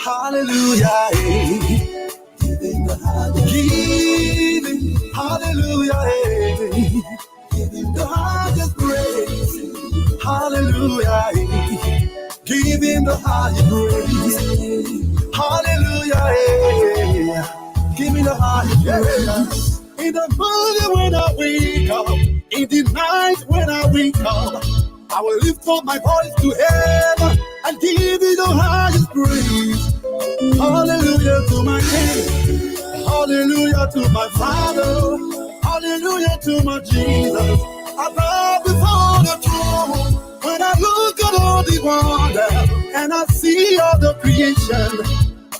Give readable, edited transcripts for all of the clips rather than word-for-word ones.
Hallelujah. Giving, hallelujah. Giving the highest praise. Hallelujah. Give him the highest praise. Hallelujah. Give me the highest praise. In the morning when I wake up, in the night when I wake up, I will lift up my voice to heaven and give you the highest praise. Hallelujah to my King. Hallelujah to my Father. Hallelujah to my Jesus. I bow before the throne. When I look at all the wonder and I see all the creation,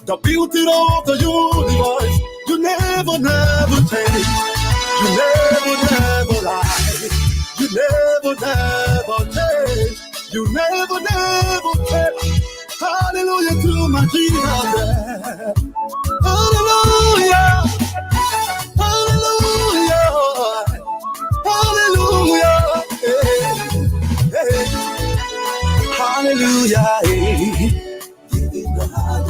the beauty of the universe, you never, never change. You never, never lie. You never, never change. You never, never change. Hallelujah to my Jesus. Hallelujah. Hallelujah. Hallelujah. Hey, hey. Hallelujah. Hey.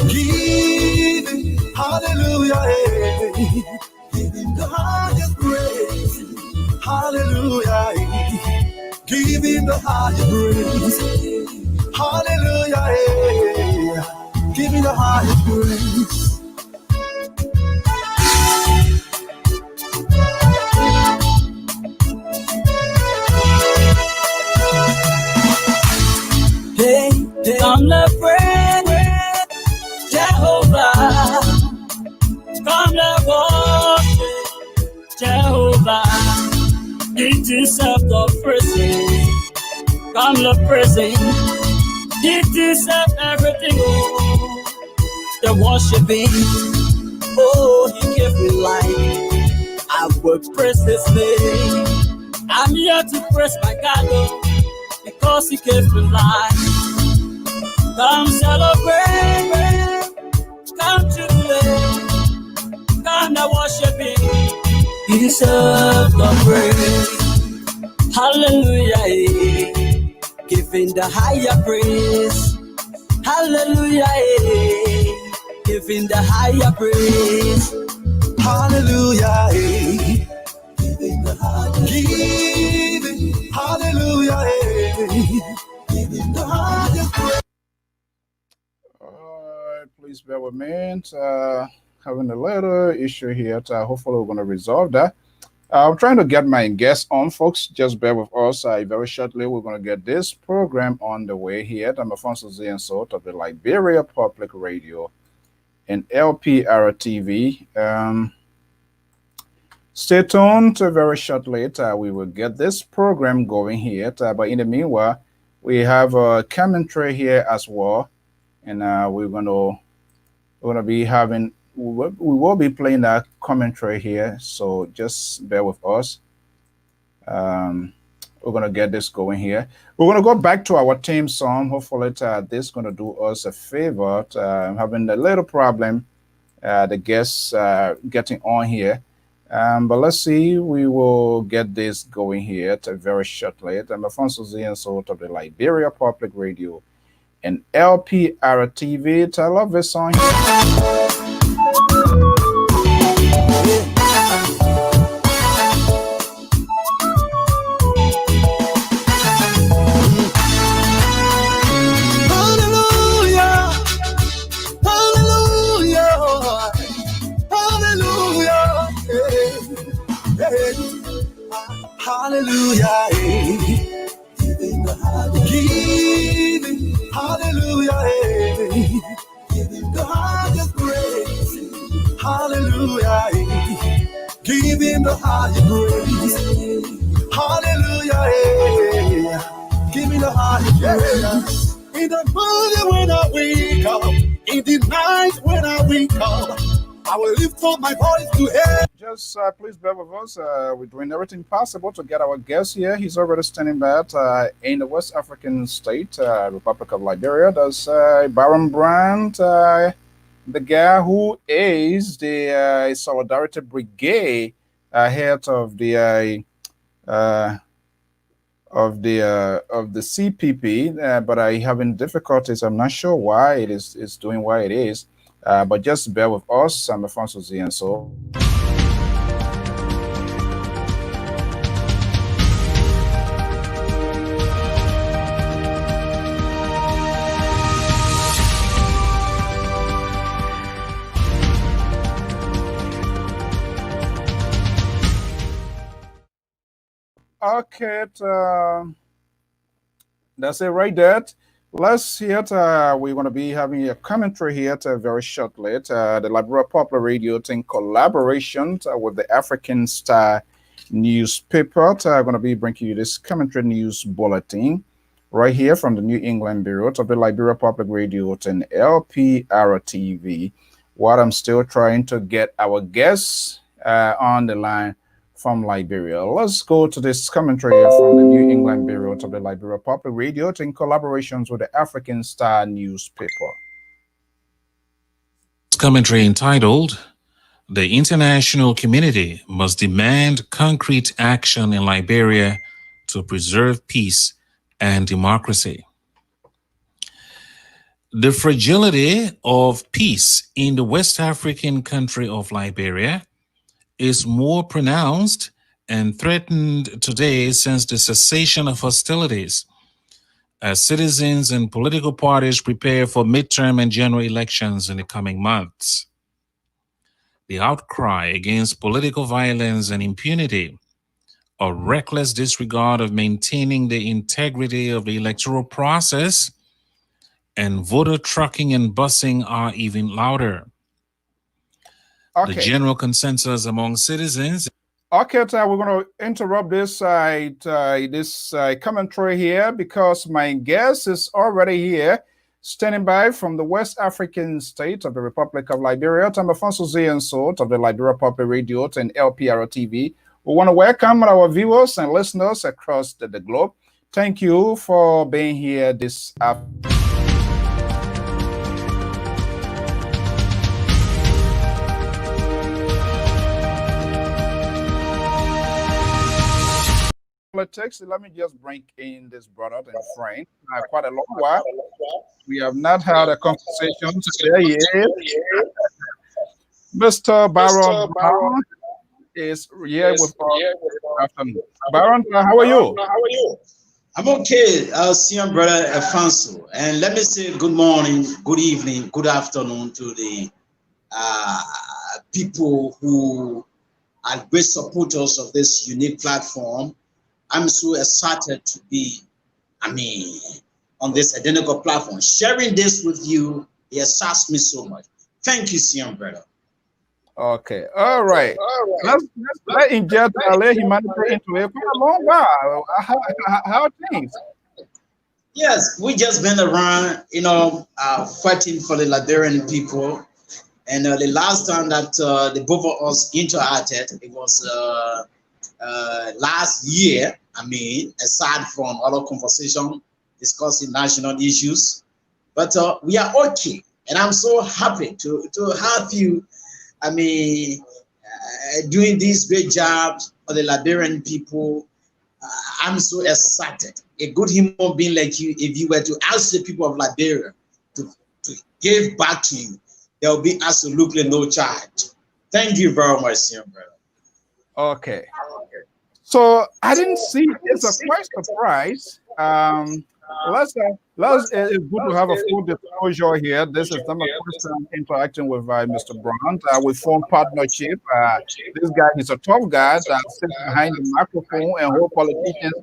Giving. Hallelujah. Hey. Giving the highest praise. Hallelujah. Give him the highest praise. Hallelujah. Give him the highest praise. Hey, come let's pray, Jehovah. Come let's worship Jehovah. He deserves the praises. Come let's praise him. He deserves everything. Oh, the worshiping. Oh, he gave me life. I will praise his name. I'm here to praise my God, oh, because he gave me life. Come celebrate, come jubilate, come to worship him. He deserves the praise. Hallelujah, giving the higher praise. Hallelujah, giving the higher praise. Hallelujah, giving the higher giving. Hallelujah, giving the higher praise. Please bear with me. Having a little issue here. Hopefully, we're going to resolve that. I'm trying to get my guests on, folks. Just bear with us. Very shortly, we're going to get this program on the way here. I'm Alfonso Z and Salt of the Liberia Public Radio and LPR TV. Stay tuned. Very shortly, we will get this program going here. But in the meanwhile, we have a commentary here as well, and we're gonna be having. We will be playing that commentary here, so just bear with us. We're gonna get this going here. We're gonna go back to our theme song. Hopefully, this is gonna do us a favor. I'm having a little problem. The guests getting on here, but let's see. We will get this going here very shortly. I'm Alfonso Z and Salt of the Liberia Public Radio and LPR TV. I love this song here. Hallelujah, giving the highest, giving, hallelujah, giving the highest praise. Hallelujah, giving the highest praise. Hallelujah, giving the highest praise. In the morning when I wake up, in the night when I wake up, I will lift up my voice to heaven. Just please bear with us. We're doing everything possible to get our guest here. He's already standing by in the West African state, Republic of Liberia. That's Baron Brand, the guy who is the Solidarity Brigade head of the of the CPP, but I having difficulties. I'm not sure why it is it's doing why it is, but just bear with us. I'm Alfonso Z, and so. Okay, that's it right there. Let's hear it. We're going to be having a commentary here very shortly. The Liberia Popular Radio in collaboration with the African Star newspaper. Going to be bringing you this commentary news bulletin right here from the New England Bureau of the Liberia Public Radio and LPR TV. What I'm still trying to get our guests on the line from Liberia. Let's go to this commentary from the New England Bureau of the Liberia Public Radio in collaborations with the African Star newspaper. Commentary entitled, "The International Community Must Demand Concrete Action in Liberia to Preserve Peace and Democracy." The fragility of peace in the West African country of Liberia is more pronounced and threatened today since the cessation of hostilities, as citizens and political parties prepare for midterm and general elections in the coming months. The outcry against political violence and impunity, a reckless disregard of maintaining the integrity of the electoral process, and voter trucking and busing are even louder. Okay. The general consensus among citizens. Okay, we're going to interrupt this commentary here because my guest is already here, standing by from the West African state of the Republic of Liberia. I'm Alfonso Zienso of the Liberia Public Radio and LPR TV. We want to welcome our viewers and listeners across the globe. Thank you for being here this afternoon. Politics. Let me just bring in this brother and friend. Quite a long while. We have not had a conversation today yet. Mr. Baron Brown is here with us. Afternoon. Baron, how are you? I'm okay, senior brother Alfonso. And let me say good morning, good evening, good afternoon to the people who are great supporters of this unique platform. I'm so excited to be, on this identical platform. Sharing this with you, it excites me so much. Thank you, senior brother. Okay, all right. Let's let inject let humanity into it for a long while. How are things? Yes, we just been around, fighting for the Liberian people. And the last time that the both of us interacted, it was last year. Aside from other conversation discussing national issues, but we are okay, and I'm so happy to have you. Doing this great job for the Liberian people. I'm so excited. A good human being like you, if you were to ask the people of Liberia to give back to you, there will be absolutely no charge. Thank you very much, senior brother. Okay. So I didn't see. It's a quite surprise. It's good to have a full disclosure here. This is not my first time interacting with Mr. Brown. We formed partnership. This guy is a tough guy that sits behind the microphone and hold politicians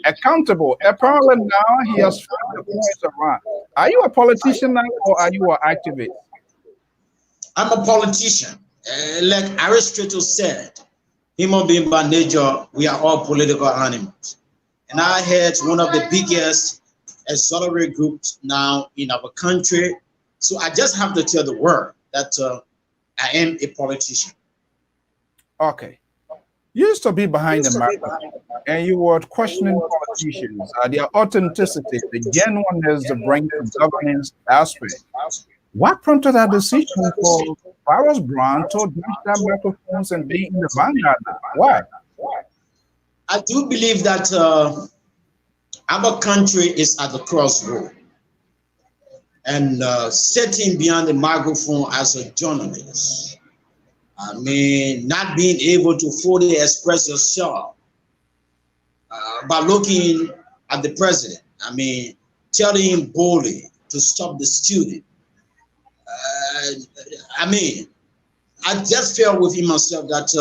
accountable. Apparently now he has found the points around. Are you a politician now, or are you an activist? I'm a politician. Like Aristotle said, human being by nature, we are all political animals. And I head one of the biggest auxiliary groups now in our country. So I just have to tell the world that I am a politician. Okay. You used to be behind the microphone and you were questioning politicians, their authenticity, the genuineness to bring the governance aspect. What prompted that decision for Barros Brown to reach that microphones and be in the vanguard now? Why? I do believe that our country is at the crossroad. And sitting behind the microphone as a journalist, I mean, not being able to fully express yourself by looking at the president, I mean, telling him boldly to stop the student. I mean, I just felt within myself that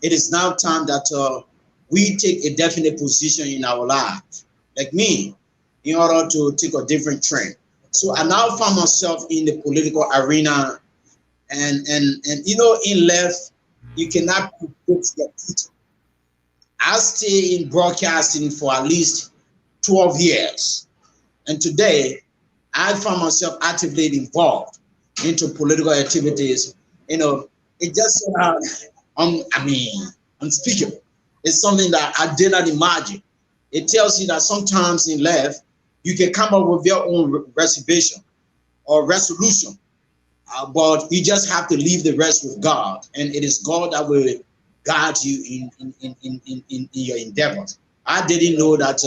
it is now time that we take a definite position in our lives, like me, in order to take a different trend. So I now found myself in the political arena, and you know, in left, you cannot predict the future. I stay in broadcasting for at least 12 years, and today I found myself actively involved into political activities. You know, it just unspeakable. It's something that I did not imagine. It tells you that sometimes in life, you can come up with your own reservation or resolution, but you just have to leave the rest with God, and it is God that will guide you in your endeavors. I didn't know that.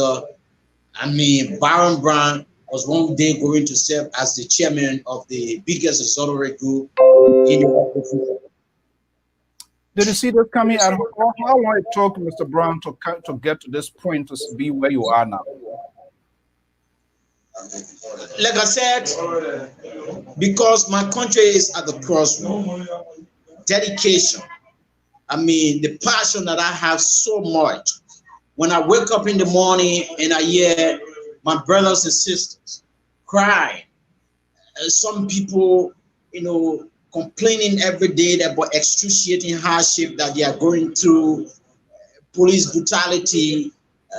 Baron Brown was one day going to serve as the chairman of the biggest exotic group in the world. Did you see this coming out? How long it took Mr. Brown to get to this point to be where you are now? Like I said, because my country is at the crossroad, dedication. I mean, the passion that I have so much. When I wake up in the morning and I hear my brothers and sisters cry, some people, you know, complaining every day about excruciating hardship that they are going through, police brutality,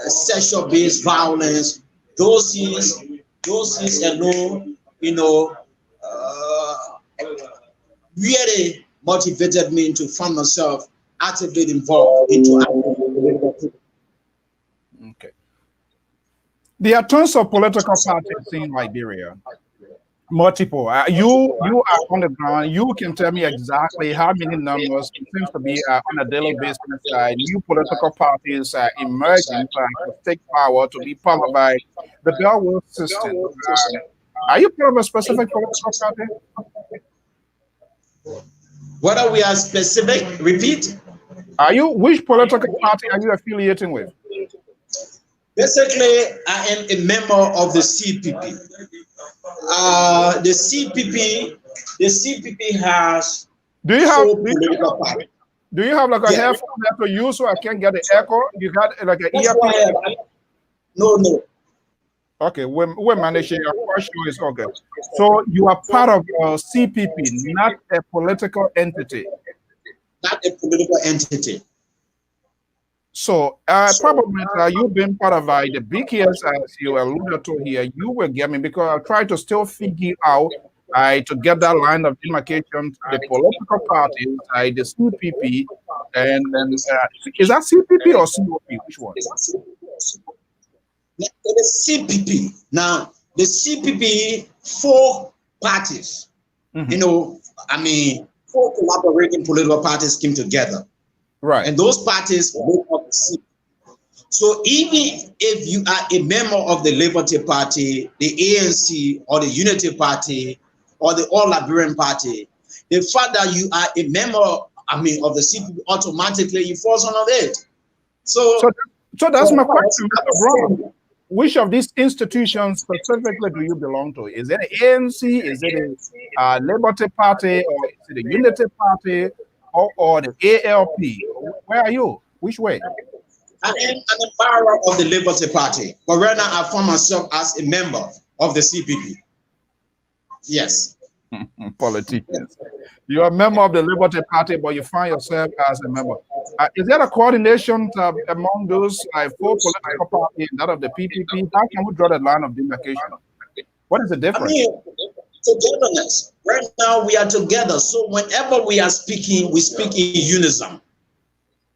sexual-based violence, those things alone, you know, really motivated me to find myself actively involved into political activity. Okay. There are tons of political parties in Liberia. Multiple. You are on the ground. You can tell me exactly how many numbers. It seems to be on a daily basis. New political parties emerging to take power, to be part of the Bellwood system. Are you part of a specific political party? Whether we are specific, repeat. Which political party are you affiliating with? Basically, I am a member of the CPP. The CPP has. Do you have like a headphone that to use so I can get the echo? You got like an earpiece? No. Okay, we're managing your question is okay. So you are part of CPP, not a political entity. Not a political entity. So probably you've been part of the BKS, as you alluded to here. You will get me because I try to still figure out to get that line of demarcation to the political parties, the CPP, and then is that CPP or COP? Which one? The CPP. Now the CPP, 4 parties. Mm-hmm. You know, I mean, 4 collaborating political parties came together. Right. And those parties make up the CPP. So even if you are a member of the Liberty Party, the ANC, or the Unity Party, or the All Liberian Party, the fact that you are a member, of the CPP, automatically you fall under it. So that's my question, Mr. Brown. Which of these institutions specifically do you belong to? Is it the ANC? Is it a Liberty Party? Or is it the Unity Party? Or the ALP? Where are you? Which way? I am an empower of the Liberty Party, but right now I find myself as a member of the CPP. Yes. Politicians. You're a member of the Liberty Party, but you find yourself as a member. Is there a coordination among those 4 political parties, that of the PPP? How can we draw the line of demarcation? What is the difference? Togetherness. Right now we are together. So whenever we are speaking, we speak in unison.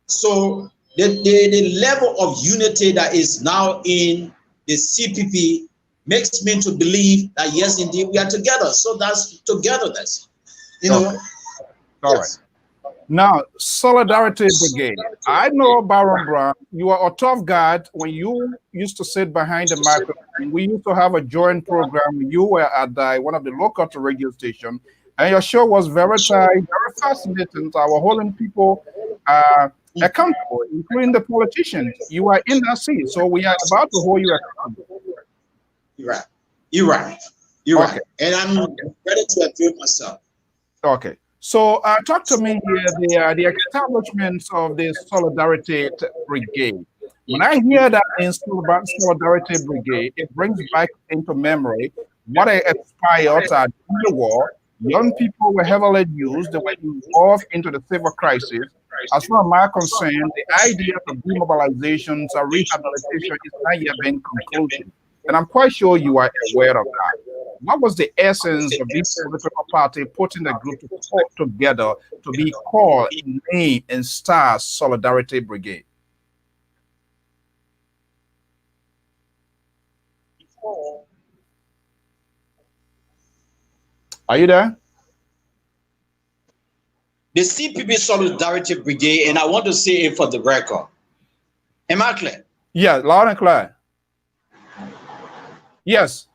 So the level of unity that is now in the CPP makes me to believe that yes, indeed, we are together. So that's togetherness. You know. All right. Now, Solidarity Brigade. I know, Baron Brown, you are a tough guy. When you used to sit behind the microphone, we used to have a joint program. You were at one of the local radio stations, and your show was very tight, very fascinating. I was holding people accountable, including the politicians. You are in that seat, so we are about to hold you accountable. You're right. You're right. You're okay. Right. And I'm ready to approve myself. Okay. So talk to me here, the establishment of the Solidarity Brigade. When I hear that in Solidarity Brigade, it brings back into memory what expired in the war. Young people were heavily used, they were involved into the civil crisis. As far as I'm concerned, the idea of demobilizations or rehabilitation is not yet been concluded. And I'm quite sure you are aware of that. What was the essence of this political party putting the group together to be called in name and star Solidarity Brigade? Are you there? The CPB Solidarity Brigade, and I want to say it for the record. Am I clear? Yeah, loud and clear. Yes.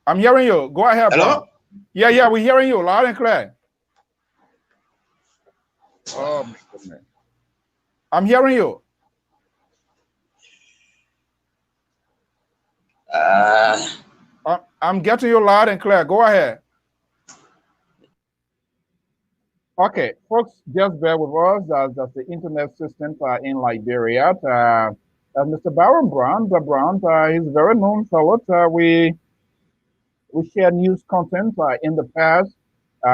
I'm hearing you. Go ahead. Hello? Bro. Yeah, we're hearing you loud and clear. Oh, my goodness. I'm hearing you. I'm getting you loud and clear. Go ahead. Okay, folks, just bear with us. That's the internet system in Liberia. Mr. Baron Brown, he's a very known fellow. We shared news content in the past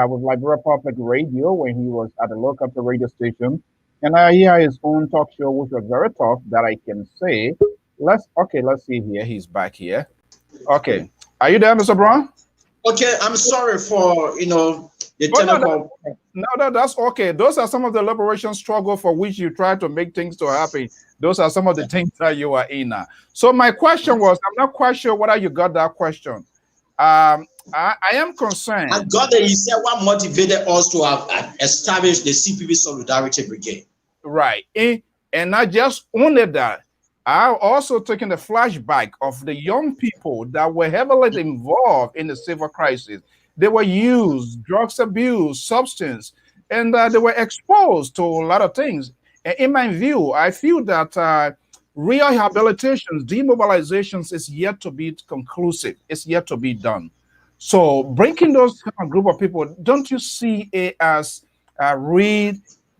with Liberia Public Radio when he was at the local radio station. And he had his own talk show, which was very tough, that I can say. Let's see here. He's back here. Okay. Are you there, Mr. Brown? Okay, I'm sorry for, the technical. No, that's okay. Those are some of the liberation struggle for which you try to make things to happen. Those are some of the things that you are in now. So my question was, I'm not quite sure whether you got that question. I am concerned. I got that you said what motivated us to have established the CPB Solidarity Brigade. Right. And not just only that, I also taken the flashback of the young people that were heavily involved in the civil crisis. They were used, drugs abuse, substance, and they were exposed to a lot of things. And in my view, I feel that rehabilitations, demobilizations is yet to be conclusive. It's yet to be done. So bringing those group of people, don't you see it as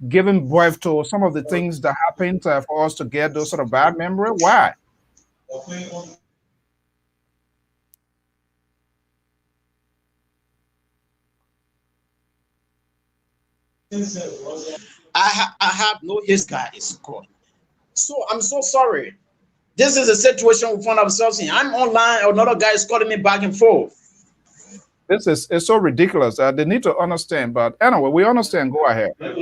giving birth to some of the things that happened for us to get those sort of bad memory? Why? I have no history. It's called. So I'm so sorry. This is a situation we find ourselves in. I'm online. Another guy is calling me back and forth. It's so ridiculous. They need to understand. But anyway, we understand. Go ahead. Okay,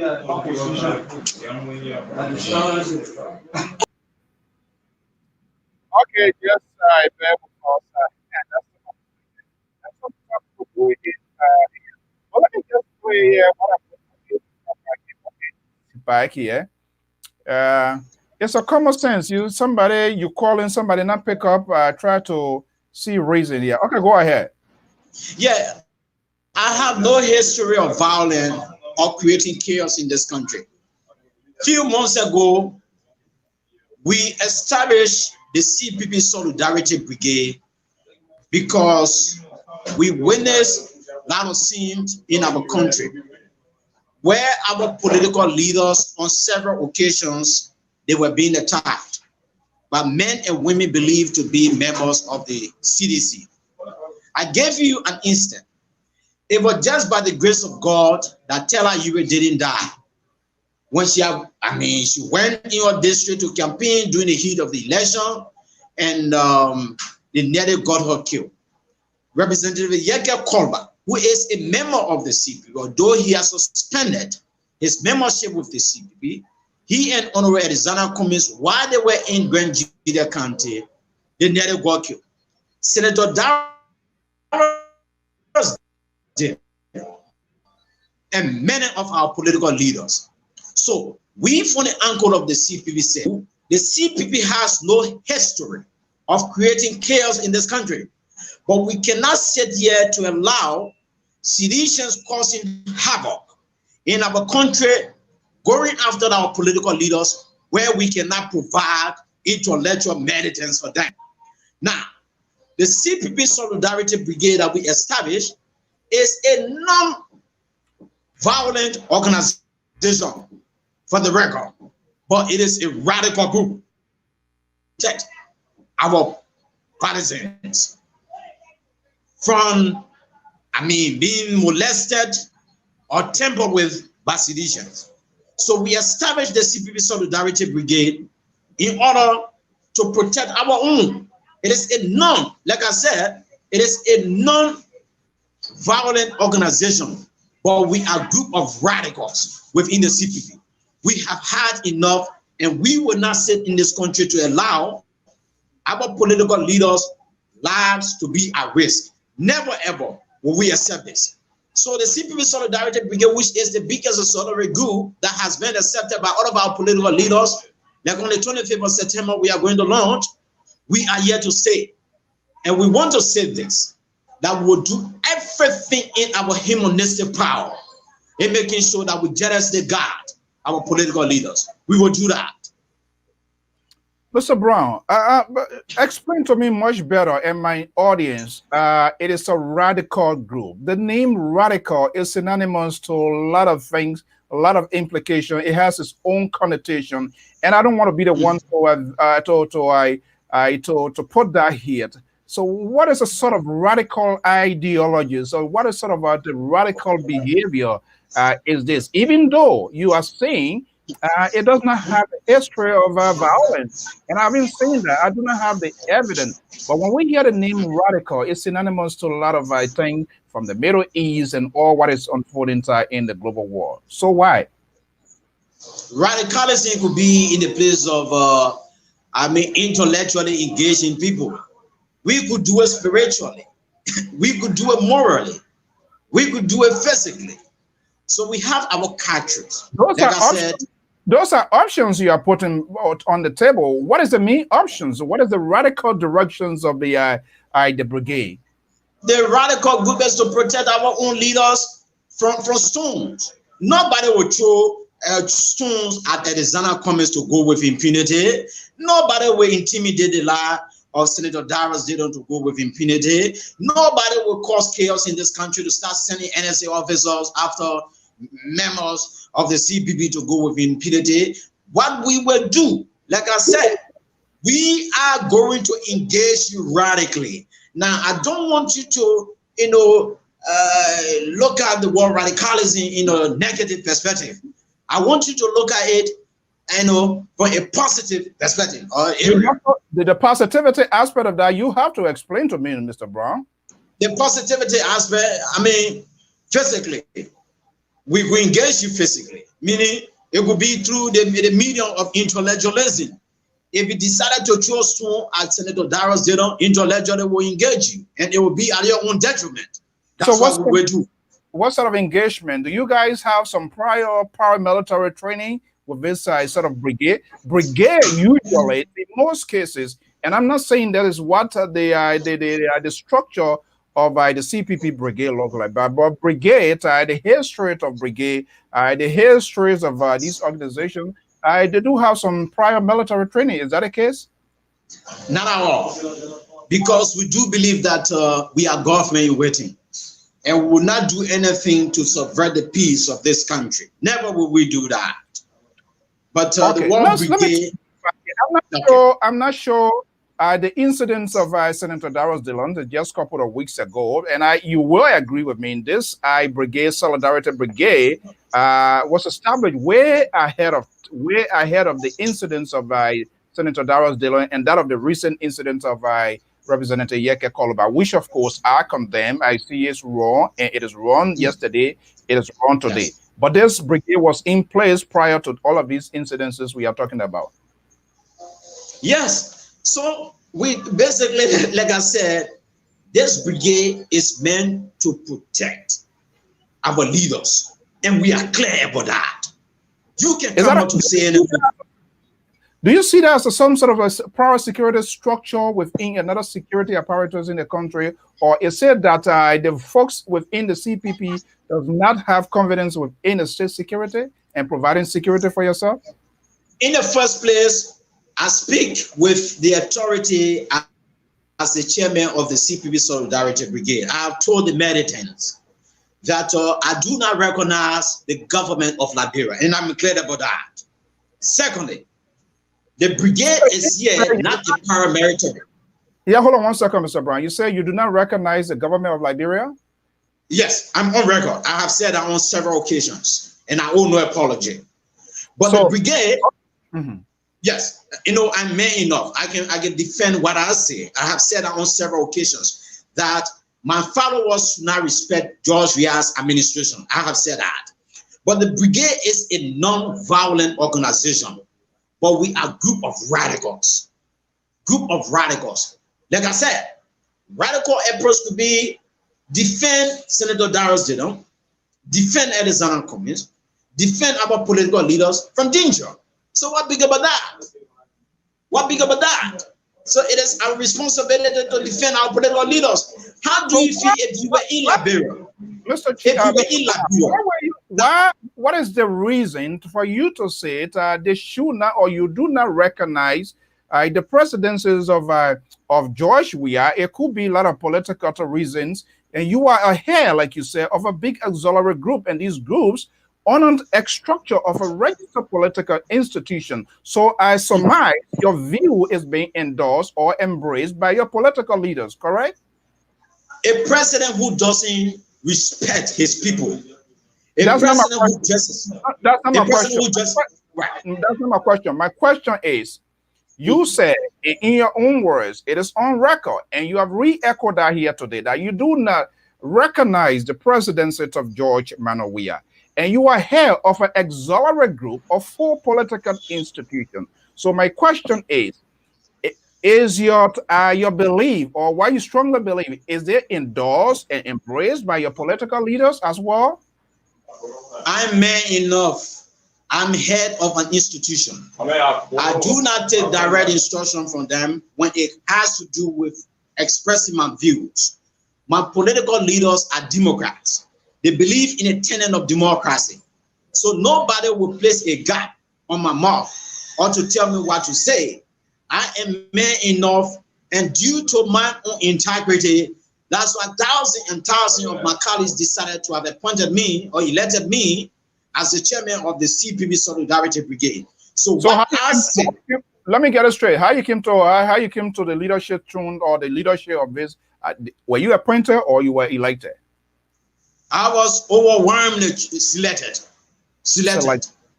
just bear with us. Well, let me just play what I'm back here. It's a common sense. You call in somebody, not pick up, try to see reason here. Okay, go ahead. Yeah, I have no history of violence or creating chaos in this country. Few months ago, we established the CPB Solidarity Brigade because we witnessed a lot of scenes in our country where our political leaders on several occasions, they were being attacked by men and women believed to be members of the CDC. I gave you an instant. It was just by the grace of God that Tella Yuri didn't die. When she went in your district to campaign during the heat of the election, and they nearly got her killed. Representative Yeke Kolba, who is a member of the CPB, although he has suspended his membership with the CPB, he and Honorable Arizona Cummings, while they were in Grand Julia County, they nearly got killed. Senator Darius did. and many of our political leaders. So we, from the angle of the CPP, say the CPP has no history of creating chaos in this country, but we cannot sit here to allow seditions causing havoc in our country, going after our political leaders where we cannot provide intellectual medicines for them. Now, the CPP Solidarity Brigade that we established is a non-violent organization, for the record, but it is a radical group. Protect our partisans from, being molested or tampered with by seditions. So we established the CPP Solidarity Brigade in order to protect our own. It is a like I said, it is a non-violent organization, but we are a group of radicals within the CPP. We have had enough, and we will not sit in this country to allow our political leaders' lives to be at risk. Never ever will we accept this. So the CPP Solidarity Brigade, which is the biggest solidarity group that has been accepted by all of our political leaders, like on the 25th of September, we are going to launch. We are here to say, and we want to say this, that we will do everything in our humanistic power in making sure that we jealously guard our political leaders. We will do that. Mr. Brown, explain to me much better, and my audience, it is a radical group. The name radical is synonymous to a lot of things, a lot of implication. It has its own connotation, and I don't want to be the one to put that here. So what is a sort of radical ideology? So what is sort of the radical behavior is this? Even though you are saying it does not have a history of violence. And I've been saying that. I do not have the evidence. But when we hear the name radical, it's synonymous to a lot of things from the Middle East and all what is unfolding in the global world. So why? Radicalism could be in the place of, intellectually engaging people. We could do it spiritually. We could do it morally. We could do it physically. So we have our characters. Those are options you are putting on the table. What is the main options? What is the radical directions of the brigade? The radical group is to protect our own leaders from stones. Nobody will throw stones at the Zana Cummings to go with impunity. Nobody will intimidate the life of Senator Darius Dayton to go with impunity. Nobody will cause chaos in this country to start sending NSA officers after members of the CPP to go with impunity. What we will do, like I said, we are going to engage you radically. Now, I don't want you to, look at the word radicalism in a negative perspective. I want you to look at it, from a positive perspective. The positivity aspect of that, you have to explain to me, Mr. Brown. The positivity aspect, physically. We will engage you physically, meaning it will be through the medium of intellectualism. If you decided to throw stone at Senator Darius Dayton, intellectually will engage you, and it will be at your own detriment. That's what we will do. What sort of engagement? Do you guys have some prior paramilitary training with this sort of brigade? Brigade usually, in most cases, and I'm not saying that is what the structure of the CPP brigade look like, but brigade, the history of brigade, the histories of these organizations, they do have some prior military training. Is that the case? Not at all, because we do believe that we are government in waiting, and we will not do anything to subvert the peace of this country. Never will we do that. But the one brigade. I'm not sure. The incidents of Senator Darius Dayton just a couple of weeks ago, and you will agree with me, this brigade, Solidarity Brigade, was established way ahead of the incidents of Senator Darius Dayton and that of the recent incidents of Representative Yeke Koluba, which of course I condemn. I see it's wrong, and it is wrong yesterday, it is wrong today. Yes. But this brigade was in place prior to all of these incidences we are talking about. Yes. So we basically, like I said, this brigade is meant to protect our leaders and we are clear about that. You can come out to say anything. Do you see that as some sort of a power security structure within another security apparatus in the country, or is it that the folks within the CPP does not have confidence within the state security and providing security for yourself? In the first place, I speak with the authority as the chairman of the CPP Solidarity Brigade. I have told the militants that I do not recognize the government of Liberia, and I'm clear about that. Secondly, the brigade is here, not the paramilitary. Yeah, hold on one second, Mr. Brown. You say you do not recognize the government of Liberia? Yes, I'm on record. I have said that on several occasions, and I owe no apology. But the brigade, yes, you know, I'm man enough. I can defend what I say. I have said that on several occasions that my followers should not respect George Weah's administration. I have said that. But the brigade is a non-violent organization. But we are a group of radicals. Group of radicals. Like I said, radical approach could be defend Senator Darius Didon, defend Alexander Cummings, defend our political leaders from danger. So what big about that? What big about that? So it is our responsibility to defend our political leaders. How do you feel if you were in Liberia? Mr. Chief, what is the reason for you to say that they should not, or you do not recognize the presidencies of George Weah? It could be a lot of political reasons, and you are ahead, like you said, of a big auxiliary group, and these groups on a structure of a registered political institution. So I surmise your view is being endorsed or embraced by your political leaders, correct? A president who doesn't respect his people. That's not my question. My question is, you said in your own words, it is on record, and you have re-echoed that here today, that you do not recognize the presidency of George Manuel Weah, and you are head of an auxiliary group of 4 political institutions. So my question is your belief, or why you strongly believe, is it endorsed and embraced by your political leaders as well? I'm man enough. I'm head of an institution. I do not take direct instruction from them when it has to do with expressing my views. My political leaders are Democrats. They believe in a tenet of democracy. So nobody will place a gap on my mouth or to tell me what to say. I am man enough, and due to my own integrity, that's why thousands and thousands of my colleagues decided to have appointed me or elected me as the chairman of the CPP Solidarity Brigade. So what I said, let me get it straight. How you came to the leadership tune or the leadership of this? Were you appointed or you were elected? I was overwhelmingly selected.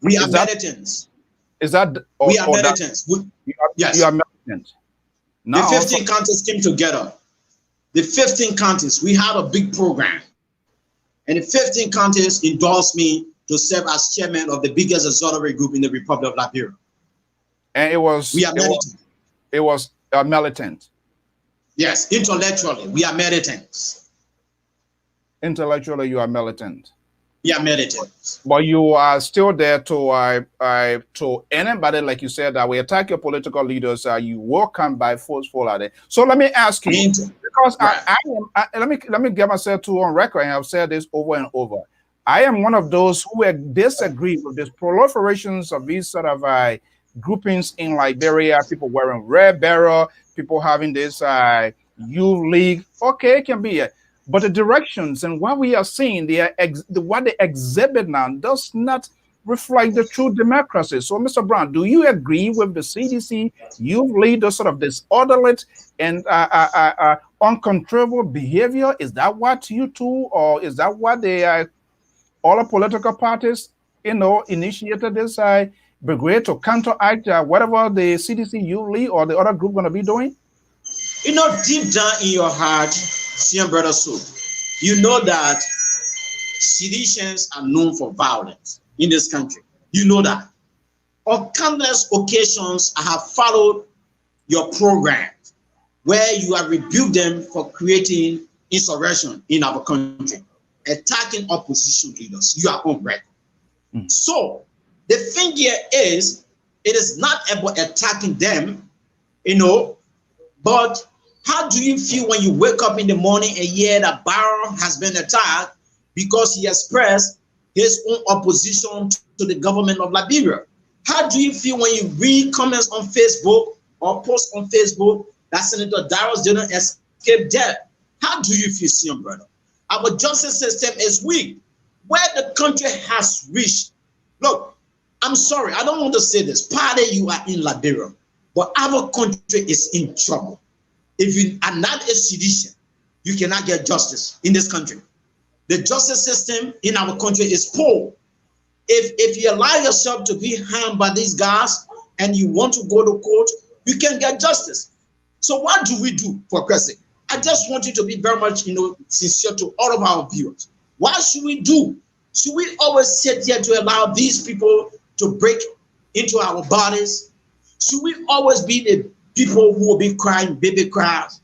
We are militants. Is that we are militants? Yes. You are militants. Now, the 15 counties came together. The 15 counties, we have a big program. And the 15 counties endorsed me to serve as chairman of the biggest auxiliary group in the Republic of Liberia. And it was a militant. Yes, intellectually, we are militants. Intellectually, you are militant. We are militants. But you are still there to anybody, like you said, that we attack your political leaders. You will come by forceful at it. So let me ask you, because let me get myself on record, and I've said this over and over. I am one of those who disagree with this proliferations of these sort of groupings in Liberia. People wearing red barrel, people having this youth league. Okay, it can be it. But the directions and what we are seeing, what they exhibit now does not reflect the true democracy. So, Mr. Brown, do you agree with the CDC? You lead the sort of disorderly and uncontrollable behavior. Is that what you do, or is that what all the political parties, initiated this brigade to counteract whatever the CDC, you lead, or the other group going to be doing? Deep down in your heart, CM Brother Soup, you know that seditions are known for violence in this country. You know that. On countless occasions, I have followed your program where you have rebuked them for creating insurrection in our country. attacking opposition leaders. You are on record. So the thing here is, it is not about attacking them, but how do you feel when you wake up in the morning and hear that Barrow has been attacked because he expressed his own opposition to the government of Liberia? How do you feel when you read comments on Facebook or posts on Facebook that Senator Darius didn't escape death? How do you feel, Sion brother? Our justice system is weak. Where the country has reached. Look, I'm sorry, I don't want to say this. Pardon, you are in Liberia, but our country is in trouble. If you are not a citizen, you cannot get justice in this country. The justice system in our country is poor. If you allow yourself to be harmed by these guys and you want to go to court, you can get justice. So what do we do for Christ's sake? I just want you to be very much, sincere to all of our viewers. What should we do? Should we always sit here to allow these people to break into our bodies? Should we always be the people who will be crying baby cries?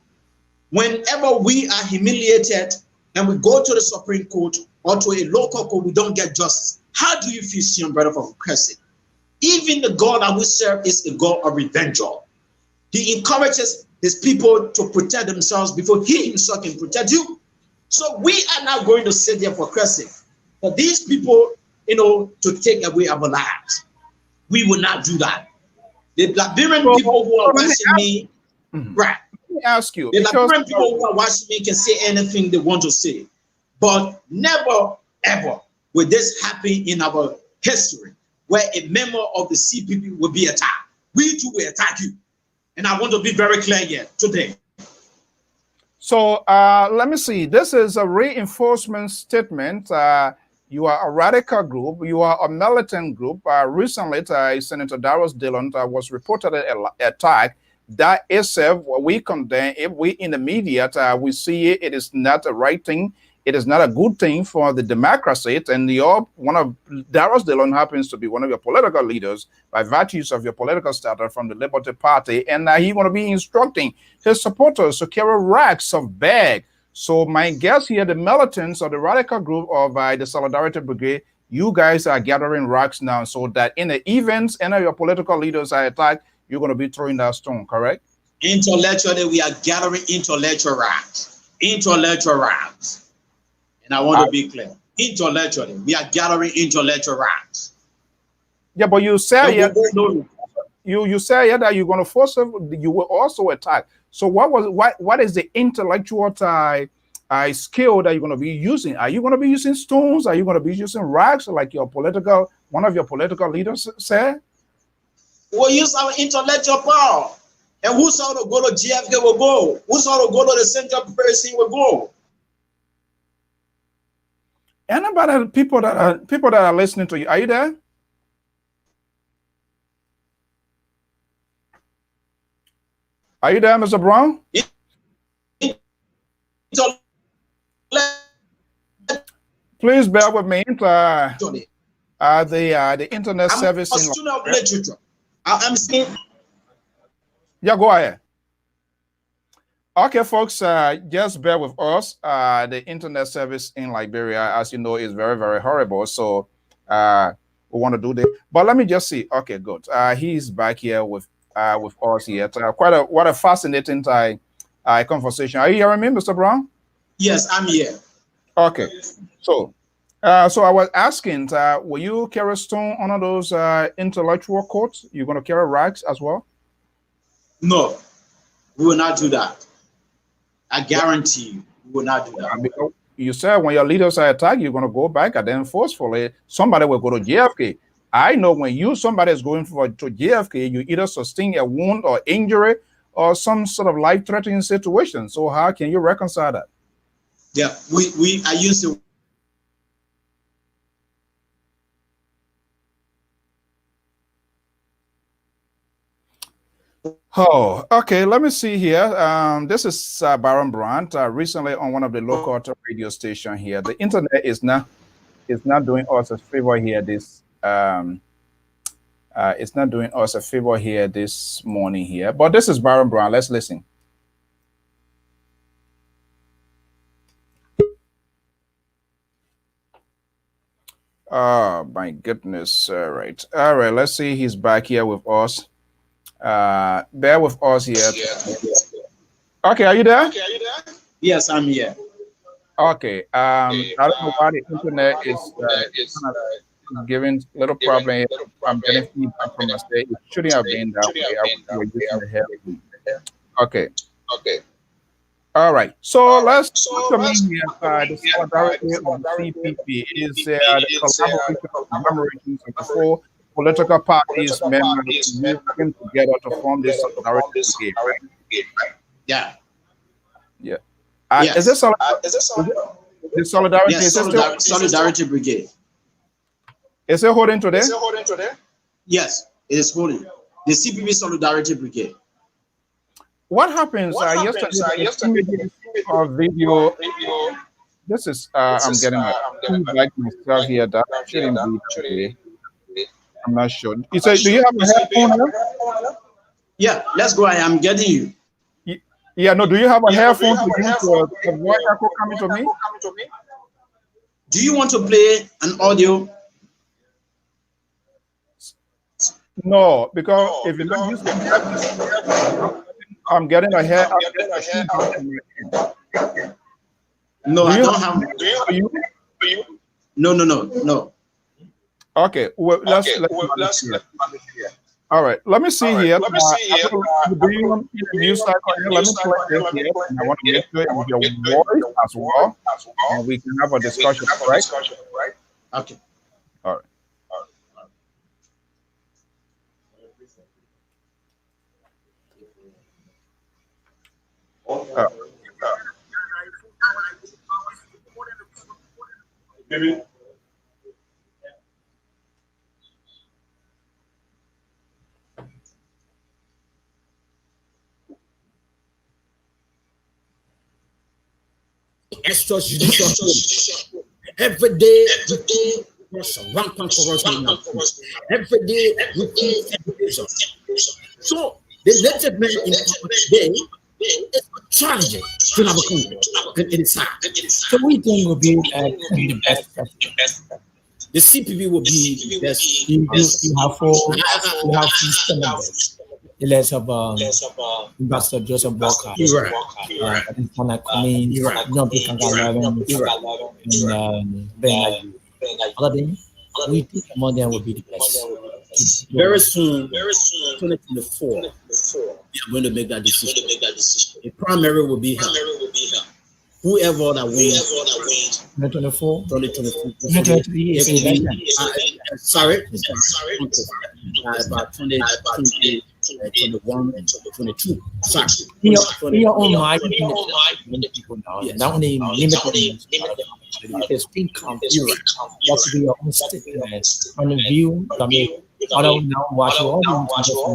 Whenever we are humiliated and we go to the Supreme Court or to a local court, we don't get justice. How do you feel, Sion brother, for Christ's sake? Even the God that we serve is a God of revenge. He encourages his people to protect themselves before he himself can protect you. So we are not going to sit there for Christ's sake for these people, to take away our lives. We will not do that. The Liberian people who are watching me, right? Let me ask you. The Liberian people who are watching me can say anything they want to say, but never ever will this happen in our history where a member of the CPP will be attacked. We too will attack you. And I want to be very clear here today. So let me see. This is a reinforcement statement. You are a radical group. You are a militant group. Recently, Senator Darius Dillon was reported an attack. That itself, we condemn. If we in the media, we see it, it is not a right thing. It is not a good thing for the democracy. And one of Darius Dillon happens to be one of your political leaders by virtues of your political status from the Liberty Party. And he want to be instructing his supporters to carry racks of bag. So my guess here, the militants of the radical group of the Solidarity Brigade, you guys are gathering racks now so that in the events any of your political leaders are attacked, you're going to be throwing that stone, correct? Intellectually, we are gathering intellectual racks. Intellectual racks. And I want to be clear. Intellectually, we are gathering intellectual racks. Yeah, but you say you say that you're going to force them, you will also attack. So what is the intellectual skill that you're going to be using? Are you going to be using stones? Are you going to be using racks like one of your political leaders said? We'll use our intellectual power. And who's out to go to JFK will go. Who's out to go to the Central Prison will go. Anybody, people that are listening to you, are you there? Are you there, Mr. Brown? Please bear with me. The internet service. I'm a student of literature. I'm saying. Yeah, go ahead. Okay, folks, just bear with us. The internet service in Liberia, as you know, is very, very horrible. So we want to do this. But let me just see. Okay, good. He's back here with us here. What a fascinating conversation. Are you hearing me, Mr. Brown? Yes, I'm here. Okay. So I was asking, will you carry stone on those intellectual courts? You're going to carry rags as well? No, we will not do that. I guarantee you, we will not do that. You said when your leaders are attacked, you're going to go back and then forcefully somebody will go to JFK. I know when somebody is going to JFK, you either sustain a wound or injury or some sort of life-threatening situation. So how can you reconcile that? Yeah, I used to. Oh, okay. Let me see here. This is Baron Brandt. Recently on one of the local radio station here, the internet is not doing us a favor here. It's not doing us a favor here this morning here. But this is Baron Brandt. Let's listen. Oh my goodness. All right. All right. Let's see. He's back here with us. Bear with us here. Okay, are you there? Yes, I'm here. Okay. I don't know why the internet is giving little problem here. I'm getting feedback from us. It shouldn't have been that way. I was using the headphone. Okay. All right. So let's come in here. The solidarity of the CPP is the collaboration of commemorations of the four political parties members working together to form this solidarity brigade, right? Yeah. Yeah. Yes. Is this the solidarity? Yes, solidarity brigade. Is it holding today? Yes, it is holding. The CPP solidarity brigade. What happens? Yesterday, video. This is I'm getting like myself here. That shouldn't be today. I'm not sure. You say, do you have a headphone here? Yeah, let's go. I am getting you. Yeah, no. Do you have a headphone to use the voice echo coming to me? Do you want to play an audio? No, because if you don't use the I'm getting a hair. No, I don't have. No. Okay, well, let's all right, let me see here. Do you want to use that? Let me play this here. And I want to make sure it's your voice as well, and we can have a discussion, right? Okay. All right. Extrajudicial. Every day, rampant corruption. Every day, so the native man in today is tragic to our country, and it is sad. So we think will be the best. The CPP will be the best. You have four members. The less of Ambassador Joseph Walker. Right. And Fana Kumin, John P. Kangalaren, and Ben. Other than we think among them will be the best. Very soon, 2024, we are going to make that decision. The primary will be here. Whoever that wins 2024, 2023 sorry, about 20, 21 and 22. Sorry. In your own mind, people know. Not only limited because income, what to be your own statement on the view. I mean, I don't know what you all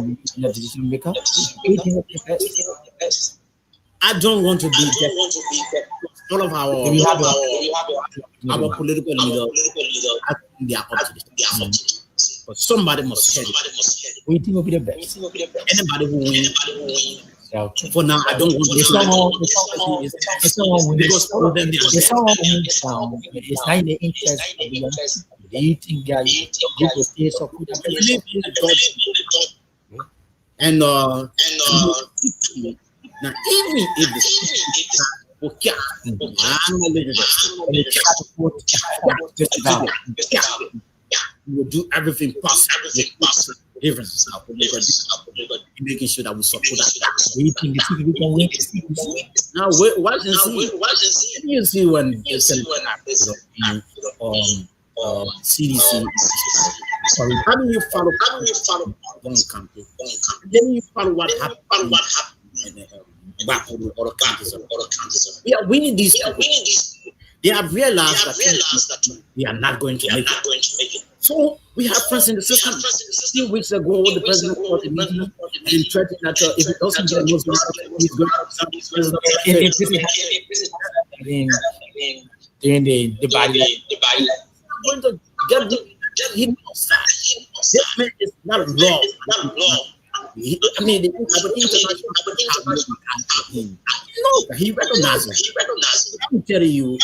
in the decision maker. I don't want to be that. All of our political leaders, they are up to this. But somebody must head it. We think will be the best. Anybody who wins. Yeah. For now, I don't want to. It's not in the interest of the young people. They think that you will stay so good. And now, even if the we will do everything possible. Difference making sure that we support that. We think the people can win. Now, watch and see. You see when CDC. How do you follow one country? Then you follow what happened. Back in other countries. We are winning these people. They have realized that we are not going to make it. So we have friends in the system. 2 weeks ago, the president called a meeting and threatened that if it doesn't get Muslim, he's going to during the body. Going to get him outside. This man is not wrong. I mean, the international no, he recognizes. I'm telling you,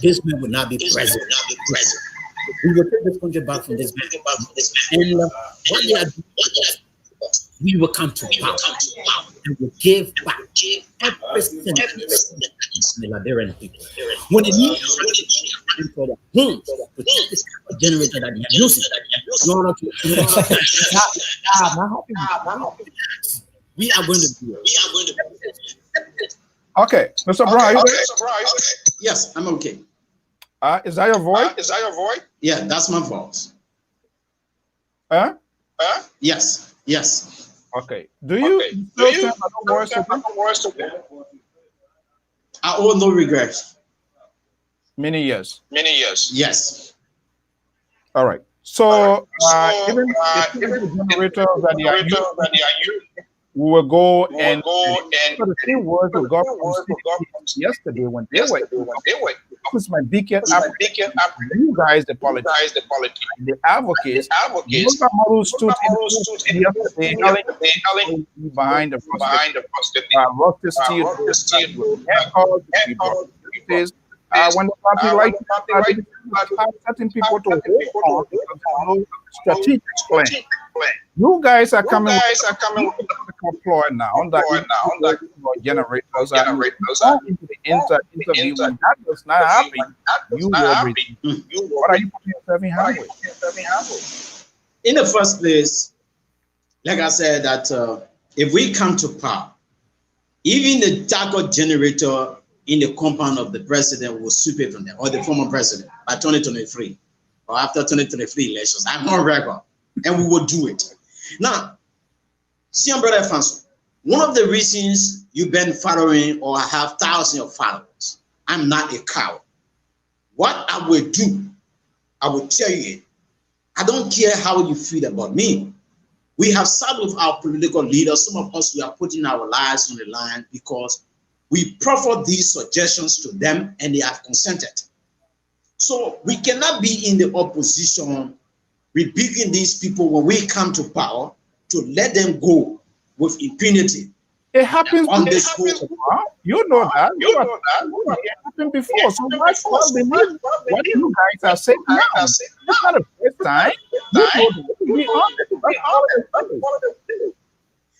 this man will not be present. We will take this country back from this man. And what they are doing, we will come to power and will give back everything to the Liberian people. When they need for the homes to take this generator that they are using, we are going to do it. Okay, Mr. Brown, are you there? Yes, I'm okay. Is that your voice? Yeah, that's my voice. Huh? Yes, yes. Okay. Do you still have no words to do? I owe no regrets. Many years. Yes. All right. So, even the generator that they are using, we will go and so the same words we got from yesterday when they were this is my biggest you guys the politicians, the advocates Model stood yesterday behind the Roster Steel when the party like certain people to hold on because no strategic plan. You guys are coming deploy now that generators are into the interview. When that does not happen, you will be. What are you putting yourself in hand with? In the first place, like I said, that if we come to power, even the target generator in the compound of the president will sweep it from there, or the former president by 2023 or after 2023 elections. I'm on record, and we will do it. Now, see, brother Francois, one of the reasons you've been following or have thousands of followers, I'm not a coward. What I will do, I will tell you, I don't care how you feel about me. We have sat with our political leaders. Some of us, we are putting our lives on the line because we proffered these suggestions to them and they have consented. So we cannot be in the opposition rebuking these people when we come to power to let them go with impunity. It happens on this whole. You know that. It happened before. So why believe what you guys are saying now? It's not the first time.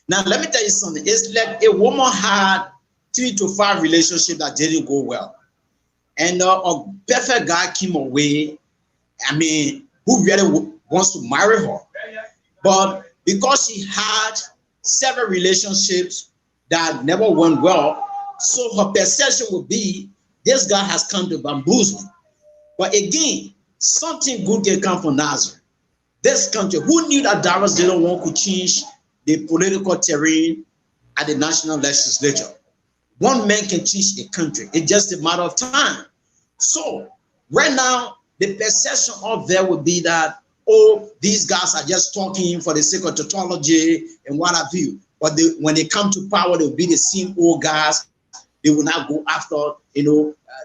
Now let me tell you something. It's like a woman had 3 to 5 relationships that didn't go well, and a perfect guy came away. I mean, who really wants to marry her, but because she had several relationships that never went well, so her perception would be this guy has come to bamboozle me. But again, something good can come from Nazareth. This country, who knew that Darius didn't want to change the political terrain at the national legislature? One man can change a country. It's just a matter of time. So right now, the perception of there would be that, oh, these guys are just talking for the sake of tautology and what have you. But when they come to power, they'll be the same old guys. They will not go after,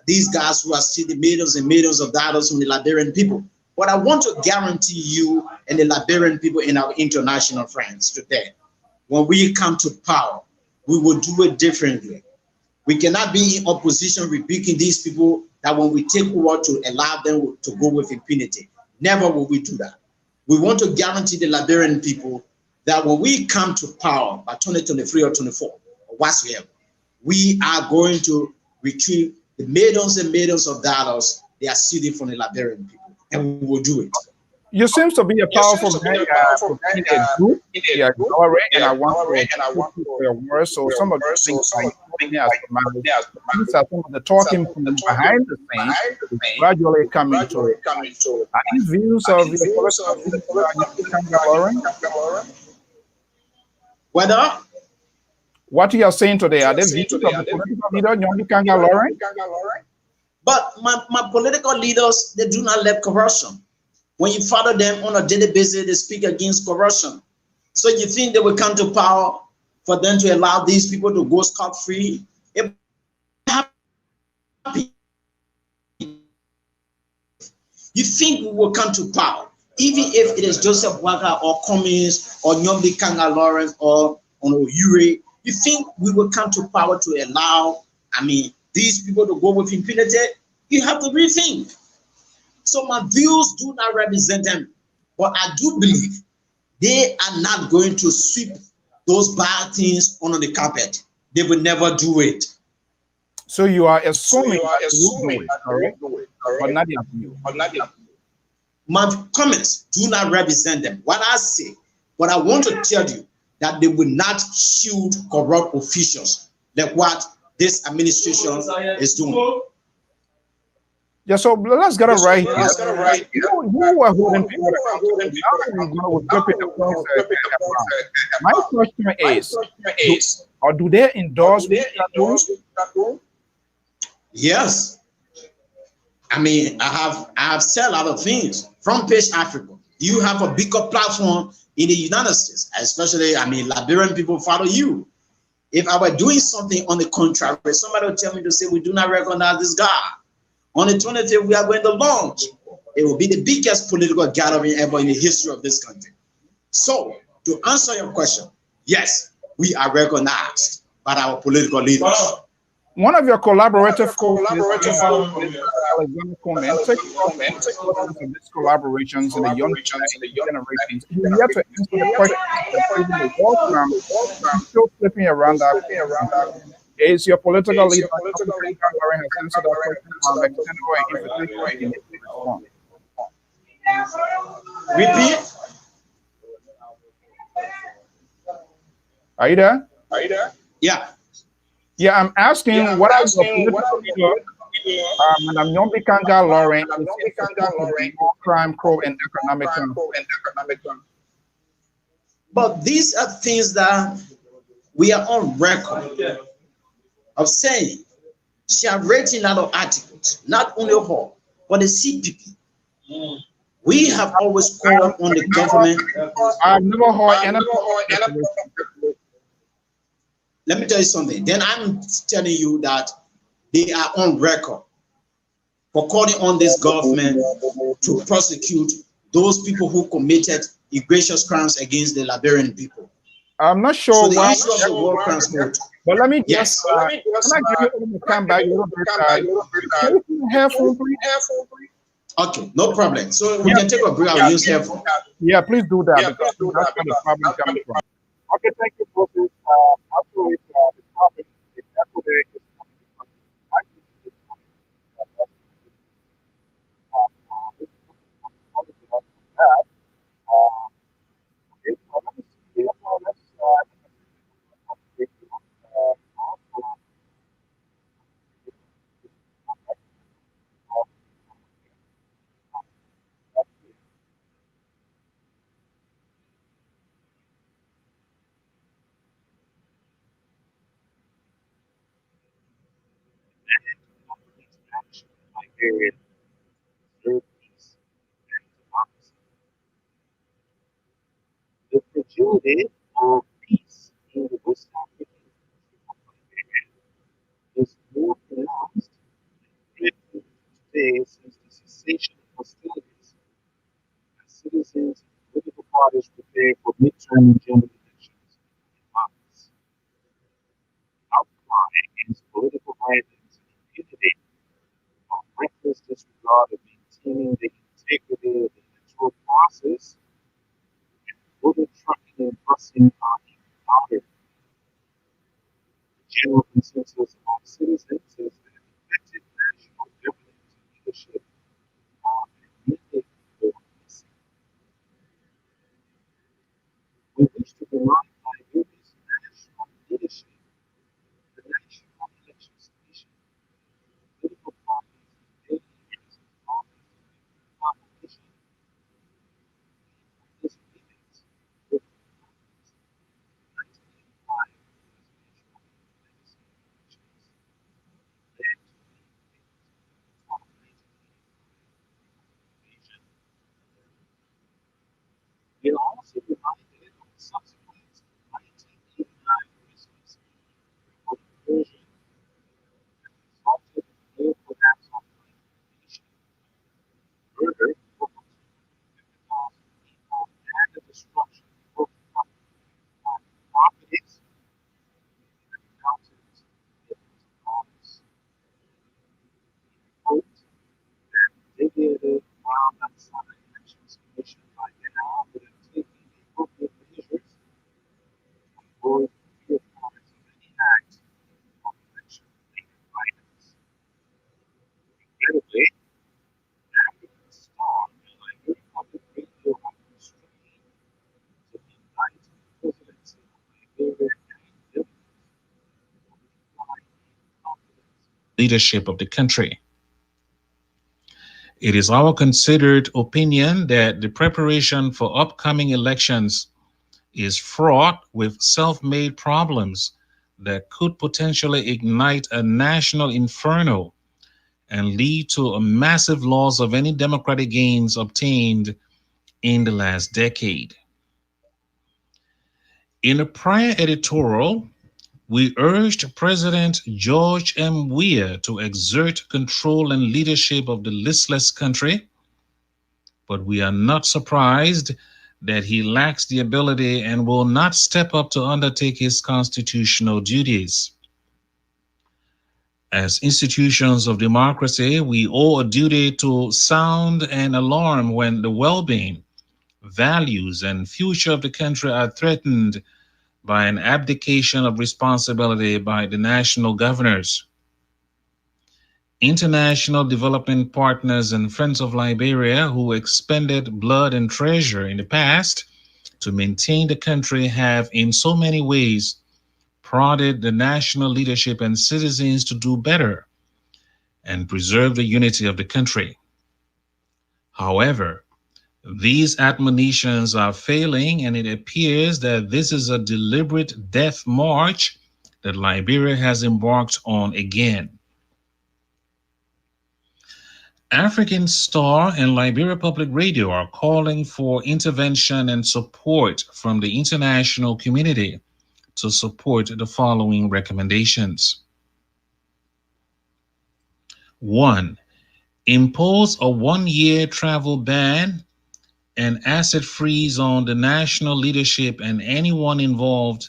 these guys who are still the millions and millions of dollars from the Liberian people. But I want to guarantee you and the Liberian people and our international friends today, when we come to power, we will do it differently. We cannot be in opposition rebuking these people that when we take over to allow them to go with impunity. Never will we do that. We want to guarantee the Liberian people that when we come to power by 2023 or 24 or whatsoever, we are going to retrieve the millions and millions of dollars they are stealing from the Liberian people, and we will do it. You seem to be a powerful man, group. Yeah, and I want for your words. So some of the things these are some of the talking from behind the scenes gradually coming to it. Are these views of the political whether what you are saying today, are they views of the political leader, Nyongi Kanga Lauren? But my political leaders, they do not let corruption. When you follow them on a daily basis, they speak against corruption. So you think they will come to power for them to allow these people to go scot-free? You think we will come to power, even if it is Joseph Waka or Cummings or Nyombi Kanga Lawrence or Ure? You think we will come to power to allow, these people to go with impunity? You have to rethink. So my views do not represent them, but I do believe they are not going to sweep those bad things under the carpet. They will never do it. So you are assuming that they will do it, correct? But not your view. My comments do not represent them. What I say, but I want to tell you that they will not shield corrupt officials like what this administration is doing. Yeah, so let's get it right here. You are holding people accountable. My question is, or do they endorse what you are doing? Yes. I mean, I have said a lot of things. Front Page Africa, you have a bigger platform in the United States, especially, I mean, Liberian people follow you. If I were doing something on the contrary, somebody would tell me to say, we do not recognize this guy. On the 25th, we are going to launch. It will be the biggest political gathering ever in the history of this country. So, to answer your question, yes, we are recognized by our political leaders. One of your collaborative folks is Alexander Coleman. Take these collaborations in the young generations. He's here to answer the question that the world still flipping around that. Is your political leader has answered that question? Repeat. Are you there? Yeah. Yeah, I'm asking what are your political leaders, and I'm Nyombi Kanga Lauren, crime, crime, and economic crime. But these are things that we are on record of saying. She are written out of articles, not only her, but the CPP. We have always called on the government. I've never heard anything. Let me tell you something. Then I'm telling you that they are on record for calling on this government to prosecute those people who committed egregious crimes against the Liberian people. I'm not sure so the why. issue of the war crimes court. But let me Yes. just, can I give you a come back a little bit? Can you have phone, please? Okay, no problem. So we can take a break. I'll use headphone. Yeah, please do that because that's where the problem coming from. Okay, thank you, folks. Actually, the topic is yesterday is the fragility of peace in the West African is more pronounced today since the cessation of hostilities as citizens and political parties prepare for midterm and general elections in months. Outcry against political violence and impunity of reckless disregard of maintaining the integrity of the electoral process and voter trucking and busing are even louder. The general consensus among citizens is that effective national government and leadership are immediate for missing. We wish to remind Liberia's national leadership, the National Elections Commission, political parties, and agencies involved in the population this grievance with the 1985 presidential legislative elections. leadership of the country. It is our considered opinion that the preparation for upcoming elections is fraught with self-made problems that could potentially ignite a national inferno and lead to a massive loss of any democratic gains obtained in the last decade. In a prior editorial, we urged President George M. Weah to exert control and leadership of the listless country, but we are not surprised that he lacks the ability and will not step up to undertake his constitutional duties. As institutions of democracy, we owe a duty to sound an alarm when the well-being, values, and future of the country are threatened by an abdication of responsibility by the national governors. International development partners and friends of Liberia who expended blood and treasure in the past to maintain the country have in so many ways prodded the national leadership and citizens to do better and preserve the unity of the country. However, these admonitions are failing, and it appears that this is a deliberate death march that Liberia has embarked on again. African Star and Liberia Public Radio are calling for intervention and support from the international community to support the following recommendations. 1. Impose a 1-year travel ban and asset freeze on the national leadership and anyone involved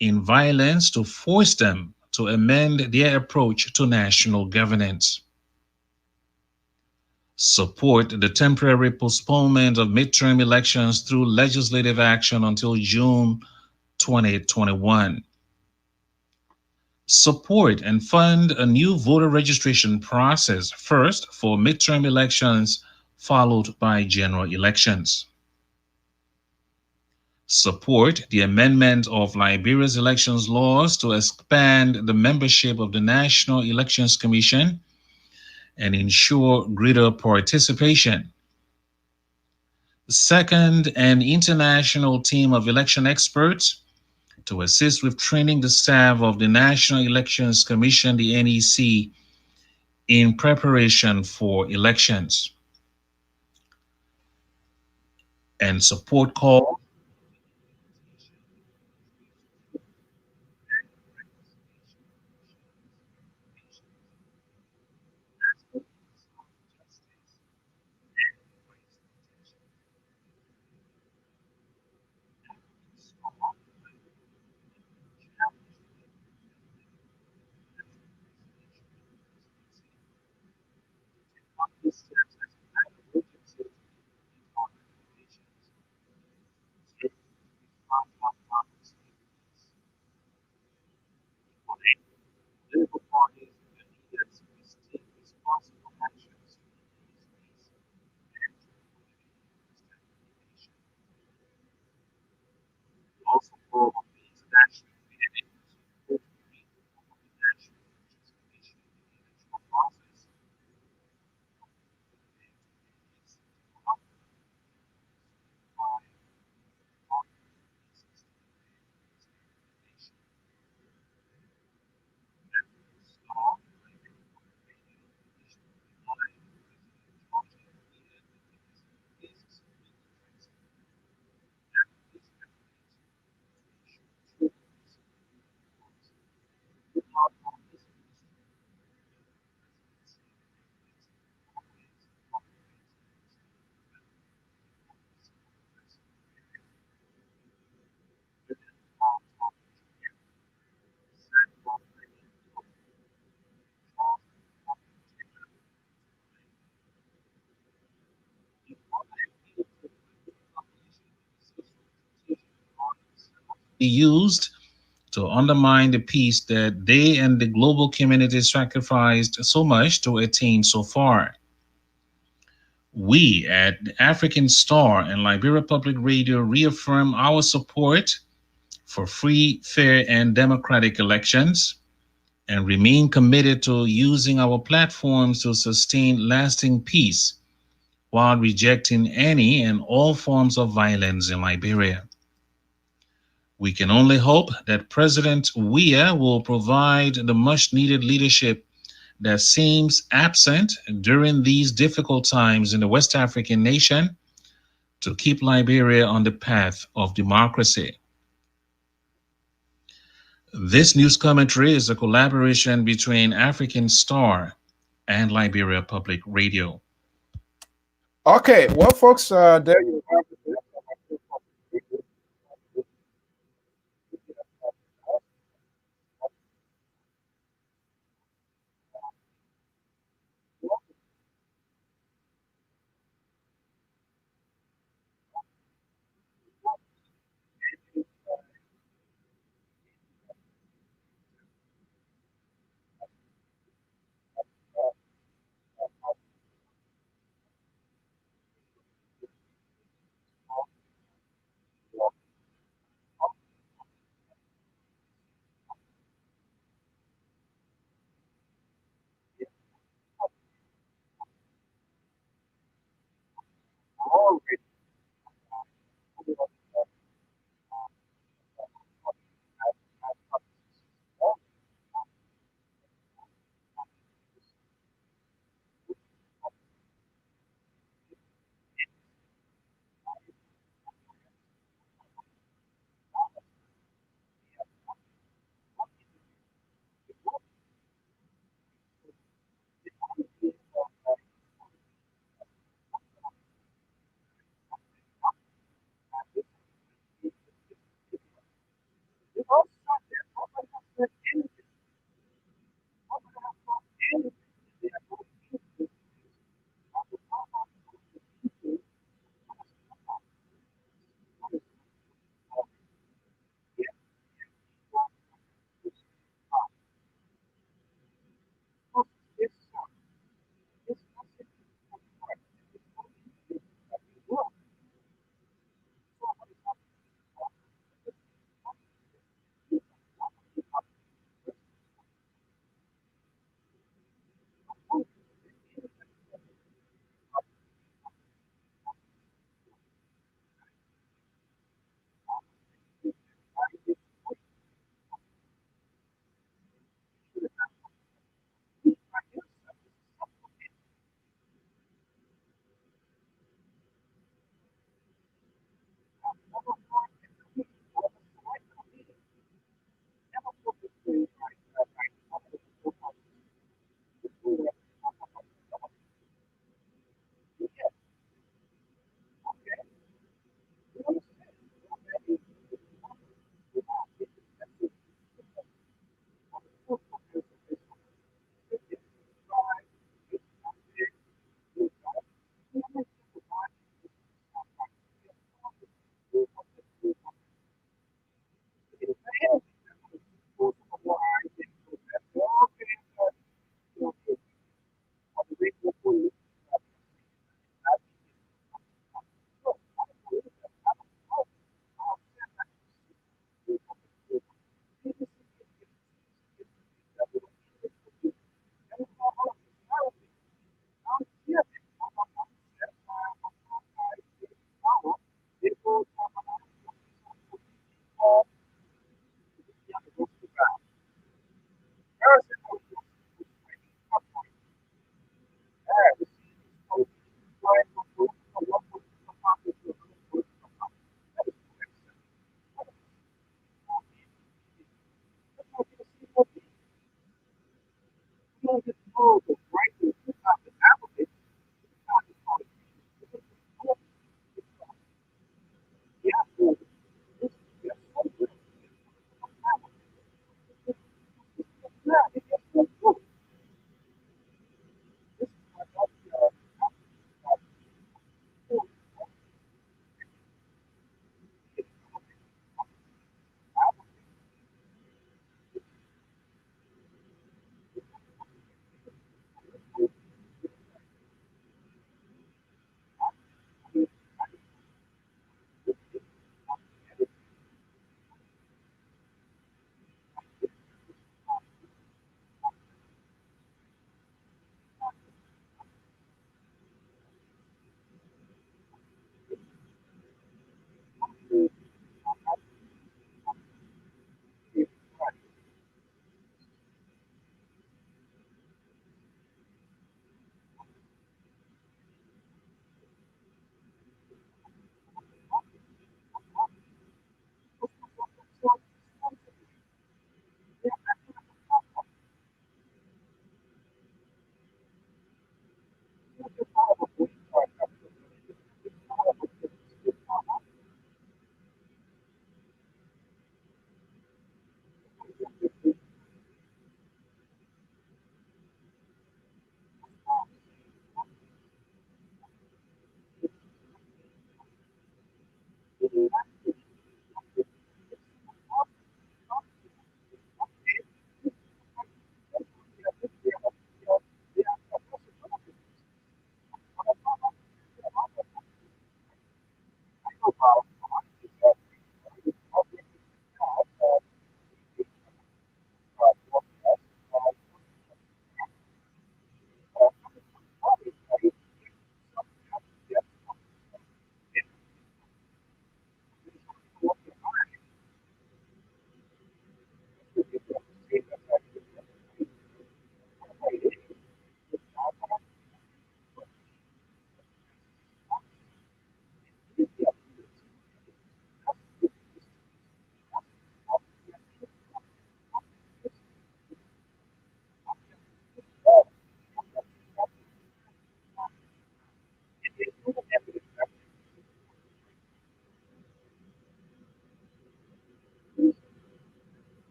in violence to force them to amend their approach to national governance. Support the temporary postponement of midterm elections through legislative action until June 2021. Support and fund a new voter registration process, first for midterm elections, followed by general elections. Support the amendment of Liberia's elections laws to expand the membership of the National Elections Commission and ensure greater participation. Second, an international team of election experts to assist with training the staff of the National Elections Commission, the NEC, in preparation for elections. And support call be used to undermine the peace that they and the global community sacrificed so much to attain so far. We at the African Star and Liberia Public Radio reaffirm our support for free, fair, and democratic elections, and remain committed to using our platforms to sustain lasting peace while rejecting any and all forms of violence in Liberia. We can only hope that President Weah will provide the much needed leadership that seems absent during these difficult times in the West African nation to keep Liberia on the path of democracy. This news commentary is a collaboration between African Star and Liberia Public Radio. Okay, well, folks, there you have it.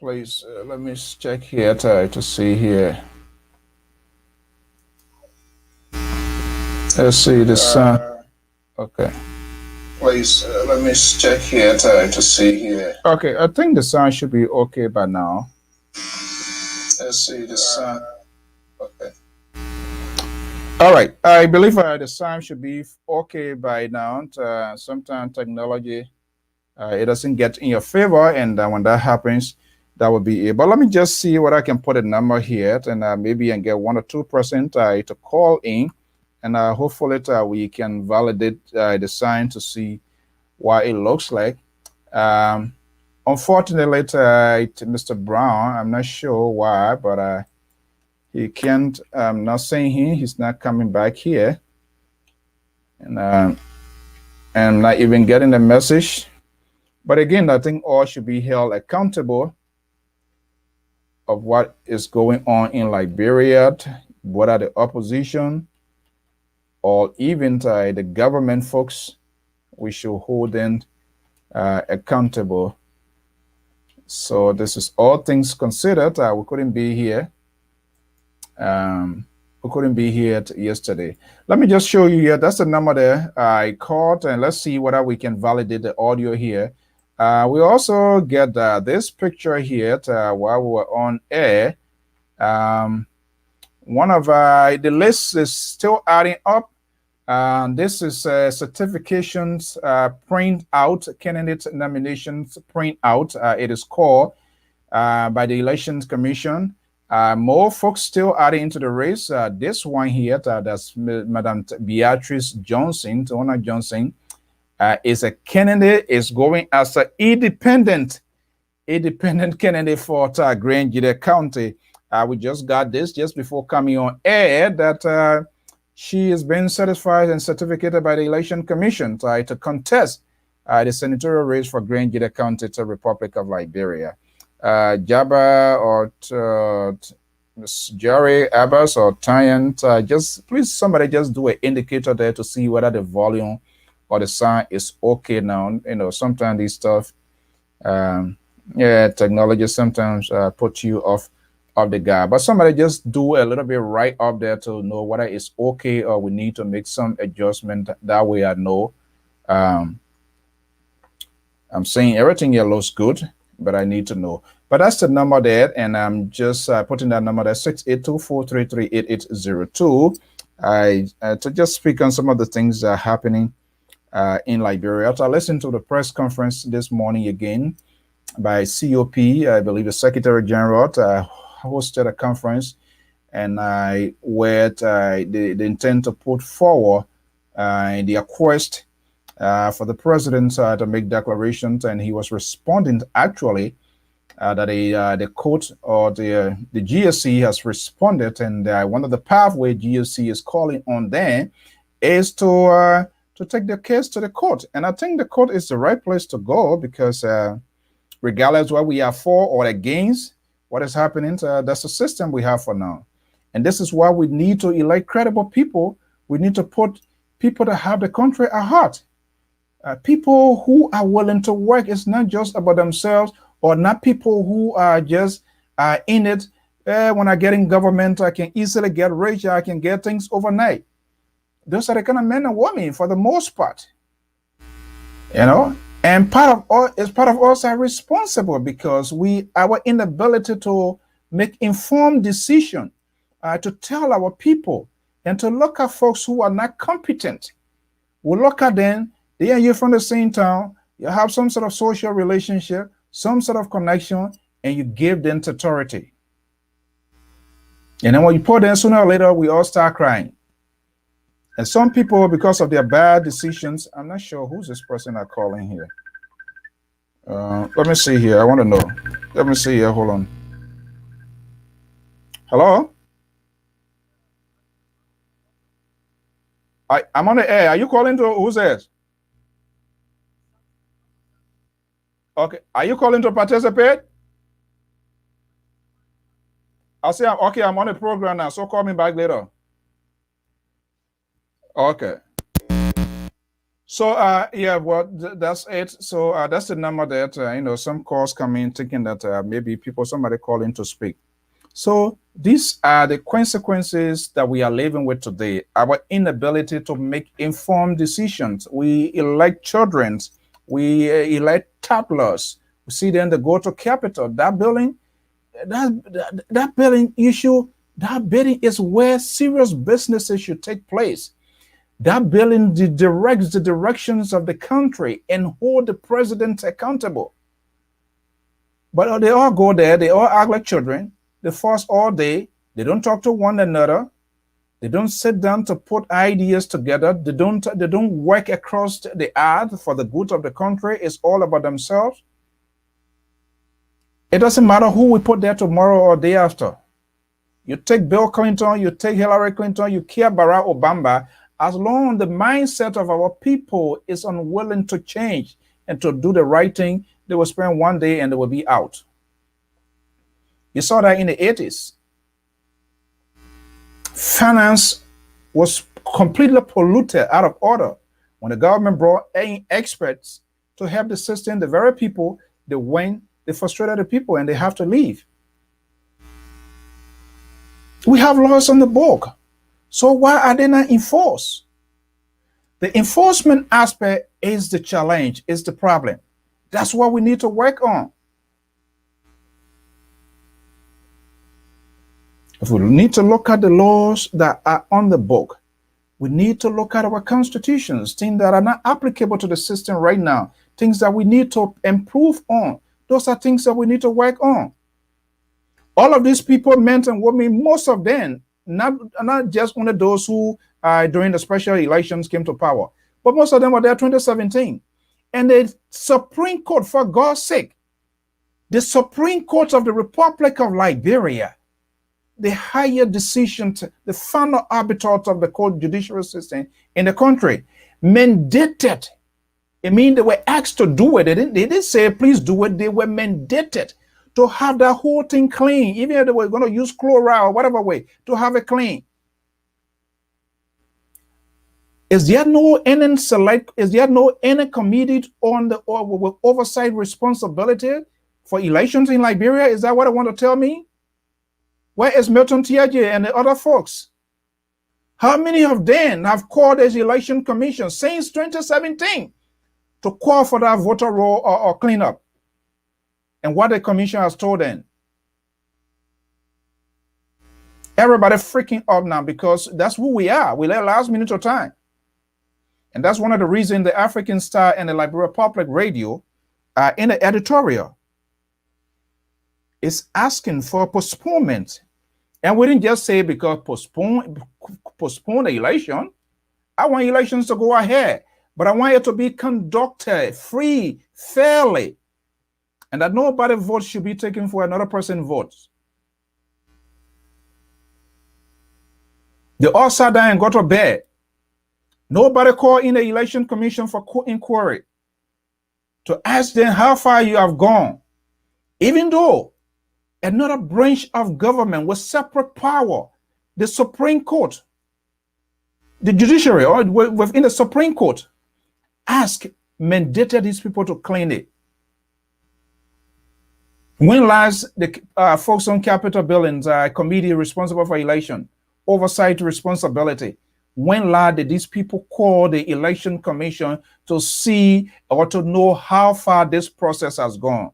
Please, let me check here to see here. Let's see the sound. Okay. Please, let me check here to see here. Okay, I think the sound should be okay by now. Let's see the sound. Okay. All right, I believe the sound should be okay by now. Sometimes technology, it doesn't get in your favor, and when that happens, that will be it. But let me just see what I can put a number here, and maybe I get 1 or 2% to call in, and hopefully we can validate the sign to see what it looks like. Unfortunately, Mr. Brown, I'm not sure why, but he can't. I'm not saying he's not coming back here, and I'm not even getting the message. But again, I think all should be held accountable of what is going on in Liberia, whether the opposition or even the government folks, we should hold them accountable. So this is all things considered. We couldn't be here. We couldn't be here yesterday. Let me just show you here. That's the number there I called, and let's see whether we can validate the audio here. We also get this picture here while we were on air. One of the lists is still adding up. This is certifications print out, candidate nominations print out. It is called by the Elections Commission. More folks still adding into the race. This one here, that's Madam Beatrice Johnson, Tona Johnson, is a candidate, is going as an independent candidate for Grangeda County. We just got this just before coming on air that she has been certified and certificated by the Election Commission to contest the senatorial race for Grangeda County to Republic of Liberia. Jabba or Jerry Abbas or Tyant, just please somebody just do an indicator there to see whether the volume or the sound is okay now. You know, sometimes these stuff, technology sometimes put you off the guard, but somebody just do a little bit right up there to know whether it's okay or we need to make some adjustment. That way I know. I'm saying everything here looks good, but I need to know. But that's the number there, and I'm just putting that number there, 682-433-8802. To just speak on some of the things that are happening in Liberia. I listened to the press conference this morning again by COP, I believe the Secretary General hosted a conference, and where they intend to put forward the request for the president to make declarations, and he was responding actually that the court or the GSC has responded, and one of the pathway GSC is calling on them is to take the case to the court. And I think the court is the right place to go because regardless what we are for or against what is happening, that's the system we have for now. And this is why we need to elect credible people. We need to put people that have the country at heart. People who are willing to work. It's not just about themselves, or not people who are just in it. When I get in government, I can easily get rich. I can get things overnight. Those are the kind of men and women for the most part. You know, and part of us are responsible because our inability to make informed decision, to tell our people and to look at folks who are not competent. We look at them. You're from the same town. You have some sort of social relationship, some sort of connection, and you give them authority. And then when you put them, sooner or later, we all start crying. And some people, because of their bad decisions, I'm not sure who's this person I'm calling here. Let me see here. I want to know. Let me see here. Hold on. Hello? I'm on the air. Are you calling to who's this? Okay. Are you calling to participate? I'll say, okay, I'm on the program now, so call me back later. Okay. So, yeah, well, that's it. So that's the number that, some calls come in thinking that maybe somebody calling to speak. So these are the consequences that we are living with today. Our inability to make informed decisions. We elect children. We elect toddlers. We see them, they go to Capitol. That building, that building issue, that building is where serious businesses should take place. That building directs the directions of the country and hold the president accountable. But they all go there, they all act like children. They fuss all day. They don't talk to one another. They don't sit down to put ideas together. They don't work across the aisle for the good of the country. It's all about themselves. It doesn't matter who we put there tomorrow or day after. You take Bill Clinton, you take Hillary Clinton, you care Barack Obama. As long as the mindset of our people is unwilling to change and to do the right thing, they will spend one day and they will be out. You saw that in the 80s. Finance was completely polluted, out of order. When the government brought in experts to help the system, the very people, they frustrated the people and they have to leave. We have laws on the book. So why are they not enforced? The enforcement aspect is the challenge, is the problem. That's what we need to work on. If we need to look at the laws that are on the book, we need to look at our constitutions, things that are not applicable to the system right now, things that we need to improve on. Those are things that we need to work on. All of these people, men and women, most of them, not just only those who during the special elections came to power, but most of them were there 2017. And the Supreme Court, for God's sake, the Supreme Court of the Republic of Liberia, the higher decision, the final arbiter of the court judicial system in the country, mandated. I mean, they were asked to do it. They didn't say, please do it. They were mandated to have that whole thing clean, even if they were going to use chloride or whatever way, to have it clean. Is there no any committee on the with oversight responsibility for elections in Liberia? Is that what I want to tell me? Where is Milton Tiaje and the other folks? How many of them have called as election commission since 2017 to call for that voter roll or cleanup? And what the commission has told them? Everybody freaking up now because that's who we are. We let last minute of time. And that's one of the reasons the African Star and the Liberia Public Radio in the editorial is asking for postponement. And we didn't just say because postpone the election. I want elections to go ahead, but I want it to be conducted free, fairly, and that nobody vote should be taken for another person's votes. They all sat down and got to bed. Nobody called in the election commission for inquiry to ask them how far you have gone, even though another branch of government with separate power, the Supreme Court, the judiciary, or within the Supreme Court, mandated these people to clean it. When last the folks on Capitol buildings committee responsible for election, oversight responsibility, when last did these people call the election commission to see or to know how far this process has gone?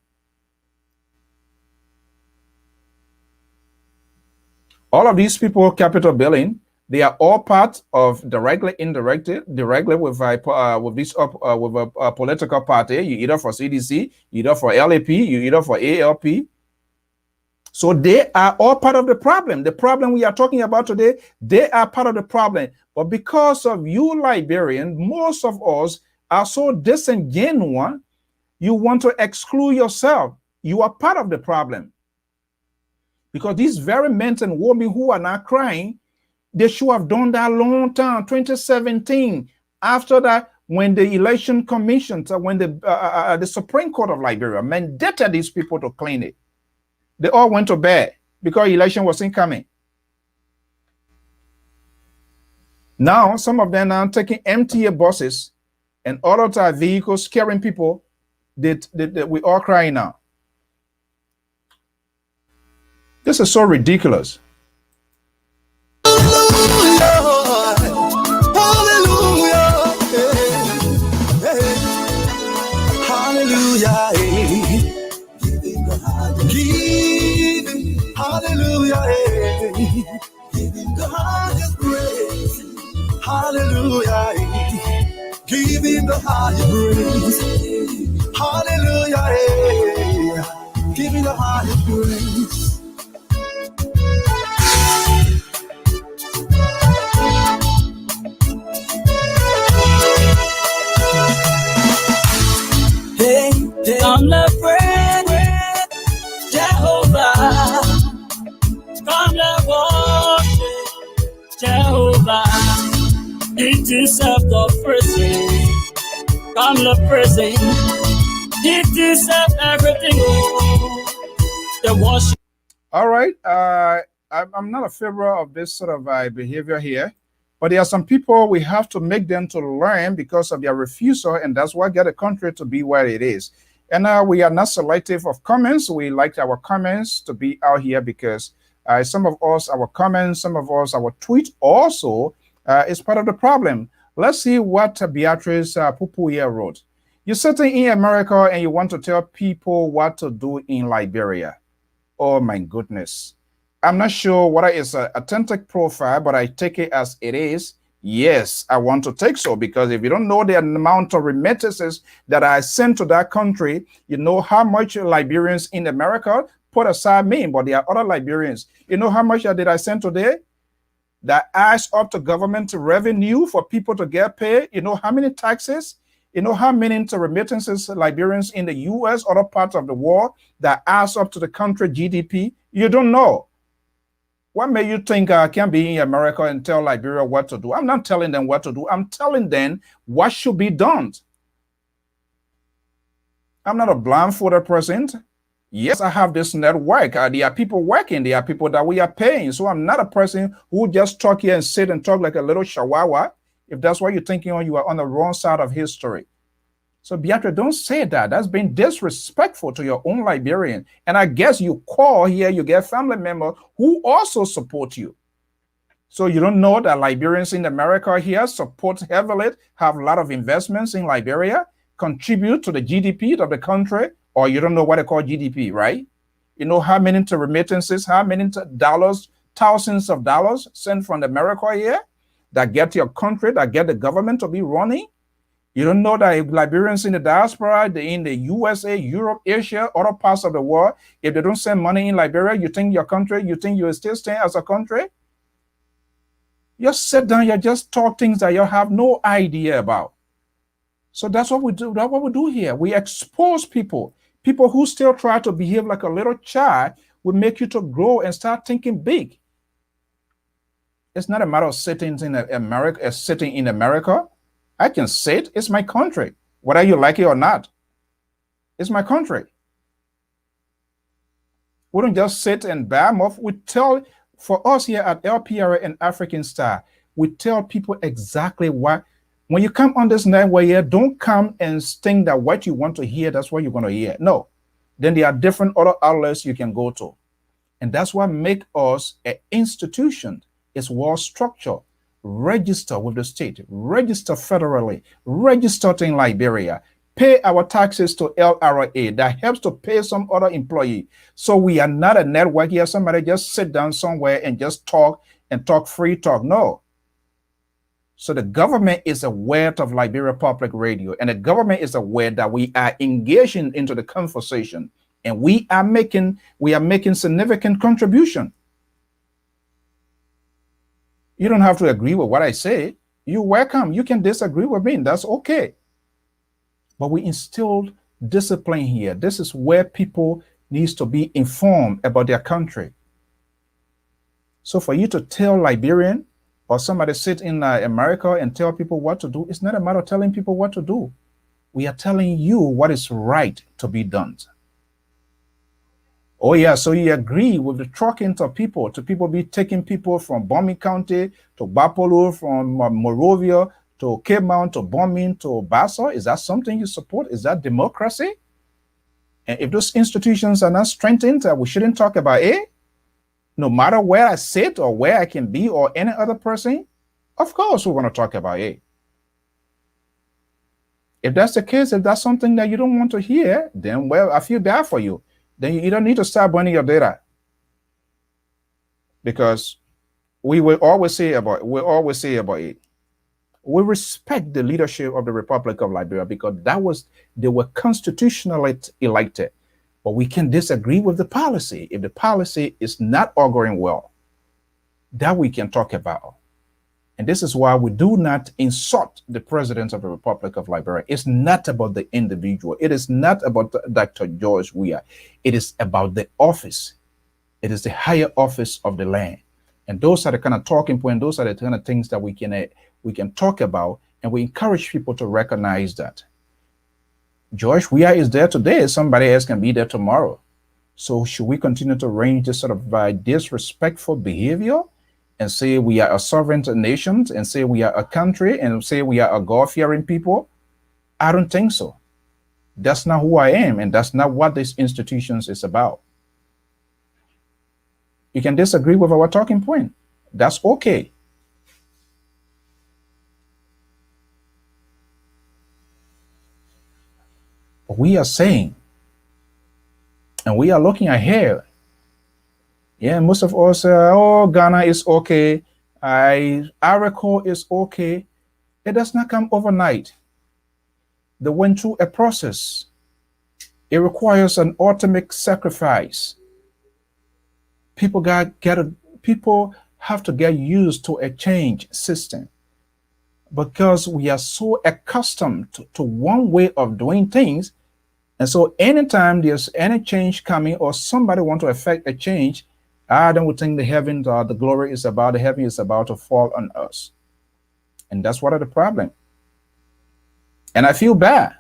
All of these people, Capitol building, they are all part of directly with this with a political party. You either for CDC, either for LAP, you either for ALP. So they are all part of the problem. The problem we are talking about today, they are part of the problem. But because of you Liberians, most of us are so disingenuous, you want to exclude yourself. You are part of the problem. Because these very men and women who are now crying, they should have done that long time, 2017. After that, when the election commission, when the Supreme Court of Liberia mandated these people to clean it, they all went to bed because election wasn't coming. Now, some of them are taking empty buses and other vehicles carrying people. We all crying now. This is so ridiculous. Hallelujah, give him the highest praise. Hallelujah, give him the highest praise. Hallelujah, give him the highest praise. Come let friend Jehovah. Come let worship Jehovah. He deserves the prison. Come let prison. He deserves everything. The worship. All right. I'm not a favor of this sort of behavior here. But there are some people we have to make them to learn because of their refusal, and that's what got the country to be where it is. And we are not selective of comments. We like our comments to be out here because some of us, our comments, some of us, our tweet also is part of the problem. Let's see what Beatrice Pupuya wrote. You're sitting in America and you want to tell people what to do in Liberia. Oh my goodness. I'm not sure whether it's an authentic profile, but I take it as it is. Yes, I want to take so, because if you don't know the amount of remittances that I sent to that country, you know how much Liberians in America put aside me, but there are other Liberians. You know how much did I send today? That adds up to government revenue for people to get paid. You know how many taxes? You know how many remittances Liberians in the U.S., other parts of the world, that adds up to the country GDP? You don't know. What made you think I can be in America and tell Liberia what to do? I'm not telling them what to do. I'm telling them what should be done. I'm not a blindfolded person. Yes, I have this network. There are people working. There are people that we are paying. So I'm not a person who just talk here and sit and talk like a little chihuahua. If that's what you're thinking on, you are on the wrong side of history. So Beatrice, don't say that. That's being disrespectful to your own Liberian. And I guess you call here, you get family members who also support you. So you don't know that Liberians in America here support heavily, have a lot of investments in Liberia, contribute to the GDP of the country, or you don't know what they call GDP, right? You know how many remittances, how many dollars, thousands of dollars sent from America here that get your country, that get the government to be running? You don't know that Liberians in the diaspora, in the USA, Europe, Asia, other parts of the world, if they don't send money in Liberia, you think your country, you think you will still stay as a country? You sit down, you just talk things that you have no idea about. So that's what we do. That's what we do here. We expose people. People who still try to behave like a little child will make you to grow and start thinking big. It's not a matter of sitting in America. I can sit. It's my country, whether you like it or not. It's my country. We don't just sit and bam off. We tell, for us here at LPRA and African Star, we tell people exactly what. When you come on this network here, don't come and think that what you want to hear, that's what you're going to hear. No. Then there are different other outlets you can go to. And that's what makes us an institution. It's well structured. Register with the state, register federally, register in Liberia, pay our taxes to LRA. That helps to pay some other employee. So we are not a network here. Somebody just sit down somewhere and just talk and talk free talk. No. So the government is aware of Liberia Public Radio, and the government is aware that we are engaging into the conversation, and we are making significant contribution. You don't have to agree with what I say. You're welcome. You can disagree with me. That's okay. But we instilled discipline here. This is where people need to be informed about their country. So for you to tell Liberian or somebody sit in America and tell people what to do, it's not a matter of telling people what to do. We are telling you what is right to be done. Oh yeah, so you agree with the trucking to people be taking people from Bombing County to Bapolo, from Morovia to Cape Mount to Bombing to Bassa? Is that something you support? Is that democracy? And if those institutions are not strengthened, we shouldn't talk about it. No matter where I sit or where I can be or any other person, of course we want to talk about it. If that's the case, if that's something that you don't want to hear, then well, I feel bad for you. Then you don't need to start burning your data. Because we will always say about it. We respect the leadership of the Republic of Liberia because they were constitutionally elected. But we can disagree with the policy. If the policy is not auguring well, that we can talk about. And this is why we do not insult the president of the Republic of Liberia. It's not about the individual. It is not about Dr. George Weah. It is about the office. It is the higher office of the land. And those are the kind of talking points, those are the kind of things that we can talk about, and we encourage people to recognize that. George Weah is there today. Somebody else can be there tomorrow. So should we continue to range this sort of disrespectful behavior and say we are a sovereign nation and say we are a country and say we are a God-fearing people? I don't think so. That's not who I am, and that's not what this institutions is about. You can disagree with our talking point. That's okay. But we are saying, and we are looking ahead. Yeah, most of us say, oh, Ghana is okay. Ivory is okay. It does not come overnight. They went through a process. It requires an ultimate sacrifice. People people have to get used to a change system because we are so accustomed to one way of doing things. And so anytime there's any change coming or somebody want to affect a change, then we think the heavens or the glory is about, the heaven is about to fall on us. And that's what are the problem. And I feel bad.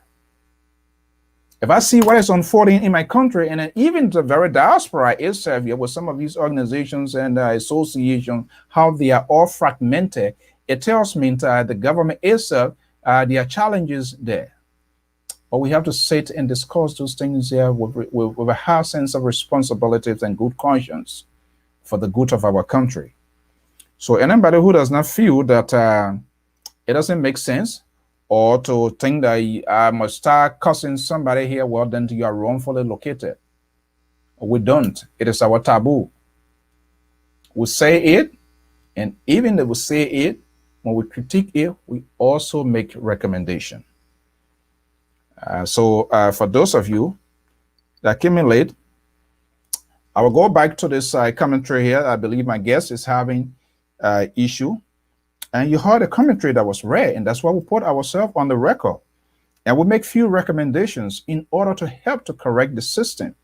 If I see what is unfolding in my country, and even the very diaspora itself here with some of these organizations and associations, how they are all fragmented, it tells me that the government itself, there are challenges there. But we have to sit and discuss those things here with a high sense of responsibilities and good conscience for the good of our country. So anybody who does not feel that it doesn't make sense, or to think that I must start cussing somebody here, well, then you are wrongfully located. We don't. It is our taboo. We say it, and even if we say it, when we critique it, we also make recommendation. So for those of you that came in late, I will go back to this commentary here. I believe my guest is having issue. And you heard a commentary that was read, and that's why we put ourselves on the record. And we make few recommendations in order to help to correct the system.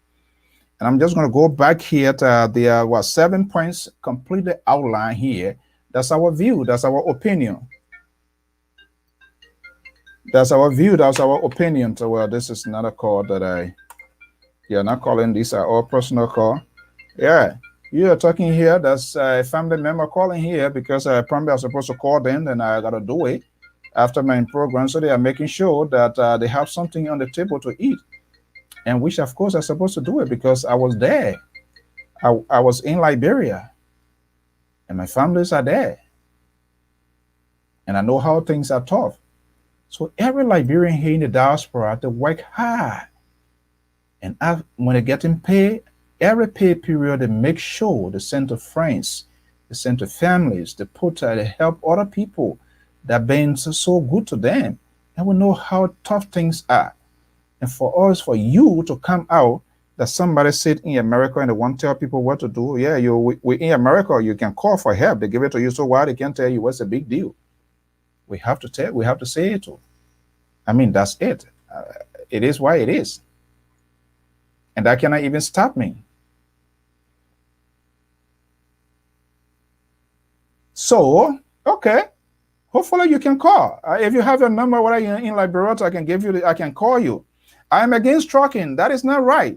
And I'm just going to go back here to there were 7 points completely outlined here. That's our view. That's our opinion. That's our view. That's our opinion. So, well, this is not a call that you're not calling. These are all personal call. Yeah. You are talking here, that's a family member calling here because I probably are supposed to call them, and I got to do it after my program. So they are making sure that they have something on the table to eat, and which, of course, I'm supposed to do it because I was there. I was in Liberia, and my families are there, and I know how things are tough. So every Liberian here in the diaspora, they work hard, and when they're getting paid, every pay period, they make sure they send to friends, they send to families, they help other people that have been so good to them. And we know how tough things are. And for us, for you to come out, that somebody sit in America and they want to tell people what to do. Yeah, we in America, you can call for help. They give it to you. So why they can't tell you what's the big deal? We have to say it too. I mean, that's it. It is why it is. And that cannot even stop me. So, okay, hopefully you can call. If you have your number, whether you're in Liberia, I can give you. I can call you. I'm against trucking. That is not right.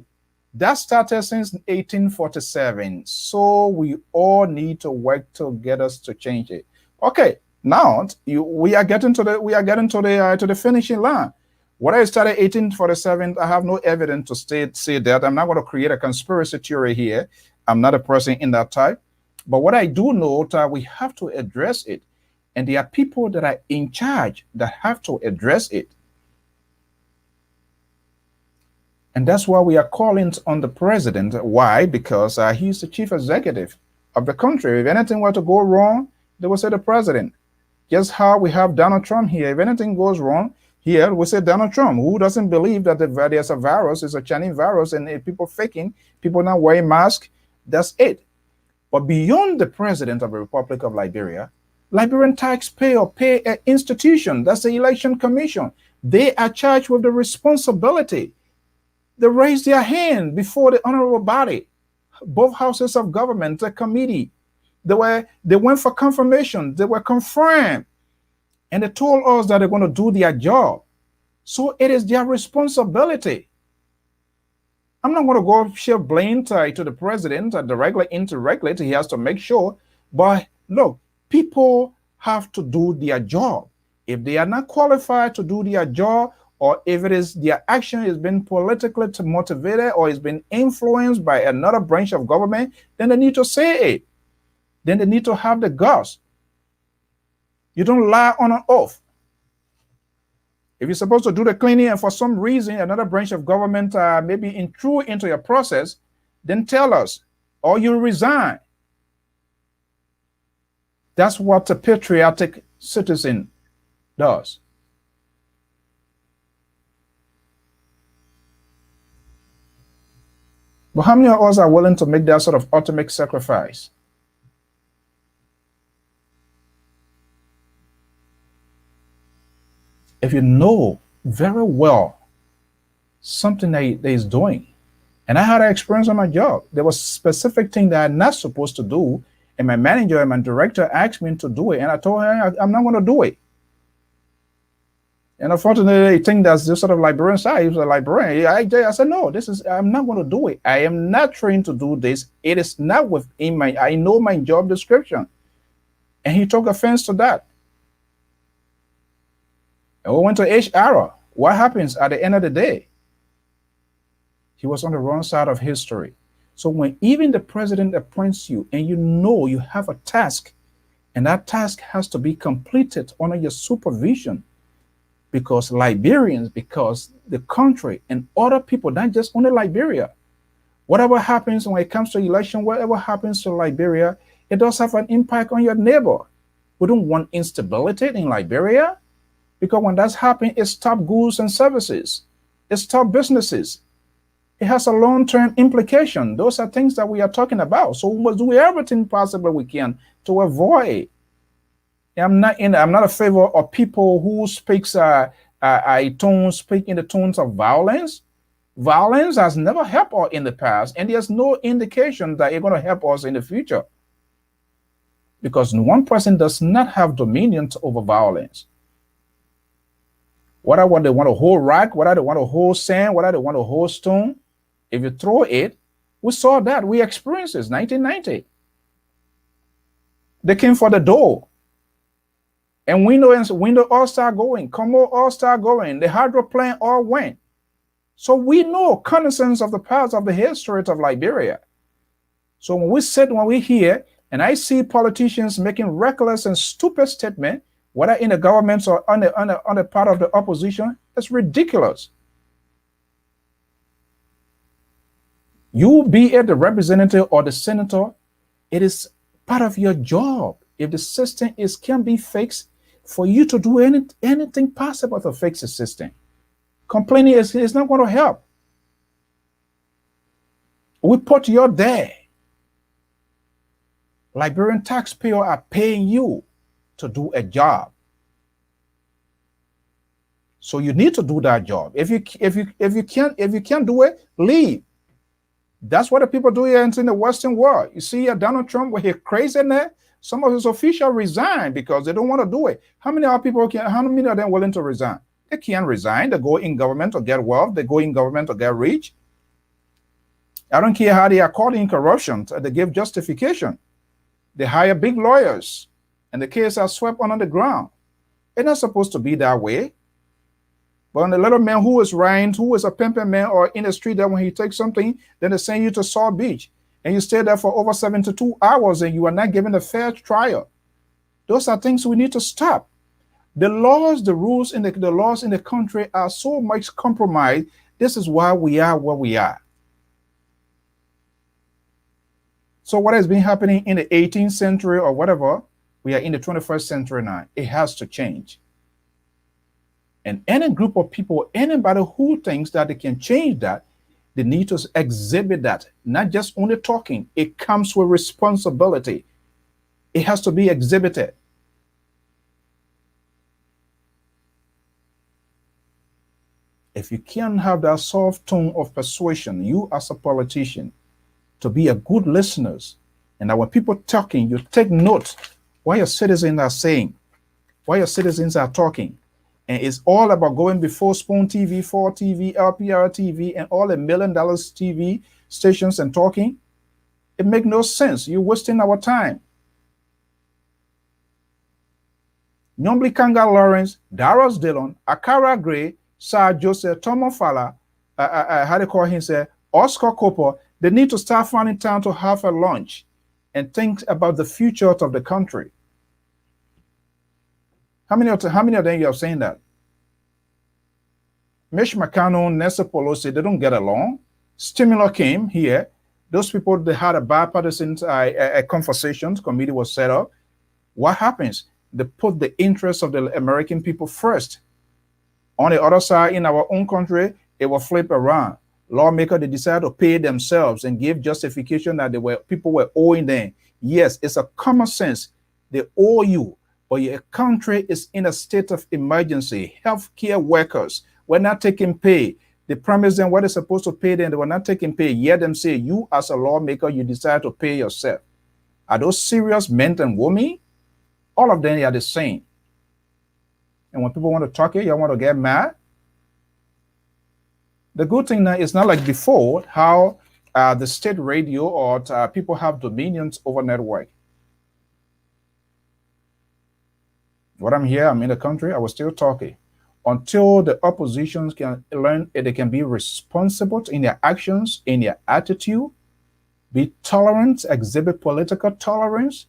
That started since 1847. So we all need to work together to change it. Okay, now we are getting to the finishing line. What I started 1847, I have no evidence to say that. I'm not going to create a conspiracy theory here. I'm not a person in that type. But what I do know that we have to address it. And there are people that are in charge that have to address it. And that's why we are calling on the president. Why? Because he's the chief executive of the country. If anything were to go wrong, they will say the president. Just how we have Donald Trump here. If anything goes wrong here, we say Donald Trump. Who doesn't believe that there's a virus, it's a Chinese virus, and people faking, people not wearing masks, that's it. But beyond the president of the Republic of Liberia, Liberian taxpayer pay an institution, that's the Election Commission. They are charged with the responsibility. They raise their hand before the honorable body, both houses of government, the committee. They went for confirmation. They were confirmed. And they told us that they're going to do their job. So it is their responsibility. I'm not going to go share blame to the president directly, indirectly. He has to make sure. But look, people have to do their job. If they are not qualified to do their job, or if it is their action has been politically motivated or has been influenced by another branch of government, then they need to say it. Then they need to have the guts. You don't lie on an oath. If you're supposed to do the cleaning and for some reason another branch of government maybe intrude into your process, then tell us, or you resign. That's what a patriotic citizen does. But how many of us are willing to make that sort of ultimate sacrifice? If you know very well something that is doing, and I had an experience on my job, there was specific thing that I'm not supposed to do, and my manager and my director asked me to do it, and I told her I'm not going to do it. And unfortunately, I think that's the sort of Liberian side. He was a Liberian. I said, no, I'm not going to do it. I am not trained to do this. It is not within I know my job description. And he took offense to that. And we went to HR. What happens at the end of the day? He was on the wrong side of history. So when even the president appoints you and you know you have a task, and that task has to be completed under your supervision, because Liberians, because the country and other people, not just only Liberia, whatever happens when it comes to election, whatever happens to Liberia, it does have an impact on your neighbor. We don't want instability in Liberia, because when that's happening, it stops goods and services. It stops businesses. It has a long-term implication. Those are things that we are talking about. So we must do everything possible we can to avoid. I'm not a favor of people who speak in the tones of violence. Violence has never helped us in the past, and there's no indication that it's going to help us in the future. Because one person does not have dominion over violence. Whether they want to hold rock, whether they want to hold sand, whether they want to hold stone, if you throw it, we saw that. We experienced this 1990. They came for the door. And window all start going. Como all start going. The hydroplane all went. So we know cognizance of the past of the history of Liberia. So when we hear, and I see politicians making reckless and stupid statements, whether in the government or on the part of the opposition, it's ridiculous. You be it the representative or the senator, it is part of your job. If the system can be fixed, for you to do anything possible to fix the system. Complaining is not going to help. We put you there. Liberian taxpayers are paying you to do a job. So you need to do that job. If you can't do it, leave. That's what the people do here in the Western world. You see Donald Trump with his craziness. Some of his officials resign because they don't want to do it. How many of them willing to resign? They can't resign. They go in government to get wealth. They go in government to get rich. I don't care how they are caught in corruption. They give justification. They hire big lawyers, and the case are swept under the ground. It's not supposed to be that way. But when the little man who is Ryan, who is a pimping man or in the street, that when he takes something, then they send you to Saw Beach. And you stay there for over 72 hours and you are not given a fair trial. Those are things we need to stop. The laws, the rules, and the laws in the country are so much compromised. This is why we are where we are. So what has been happening in the 18th century or whatever, we are in the 21st century now. It has to change. And any group of people, anybody who thinks that they can change that, they need to exhibit that, not just only talking. It comes with responsibility. It has to be exhibited. If you can't have that soft tone of persuasion, you as a politician, to be a good listener, and that when people talking, you take note what your citizens are saying, what your citizens are talking. And it's all about going before Spoon TV, 4TV, LPR TV, and all the $1 million TV stations and talking. It makes no sense. You're wasting our time. Nyomli Kanga Lawrence, Darius Dillon, Akara Gray, Sir Joseph Tomofala, how they call him, say, Oscar Cooper, they need to start finding time to have a lunch and think about the future of the country. How many of them you have saying that? Mitch McConnell, Nancy Pelosi, they don't get along. Stimulus came here. Those people, they had a bipartisan conversations committee was set up. What happens? They put the interests of the American people first. On the other side, in our own country, it will flip around. lawmakers, they decided to pay themselves and give justification that people were owing them. Yes, it's a common sense. They owe you, but your country is in a state of emergency. Healthcare workers were not taking pay. They promised them what they're supposed to pay them. They were not taking pay. Yet them say, you as a lawmaker, you decide to pay yourself. Are those serious men and women? All of them are the same. And when people want to talk, you want to get mad. The good thing now is not like before, how the state radio or people have dominions over network. What I'm here, I'm in the country, I was still talking. Until the oppositions can learn that they can be responsible in their actions, in their attitude, be tolerant, exhibit political tolerance,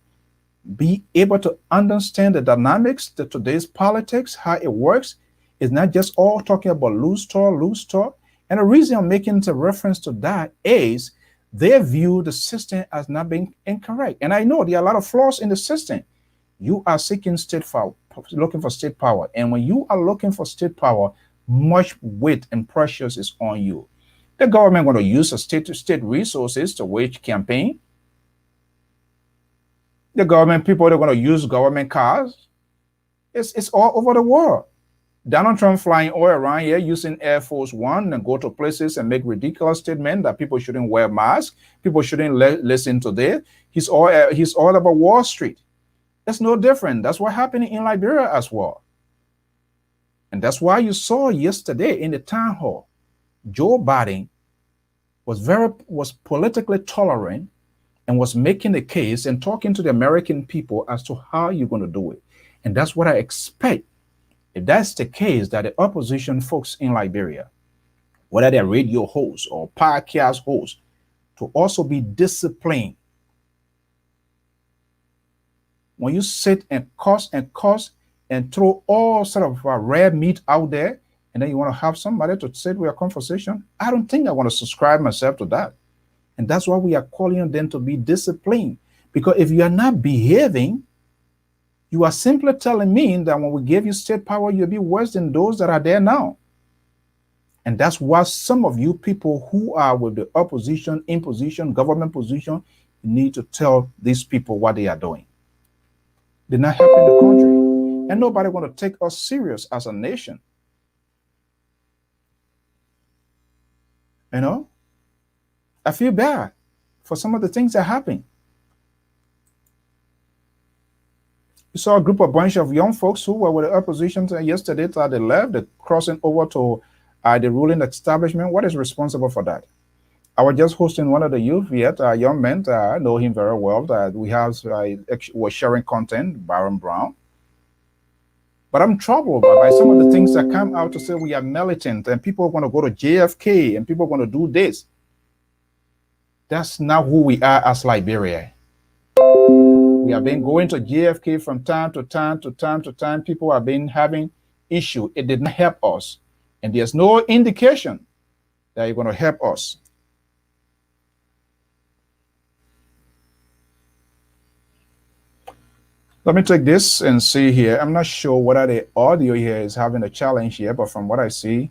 be able to understand the dynamics, the today's politics, how it works. It's not just all talking about loose talk. And the reason I'm making a reference to that is they view the system as not being incorrect. And I know there are a lot of flaws in the system. You are seeking looking for state power. And when you are looking for state power, much weight and pressures is on you. The government going to use the state resources to wage campaign. The government people, they're going to use government cars. It's all over the world. Donald Trump flying all around here using Air Force One and go to places and make ridiculous statements that people shouldn't wear masks, people shouldn't listen to this. He's all about Wall Street. It's no different. That's what happened in Liberia as well. And that's why you saw yesterday in the town hall, Joe Biden was politically tolerant and was making the case and talking to the American people as to how you're going to do it. And that's what I expect. If that's the case, that the opposition folks in Liberia, whether they're radio hosts or podcast hosts, to also be disciplined. When you sit and cuss and throw all sort of red meat out there, and then you want to have somebody to sit with a conversation, I don't think I want to subscribe myself to that. And that's why we are calling on them to be disciplined. Because if you are not behaving, you are simply telling me that when we give you state power, you'll be worse than those that are there now. And that's why some of you people who are with the opposition, in position, government position, you need to tell these people what they are doing. They're not helping the country. And nobody want to take us serious as a nation. You know? I feel bad for some of the things that happen. We saw a bunch of young folks who were with the opposition yesterday that they left, they're crossing over to the ruling establishment. What is responsible for that? I was just hosting one of the youth yet, young men. I know him very well. We were sharing content, Baron Brown. But I'm troubled by some of the things that come out to say we are militant and people are going to go to JFK and people are going to do this. That's not who we are as Liberia. We have been going to JFK from time to time. People have been having issue. It did not help us. And there's no indication that you're going to help us. Let me take this and see here. I'm not sure whether the audio here is having a challenge here, but from what I see,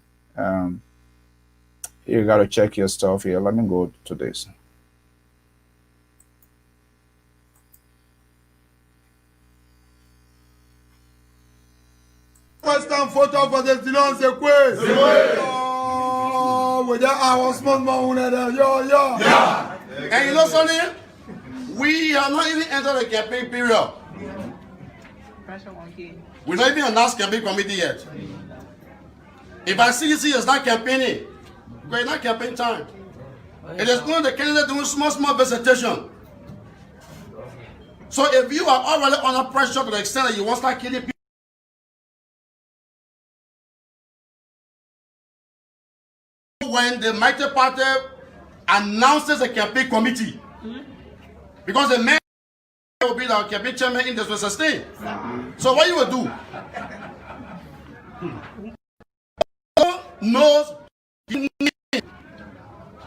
you got to check your stuff here. Let me go to this. Western photo for the silence quiz. With that our small moon yo. Yeah. And you know something? We are not even entered the campaign period. We're not even announced campaign committee yet. If I see it's not campaigning, because it's not campaign time. It is only the candidate doing small visitation. So if you are already under pressure to the extent that you want to start killing people, when the mighty party announces a campaign committee, because the man will be the campaign chairman in this will sustain. So what you will do? Knows.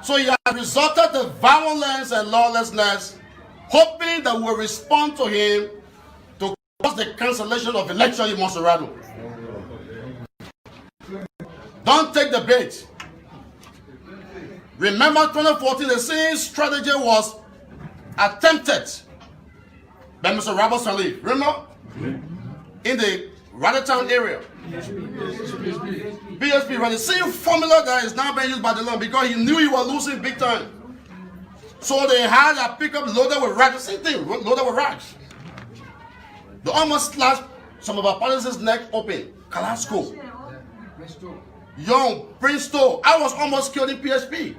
So you have resorted to violence and lawlessness, hoping that we'll respond to him to cause the cancellation of election in Monserrado. Don't take the bait. Remember 2014, the same strategy was attempted by Mr. Robert Sirleaf. Remember? In the Rothertown area. BSP, right? The same formula that is now being used by the Lord because he knew he was losing big time. So they had a pickup loaded with rags. Same thing, loaded with rags. They almost slashed some of our parents' neck open. Kalasco. Young, Princeton. I was almost killed in PSP.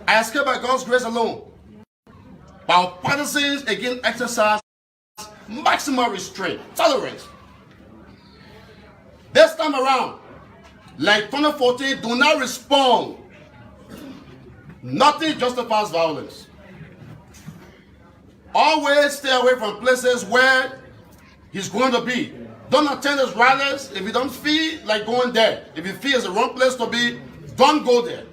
I escaped by God's grace alone. But our partisans again exercise maximum restraint, tolerance. This time around, like 2014, do not respond. Nothing justifies violence. Always stay away from places where he's going to be. Don't attend his rallies if you don't feel like going there. If you feel it's the wrong place to be, don't go there.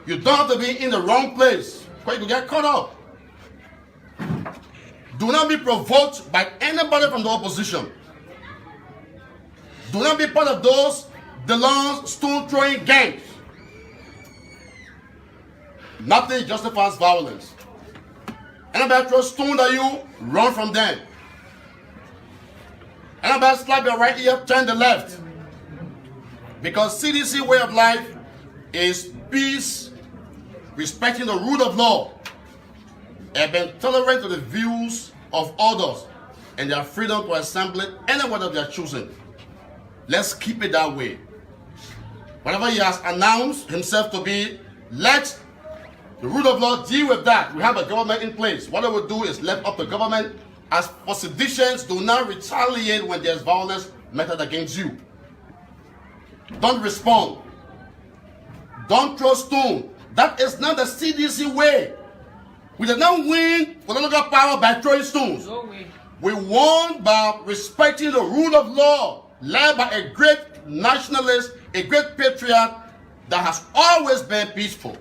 You don't have to be in the wrong place because you can get caught up. Do not be provoked by anybody from the opposition. Do not be part of those DeLonge stone-throwing gangs. Nothing justifies violence. Anybody throw stone at you, run from them. Anybody slap your right ear, turn the left. Because CDC way of life is peace, respecting the rule of law, and being tolerant to the views of others and their freedom to assemble anywhere that they are choosing. Let's keep it that way. Whatever he has announced himself to be, let the rule of law deal with that. We have a government in place. What I will do is let up the government. As for seditions, do not retaliate when there's violence meted against you. Don't respond. Don't throw stone. That is not the CDC way. We did not win political power by throwing stones. No way. We won by respecting the rule of law, led by a great nationalist, a great patriot that has always been peaceful.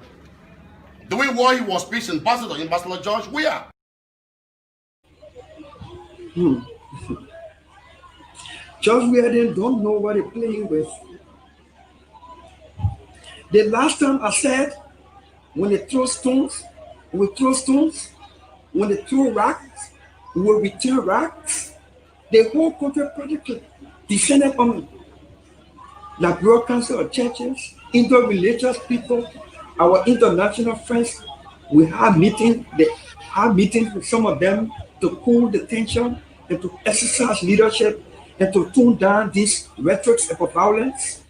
Doing what he was peace ambassador in Ambassador George Weah. George Weah then don't know what they're playing with. The last time I said, when they throw stones, we throw stones. When they throw rocks, we will return rocks. The whole country practically descended on the Broad Council of Churches, interreligious people, our international friends. We have meetings. They have meetings with some of them to cool the tension and to exercise leadership and to tone down these rhetorics of violence.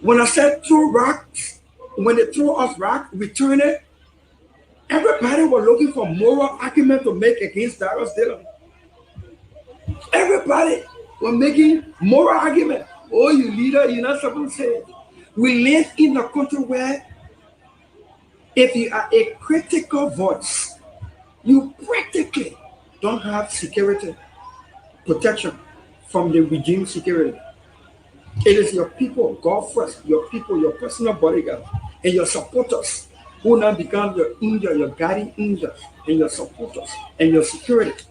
When I said throw rocks, when they throw us rocks, return it. Everybody was looking for moral argument to make against Darius Dillon. Everybody was making moral argument. Oh, you leader, you're not supposed to say it. We live in a country where if you are a critical voice, you practically don't have security protection from the regime security. It is your people, God first, your people, your personal bodyguard, and your supporters who now become your angel, your guardian angels, and your supporters, and your security.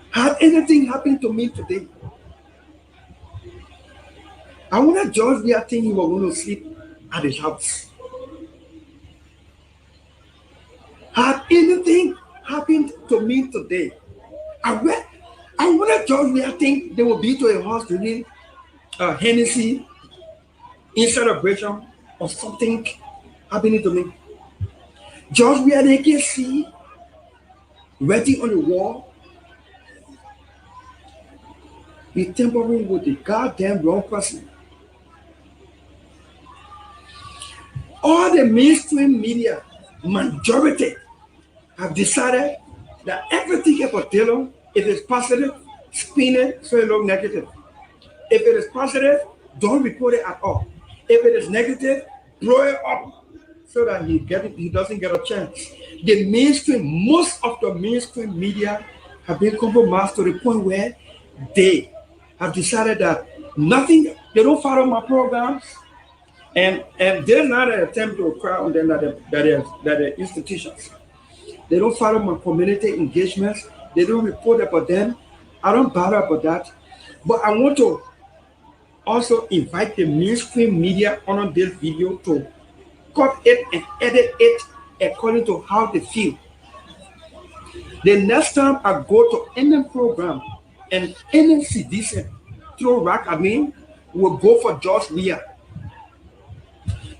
Had anything happened to me today, I would not George Weah think he was going to sleep at his house. Had anything happened to me today, I would not George Weah think they will be to a house drinking Hennessy in celebration of something happening to me. George Weah, they can see writing on the wall, he's tampering with the goddamn wrong person. All the mainstream media, majority, have decided that everything about Dillon, if it's positive, spin it so it looks negative. If it is positive, don't report it at all. If it is negative, blow it up so that he doesn't get a chance. The mainstream, most of the mainstream media have been compromised to the point where they have decided that nothing, they don't follow my programs, and there's not an attempt to cry on them that are institutions. They don't follow my community engagements. They don't report about them. I don't bother about that. But I want to also invite the mainstream media on this video to cut it and edit it according to how they feel. The next time I go to any program and any citizen throw rock at me, will go for George Weah.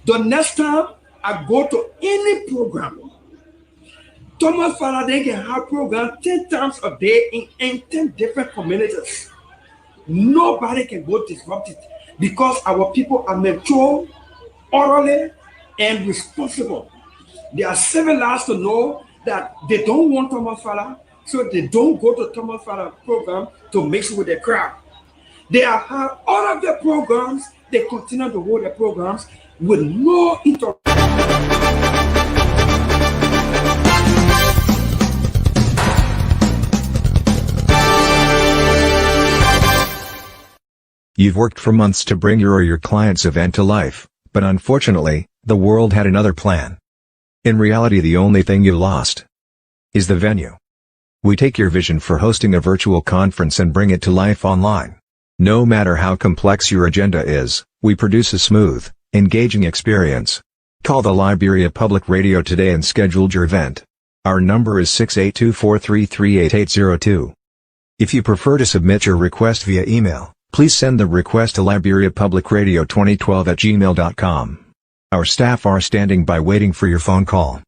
The next time I go to any program, Thomas Faraday can have programs 10 times a day in 10 different communities. Nobody can go disrupt it because our people are mature, orderly, and responsible. They are civilized to know that they don't want Thomas Fala, so they don't go to Thomas Fala program to mix with the crowd. They have all of their programs, they continue to hold their programs with no interruption. You've worked for months to bring your or your client's event to life, but unfortunately, the world had another plan. In reality, the only thing you lost is the venue. We take your vision for hosting a virtual conference and bring it to life online. No matter how complex your agenda is, we produce a smooth, engaging experience. Call the Liberia Public Radio today and schedule your event. Our number is 682-433-8802. If you prefer to submit your request via email, please send the request to liberiapublicradio2012@gmail.com. Our staff are standing by waiting for your phone call.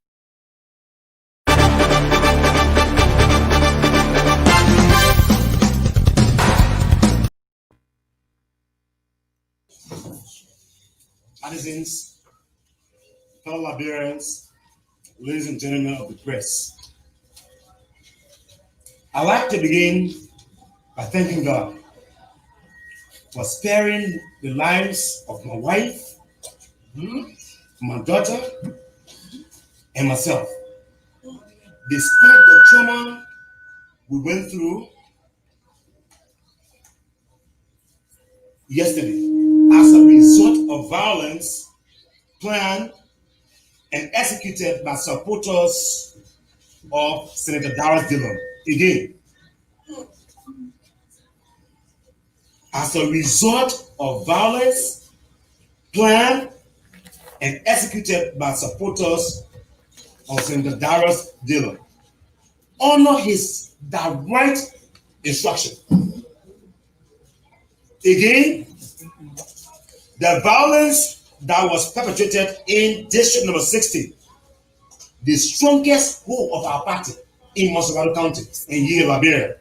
Citizens, fellow Liberians, ladies and gentlemen of the press, I'd like to begin by thanking God for sparing the lives of my wife, my daughter, and myself. Despite the trauma we went through yesterday as a result of violence planned and executed by supporters of Senator Darius Dillon. Again, as a result of violence planned and executed by supporters of Senator Darius Dillon. Honor his direct instruction. Again, the violence that was perpetrated in District Number 60, the strongest hold of our party in Mosogaro County in Yale, Liberia,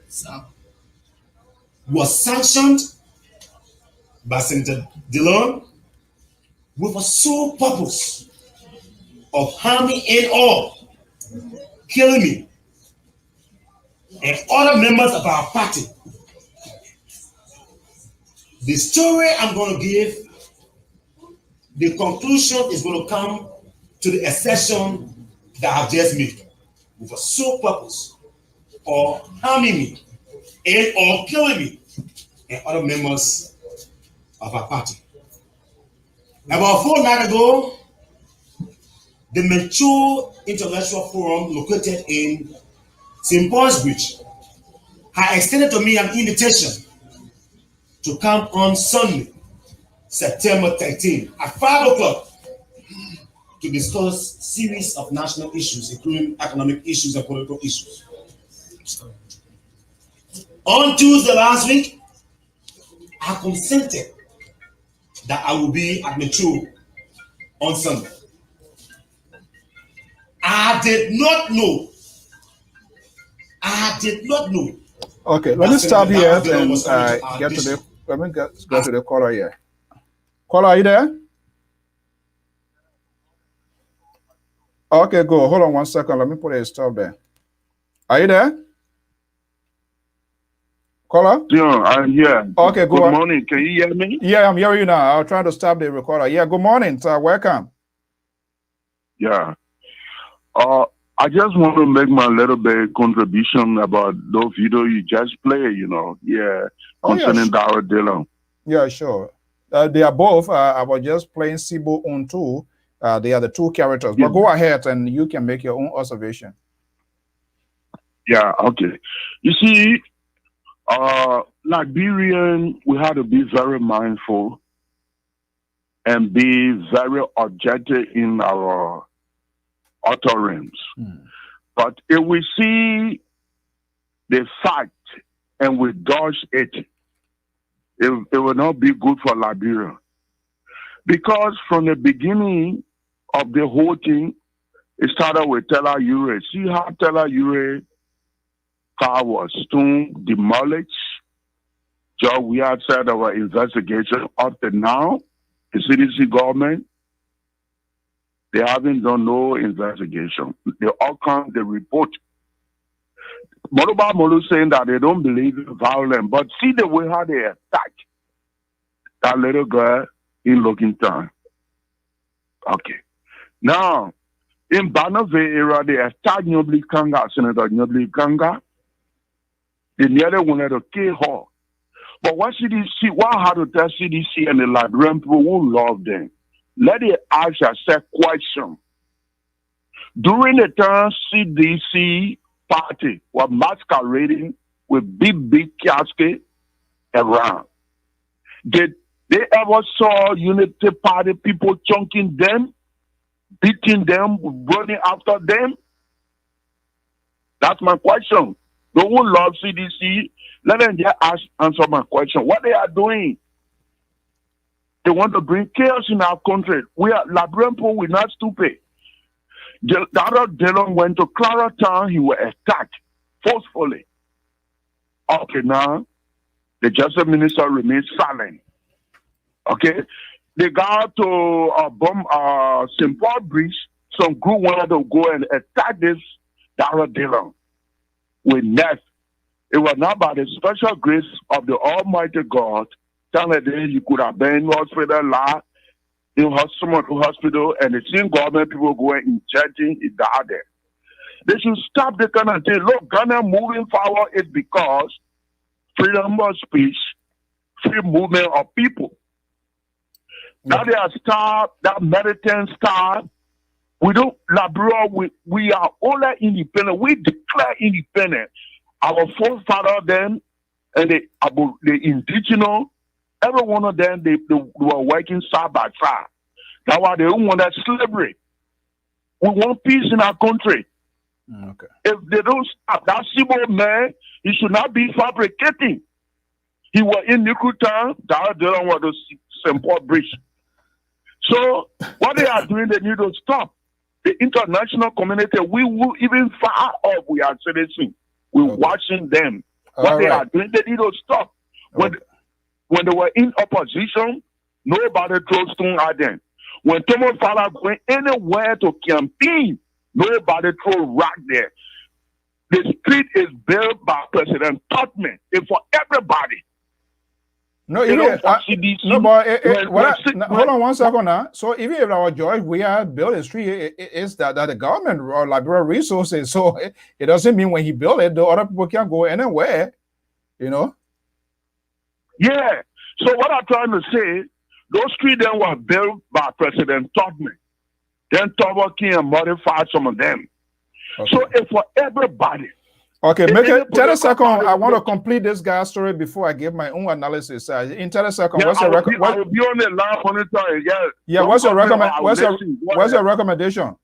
was sanctioned by Senator Dillon with a sole purpose of harming and all, killing me and other members of our party. The story I'm going to give, the conclusion is going to come to the assertion that I've just made with a sole purpose of harming me and or killing me and other members of our party. About a fortnight ago, the Mature Intellectual Forum located in St. Paul's Bridge had extended to me an invitation to come on Sunday, September 13 at 5 o'clock to discuss a series of national issues, including economic issues and political issues. On Tuesday last week, I consented that I will be at Mature on Sunday. I did not know. Okay, let me stop here and get to the. Let me go to the caller here. Caller, are you there? Okay, go. Hold on 1 second. Let me put a stop there. Are you there? Caller? Yeah, I'm here. Okay, go Good on. morning. Can you hear me? Yeah, I'm hearing you now. I'll try to stop the recorder. Yeah, good morning, sir. Welcome. Yeah. I just want to make my little bit contribution about those video you just played, concerning Darius Dillon. Yeah, sure. They are both. I was just playing Sibo Untu. They are the two characters. But go ahead and you can make your own observation. Yeah, okay. You see, Liberian, we had to be very mindful and be very objective in our utterance. But if we see the fact and we dodge it, it will not be good for Liberia. Because from the beginning of the whole thing, it started with Teller Ure. See how Teller Ure car was soon demolished. Joe, we had said our investigation up to now, the CDC government, they haven't done no investigation. They all come, they report. Moluba Molu saying that they don't believe in violence, but see the way how they attack that little girl in Lokintown. Okay. Now, in Banove area, they attacked Nyobli Kanga, Senator Nyobli Kanga. They nearly wanted to kill her. But what CDC, what had to tell CDC and the Liberian people who love them? Let it ask yourself question. During the time CDC party was masquerading with big casket around, did they ever saw Unity Party people chunking them, beating them, running after them? That's my question. Those who love CDC, let them just answer my question. What they are doing? They want to bring chaos in our country. We are Liberian people, we're not stupid. The other Dylan went to Clara Town, he was attacked forcefully. Okay, now the Justice Minister remains silent. Okay? They got to St. Paul Bridge, some group wanted to go and attack this Dara Dylan with knife. It was not by the special grace of the Almighty God that you could have been in hospital, hospital, and the same government people going in charging it down there. They should stop the kind of thing. Look, Ghana moving forward is because freedom of speech, free movement of people. Now they are starved, that militant starved. We don't, Liberia, we are all independent. We declare independent. Our forefathers then, and the indigenous, every one of them, they were working side by side. That's why they don't want that slavery. We want peace in our country. Okay. If they don't stop, that Sibo man, he should not be fabricating. He was in Nikutan, that they don't want to St. Paul Bridge. So, what they are doing, they need to stop. The international community, we will even far off, we are citizens. We're watching them. What they are doing, they need to stop. When they were in opposition, nobody threw stone at them. When Thomas Fala went anywhere to campaign, nobody threw rock there. The street is built by President Tubman. It's for everybody. No, hold on 1 second now. So even if our George, we are building a street, it's that the government or Liberia resources. So it doesn't mean when he built it, the other people can go anywhere, you know? Yeah. So what I'm trying to say, those streets then were built by President Tubman. Then Tubman came and modified some of them. Okay. So it's for everybody. Okay, make it 30 seconds. I want to complete this guy's story before I give my own analysis. In 30 seconds, what's your recommendation? I will be on the line monitor. Yeah, what's your recommendation?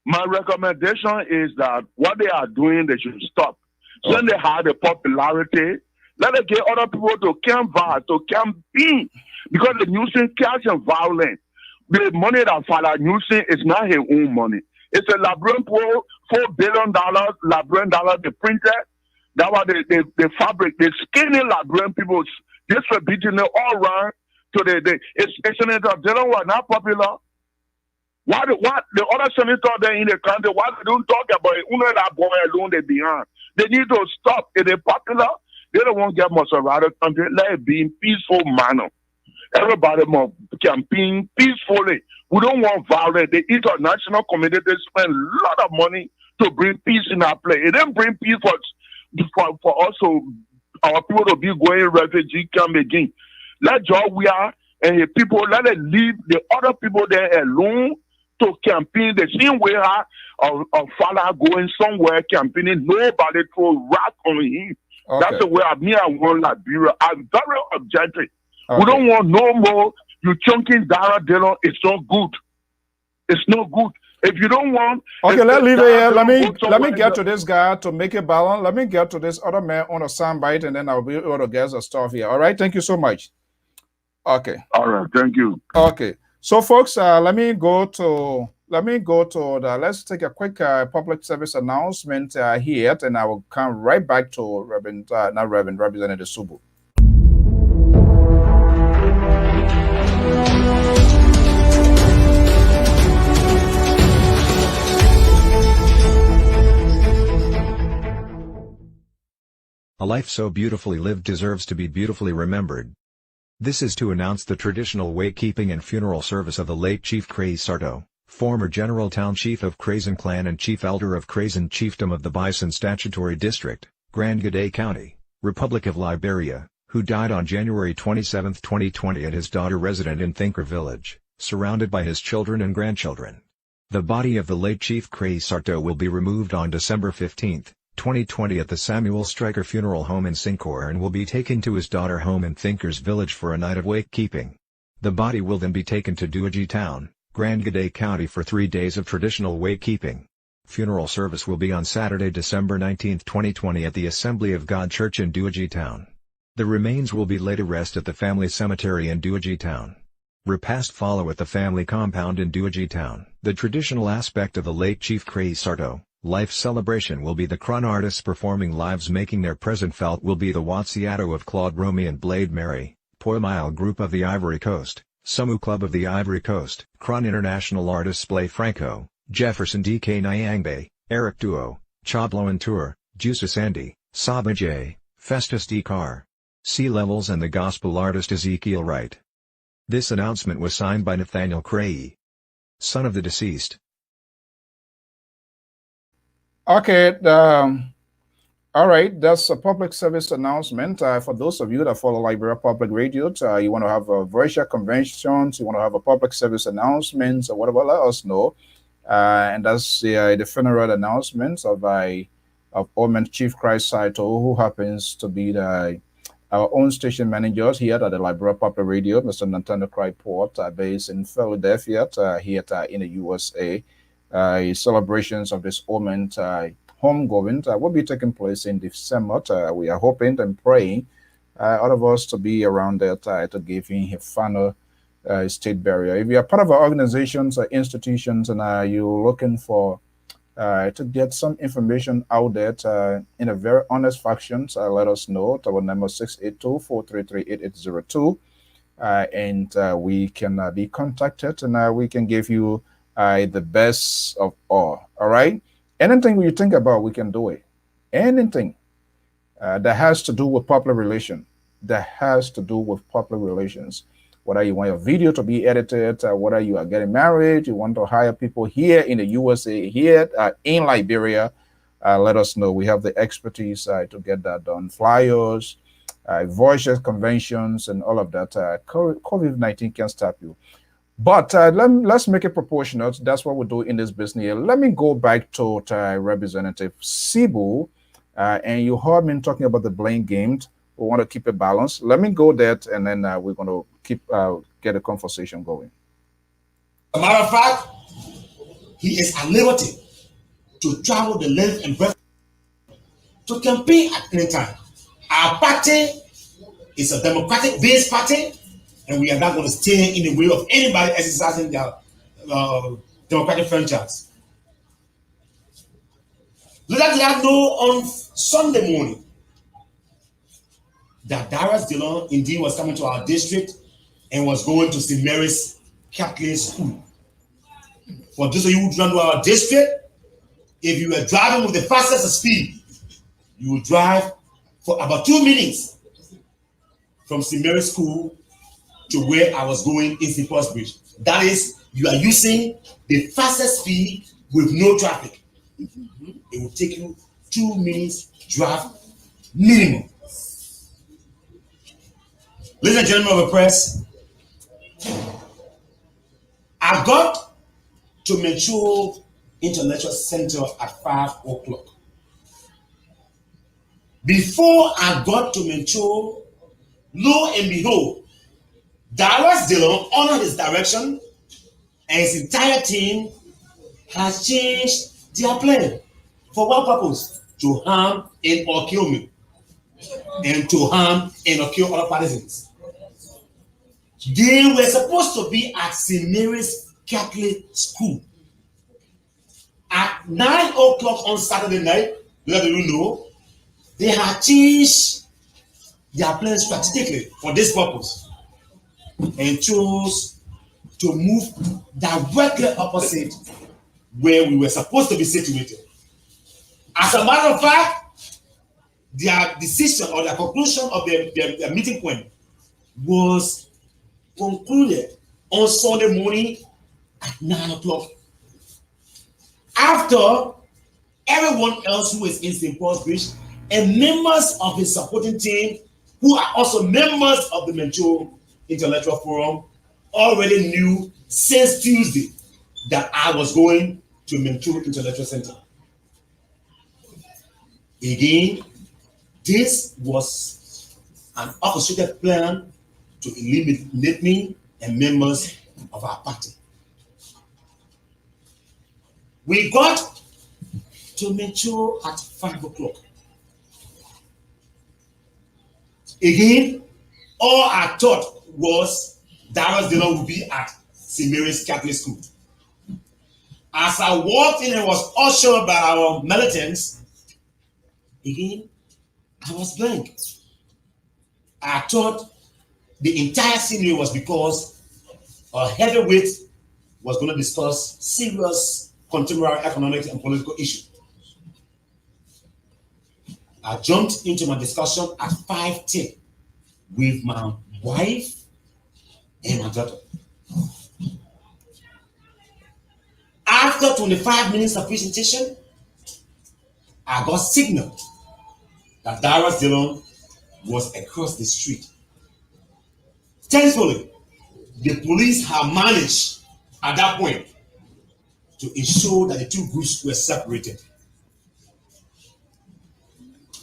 My recommendation is that what they are doing, they should stop. When they have the popularity, let it get other people to campaign, because they're using cash and violence. The money that Father using is not his own money. It's a Liberian $4 billion Liberian dollar they printed. That's why they fabric, they skinny Liberian people, distributing it all around to the senator. They don't want not popular. Why the other senator there in the country, why they don't talk about it? Only that boy alone they behind. They need to stop. If they're popular, they don't want to get Maserati country. Let it be in peaceful manner. Everybody must campaign peacefully. We don't want violence. The international community spend a lot of money to bring peace in our place. It didn't bring peace for us, our people to be going refugee camp again. Let Georgia and the people, let it leave the other people there alone to campaign the same way a father going somewhere campaigning. Nobody throw rock on him. Okay. That's the way I want Liberia. I'm very objective. Okay. We don't want no more. You chunking Dara Dillon. It's not good. It's not good. If you don't want, okay, let's leave it here. Let me get else. to this guy to make it balance. Let me get to this other man on a soundbite, and then I'll be able to get some stuff here. All right, thank you so much. Okay. All right, thank you. Okay, so folks, let's take a quick public service announcement here, and I will come right back to Representative Subu. A life so beautifully lived deserves to be beautifully remembered. This is to announce the traditional wakekeeping and funeral service of the late Chief Crazy Sarto, former General Town Chief of Crazen Clan and Chief Elder of Crazen Chiefdom of the Bison Statutory District, Grand Gade County, Republic of Liberia, who died on January 27, 2020 at his daughter resident in Thinker Village, surrounded by his children and grandchildren. The body of the late Chief Crazy Sarto will be removed on December 15, 2020 at the Samuel Stryker Funeral Home in Sincor and will be taken to his daughter home in Thinkers Village for a night of wakekeeping. The body will then be taken to Duaji Town, Grand Gade County for 3 days of traditional wakekeeping. Funeral service will be on Saturday, December 19, 2020 at the Assembly of God Church in Duaji Town. The remains will be laid to rest at the family cemetery in Duaji Town. Repast follow at the family compound in Duaji Town. The traditional aspect of the late Chief Crazy Sarto life celebration will be the Kron artists performing lives making their present felt will be the Watsiato of Claude Romy and Blade Mary, Poimile Group of the Ivory Coast, Sumu Club of the Ivory Coast, Kron International Artists Play Franco, Jefferson DK Nyangbe, Eric Duo, Chablo and Tour, Juice Sandy, Saba J, Festus D. Carr, Sea Levels and the gospel artist Ezekiel Wright. This announcement was signed by Nathaniel Cray, son of the deceased. Okay, all right, that's a public service announcement. For those of you that follow Liberia Public Radio, you want to have a virtual conventions, you want to have a public service announcements or whatever, let us know. And that's the funeral announcements of Omen Chief Crazy Sarto, who happens to be our own station managers here at the Liberia Public Radio, Mr. Nathaniel Cray Port, based in Philadelphia, here in the USA. Celebrations of this Omen homegoing will be taking place in December. We are hoping and praying all of us to be around there to give him his final state burial. If you are part of our organizations or institutions and you're looking for to get some information out there in a very honest fashion, let us know. Our number 682-433-8802, and we can be contacted and we can give you the best of all. All right, anything you think about, we can do it. Anything that has to do with public relations, whether you want your video to be edited, whether you are getting married, you want to hire people here in the USA, here in Liberia, let us know. We have the expertise to get that done. Flyers, voices, conventions, and all of that. COVID-19 can stop you. But let's make it proportionate. That's what we do in this business here. Let me go back to Representative Sibu. And you heard me talking about the blame game. We want to keep it balanced. Let me go there, and then we're going to keep get a conversation going. As a matter of fact, he is at liberty to travel the length and breadth to campaign at any time. Our party is a democratic-based party, and we are not going to stay in the way of anybody exercising their democratic franchise. Let us know on Sunday morning that Darius Dillon indeed was coming to our district and was going to St. Mary's Catholic School. For those of you who run to our district, if you were driving with the fastest speed, you would drive for about 2 minutes from St. Mary's School to where I was going in St. Paul's Bridge. That is, you are using the fastest speed with no traffic. It will take you 2 minutes drive minimum. Ladies and gentlemen of the press, I've got to Mencho Intellectual Center at 5 o'clock. Before I got to Mencho, lo and behold, Darius Dillon, under his direction, and his entire team has changed their plan. For what purpose? To harm and or kill me. And to harm and or kill other partisans. They were supposed to be at St. Mary's Catholic School. At 9 o'clock on Saturday night, let you know, they had changed their plans strategically for this purpose and chose to move directly opposite where we were supposed to be situated. As a matter of fact, their decision or their conclusion of their meeting point was concluded on Sunday morning at 9 o'clock. After everyone else who is in St. Paul's Bridge and members of his supporting team, who are also members of the Mencho Intellectual Forum, already knew since Tuesday that I was going to Mencho Intellectual Center. Again, this was an orchestrated plan to eliminate me and members of our party. We got to Mencho at 5 o'clock. Again, all I thought was Darius Dillon would be at St. Mary's Catholic School. As I walked in and was ushered by our militants, again, I was blank. I thought the entire scenario was because a heavyweight was going to discuss serious contemporary economic and political issues. I jumped into my discussion at 5:10 with my wife and my daughter. After 25 minutes of presentation, I got signaled that Darius Dillon was across the street. Thankfully, the police have managed at that point to ensure that the two groups were separated.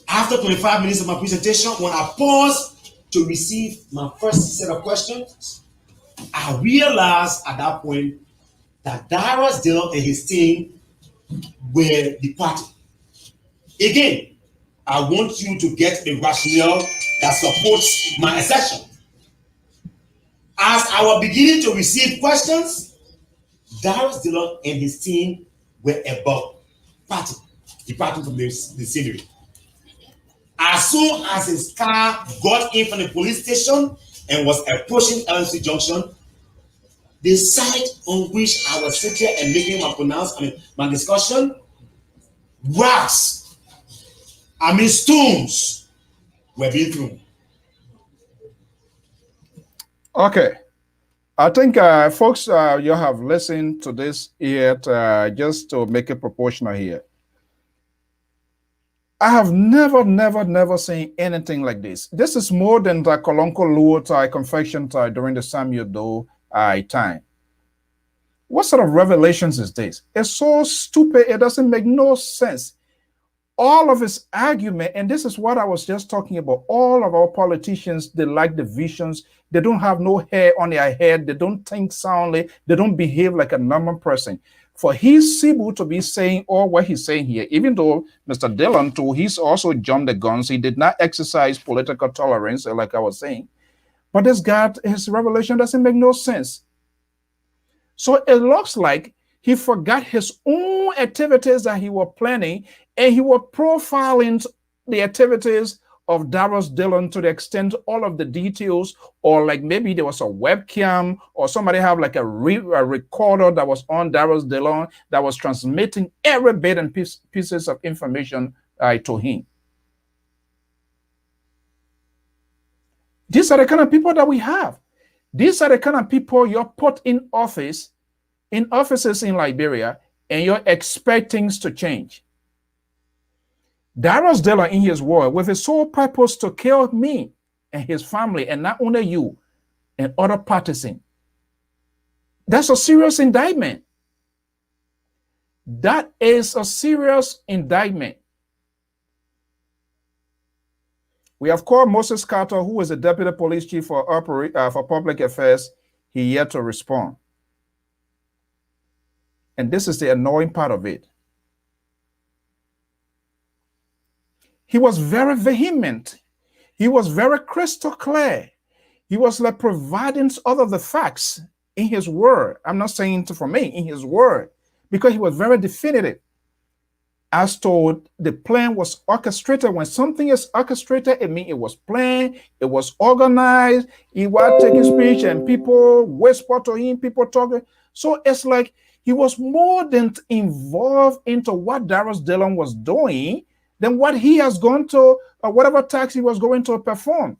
After 25 minutes of my presentation, when I paused to receive my first set of questions, I realized at that point that Darius Dillon and his team were departing. Again, I want you to get the rationale that supports my assertion. As I was beginning to receive questions, Darius Dillon and his team were about departing from the scenery. As soon as his car got in from the police station and was approaching LMC Junction, the site on which I was sitting and making my discussion, rocks, stones were being thrown. Okay. I think, folks, you have listened to this yet, just to make it proportional here. I have never seen anything like this. This is more than the Kolonko Luo confession during the Samuel Doe time. What sort of revelations is this? It's so stupid, it doesn't make no sense. All of his argument, and this is what I was just talking about, all of our politicians, they lack the visions. They don't have no hair on their head. They don't think soundly. They don't behave like a normal person. For Sibu to be saying all what he's saying here, even though Mr. Dillon too, he's also jumped the guns. He did not exercise political tolerance, like I was saying. But this guy, his revelation doesn't make no sense. So it looks like he forgot his own activities that he was planning, and he was profiling the activities of Darius Dillon to the extent all of the details, or like maybe there was a webcam or somebody have like a recorder that was on Darius Dillon that was transmitting every bit and pieces of information to him. These are the kind of people that we have. These are the kind of people you're put in offices in Liberia, and you're expecting things to change. Darius Dillon, in his word, with his sole purpose to kill me and his family, and not only you and other partisans. That's a serious indictment. That is a serious indictment. We have called Moses Carter, who is the deputy police chief for public affairs. He yet to respond. And this is the annoying part of it. He was very vehement. He was very crystal clear. He was like providing all of the facts in his word. I'm not saying it for me, in his word, because he was very definitive as to the plan was orchestrated. When something is orchestrated, it means it was planned, it was organized. He was taking speech and people whisper to him, people talking. So it's like he was more than involved into what Darius Dillon was doing than what he has gone to, or whatever task he was going to perform.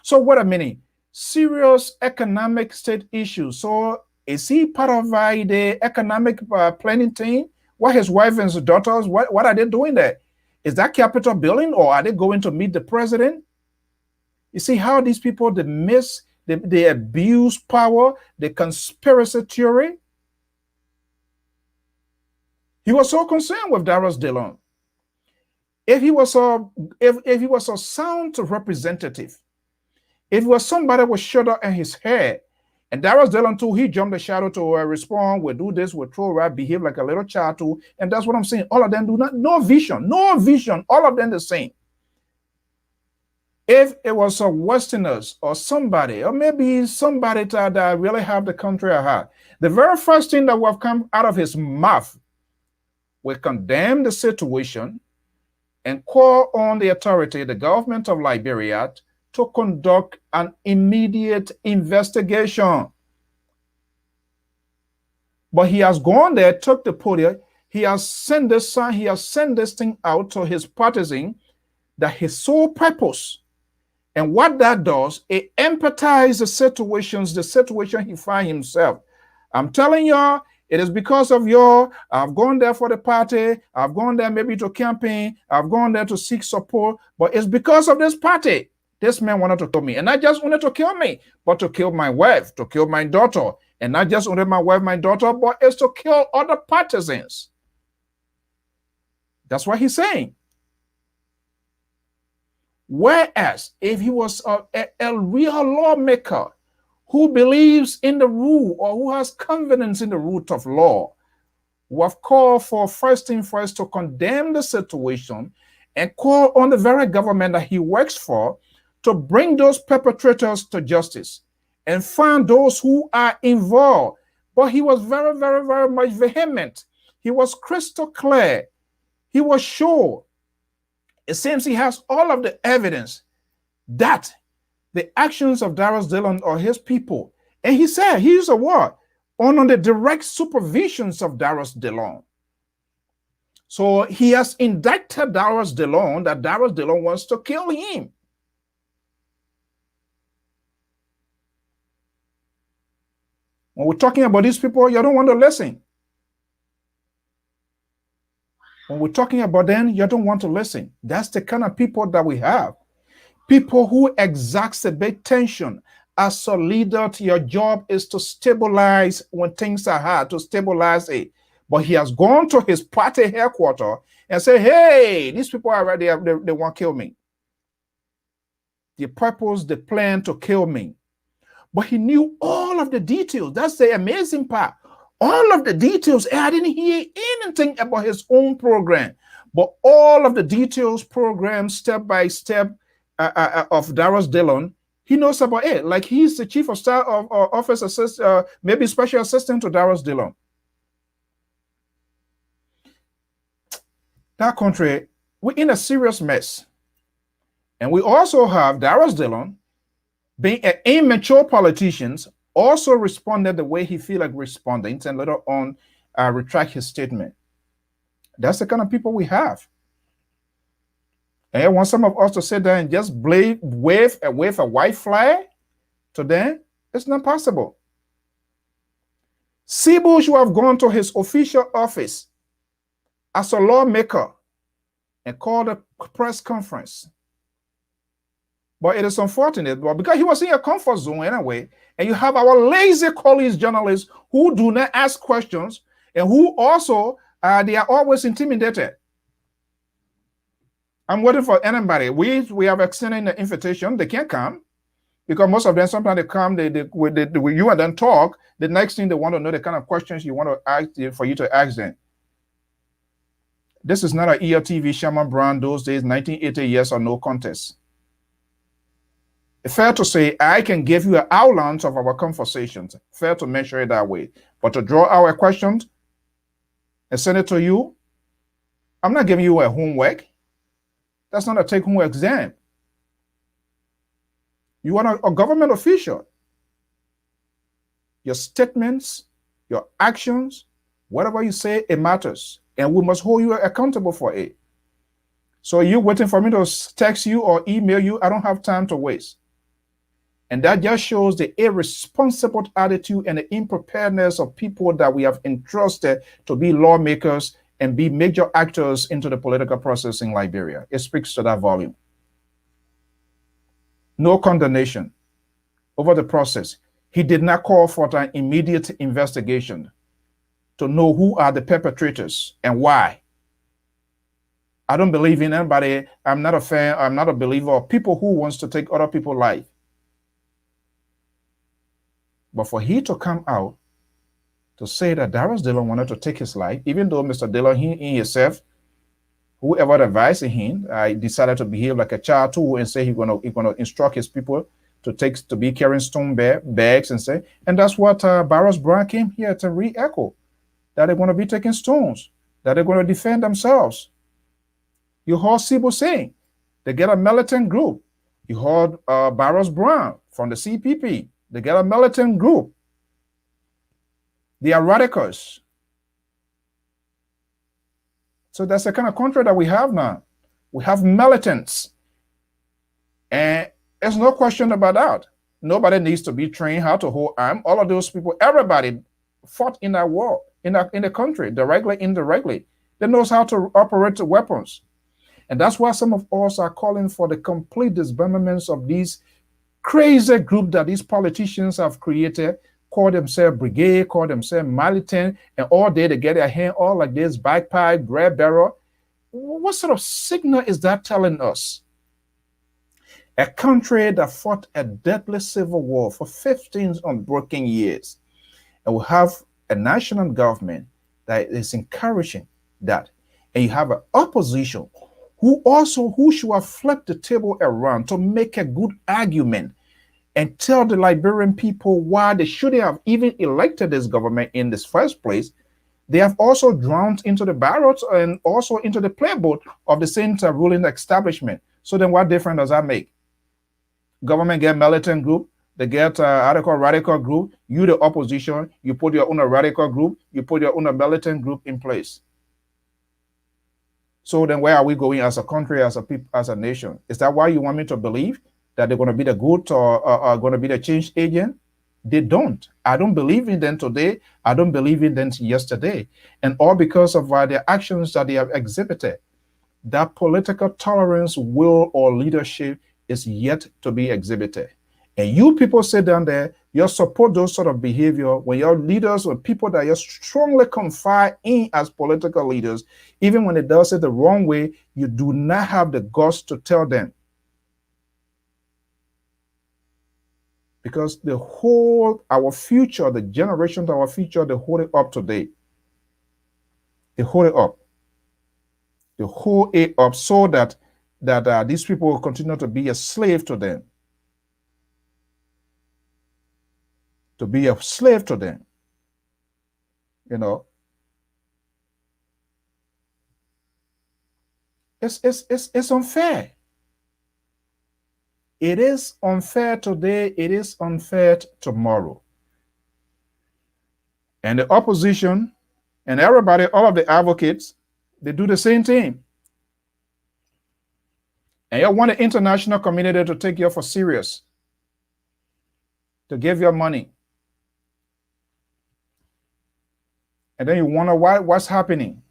So wait a minute, serious economic state issues. So is he part of the economic planning team? What his wife and his daughters, what are they doing there? Is that Capitol building, or are they going to meet the president? You see how these people, they abuse power, the conspiracy theory. He was so concerned with Darius Dillon. If he was a sound representative, if it was somebody with shoulder in his head, and Darius Dillon too, he jumped the shadow to respond, we'll do this, we'll throw right, behave like a little child too, and that's what I'm saying. All of them do not, no vision, all of them the same. If it was a Westerners or somebody, or maybe somebody that really have the country at heart, the very first thing that will have come out of his mouth will condemn the situation and call on the authority, the government of Liberia, to conduct an immediate investigation. But he has gone there, took the podium, he has sent this sign, he has sent this thing out to his partisan, that his sole purpose, and what that does, it empathizes the situation he finds himself. I'm telling y'all, it is because of y'all. I've gone there for the party. I've gone there maybe to campaign. I've gone there to seek support. But it's because of this party. This man wanted to kill me. And not just wanted to kill me, but to kill my wife, to kill my daughter. And not just only my wife, my daughter, but it's to kill other partisans. That's what he's saying. Whereas if he was a real lawmaker who believes in the rule, or who has confidence in the root of law, who have called for first thing first to condemn the situation and call on the very government that he works for to bring those perpetrators to justice and find those who are involved. But he was very, very, very much vehement. He was crystal clear. He was sure. It seems he has all of the evidence that the actions of Darius Dillon or his people, and he said, he used a word, on the direct supervisions of Darius Dillon. So he has indicted Darius Dillon that Darius Dillon wants to kill him. When we're talking about these people, you don't want to listen. When we're talking about them, you don't want to listen. That's the kind of people that we have. People who exacerbate tension. As a leader, your job is to stabilize when things are hard, to stabilize it. But he has gone to his party headquarters and said, hey, these people are ready, they want to kill me. The purpose, the plan to kill me. But he knew all of the details. That's the amazing part. All of the details. I didn't hear anything about his own program. But all of the details, program, step by step, of Darius Dillon, he knows about it. Like he's the chief of staff of office assistant, maybe special assistant to Darius Dillon. That country, we're in a serious mess. And we also have Darius Dillon, being an immature politician, also responded the way he feel like responding, and later on retract his statement. That's the kind of people we have. And I want some of us to sit there and just wave a white flag to them. It's not possible. Sibu should have gone to his official office as a lawmaker and called a press conference. But it is unfortunate, but because he was in a comfort zone anyway, and you have our lazy colleagues journalists who do not ask questions and who also they are always intimidated. I'm waiting for anybody. We have extended the invitation. They can't come because most of them, sometimes they come, you and them talk. The next thing they want to know the kind of questions you want to ask for you to ask them. This is not an ELTV Sherman Brown those days, 1980 yes or no contest. It's fair to say I can give you an outline of our conversations. Fair to measure it that way. But to draw our questions and send it to you, I'm not giving you a homework. That's not a take-home exam. You are a government official. Your statements, your actions, whatever you say, it matters. And we must hold you accountable for it. So you're waiting for me to text you or email you. I don't have time to waste. And that just shows the irresponsible attitude and the unpreparedness of people that we have entrusted to be lawmakers and be major actors into the political process in Liberia. It speaks to that volume. No condemnation over the process. He did not call for an immediate investigation to know who are the perpetrators and why. I don't believe in anybody. I'm not a fan. I'm not a believer of people who wants to take other people's life. But for he to come out to say that Darius Dillon wanted to take his life, even though Mr. Dillon, he in himself, whoever advised him, decided to behave like a child too and say he's gonna instruct his people to be carrying stone bags and say, and that's what Barros Brown came here to re-echo, that they're going to be taking stones, that they're going to defend themselves. You heard Sibo saying they get a militant group. You heard Barros Brown from the CPP. They get a militant group. They are radicals. So that's the kind of country that we have now. We have militants. And there's no question about that. Nobody needs to be trained how to hold arms. All of those people, everybody fought in that war, in the country, directly, indirectly. They knows how to operate the weapons. And that's why some of us are calling for the complete disbandment of these crazy group that these politicians have created, call themselves brigade, call themselves militant, and all day they get their hand all like this, bagpipe, grab barrel. What sort of signal is that telling us? A country that fought a deadly civil war for 15 unbroken years, and we have a national government that is encouraging that, and you have an opposition who should have flipped the table around to make a good argument and tell the Liberian people why they shouldn't have even elected this government in this first place. They have also drowned into the ballots and also into the playbook of the same ruling establishment. So then what difference does that make? Government get militant group, they get radical group, you the opposition, you put your own radical group, you put your own militant group in place. So then where are we going as a country, as a people, as a nation? Is that why you want me to believe that they're going to be the good or are going to be the change agent? They don't. I don't believe in them today. I don't believe in them yesterday. And all because of their actions that they have exhibited. That political tolerance, will, or leadership is yet to be exhibited. And you people sit down there, you support those sort of behavior when your leaders or people that you strongly confide in as political leaders, even when they does it the wrong way, you do not have the guts to tell them. Because the whole, our future, the generations of our future, they hold it up today. They hold it up. They hold it up so that these people will continue to be a slave to them. To be a slave to them. You know. It's unfair. It is unfair today. It is unfair tomorrow. And the opposition and everybody, all of the advocates, they do the same thing. And you want the international community to take you for serious, to give you money. And then you wonder what's happening.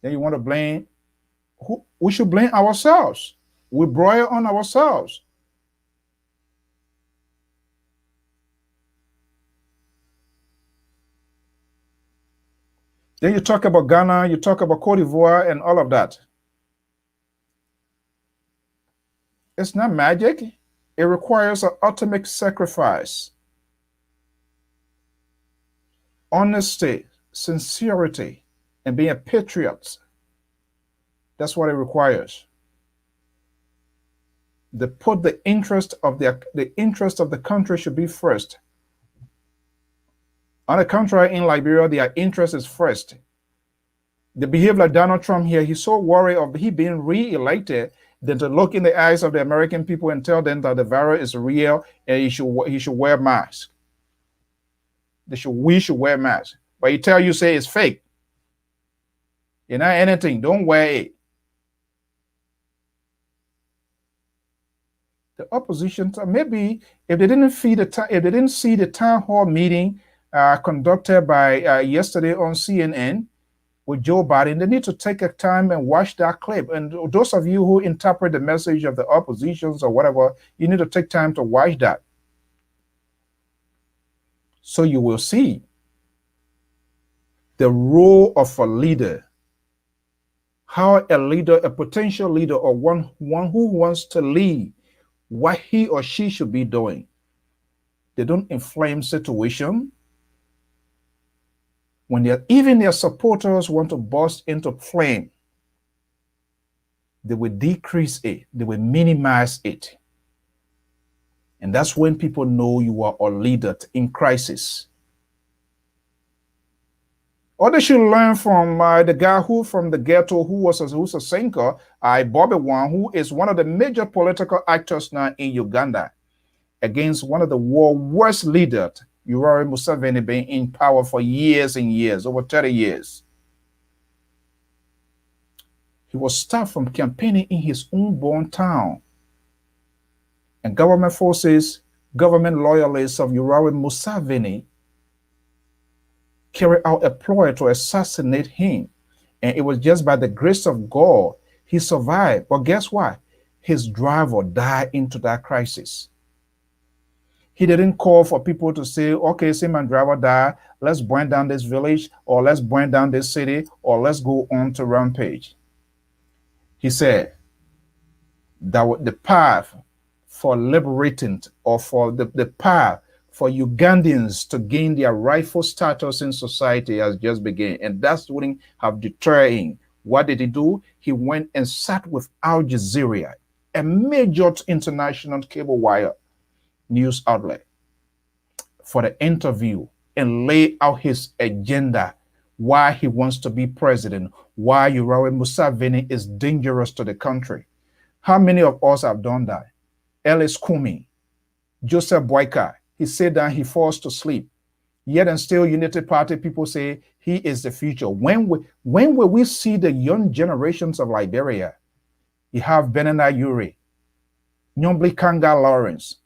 Then you want to blame who? We should blame ourselves. We broil on ourselves. Then you talk about Ghana, you talk about Cote d'Ivoire and all of that. It's not magic. It requires an ultimate sacrifice. Honesty, sincerity, and being a patriot. That's what it requires. They put the interest of the country should be first. On the contrary, in Liberia, their interest is first. They behave like Donald Trump here. He's so worried of he being re-elected than to look in the eyes of the American people and tell them that the virus is real and he should wear masks. We should wear masks. But he tell you, say it's fake. You're not anything. Don't wear it. The opposition, maybe if they didn't see the town hall meeting conducted by yesterday on CNN with Joe Biden, they need to take a time and watch that clip. And those of you who interpret the message of the oppositions or whatever, you need to take time to watch that. So you will see the role of a leader, how a leader, a potential leader, or one who wants to lead, what he or she should be doing. They don't inflame situation. When even their supporters want to burst into flame, they will decrease it. They will minimize it. And that's when people know you are a leader in crisis. Or they should learn from the guy from the ghetto who's a singer, Bobby Wine, who is one of the major political actors now in Uganda, against one of the world's worst leaders, Yoweri Museveni, being in power for years and years, over 30 years. He was stopped from campaigning in his own born town. And government forces, government loyalists of Yoweri Museveni carried out a ploy to assassinate him. And it was just by the grace of God he survived. But guess what? His driver died into that crisis. He didn't call for people to say, okay, see my driver died, let's burn down this village, or let's burn down this city, or let's go on to rampage. He said that the path for liberating, or for the path for Ugandans to gain their rightful status in society has just begun. And that's what have deterred him. What did he do? He went and sat with Al Jazeera, a major international cable wire news outlet, for the interview, and lay out his agenda, why he wants to be president, why Yoweri Museveni is dangerous to the country. How many of us have done that? Ellis Kumi, Joseph Boyka, he sat down, he falls to sleep. Yet and still Unity Party people say he is the future. When will we see the young generations of Liberia? You have Benana Yuri, Nyombli Kanga Lawrence.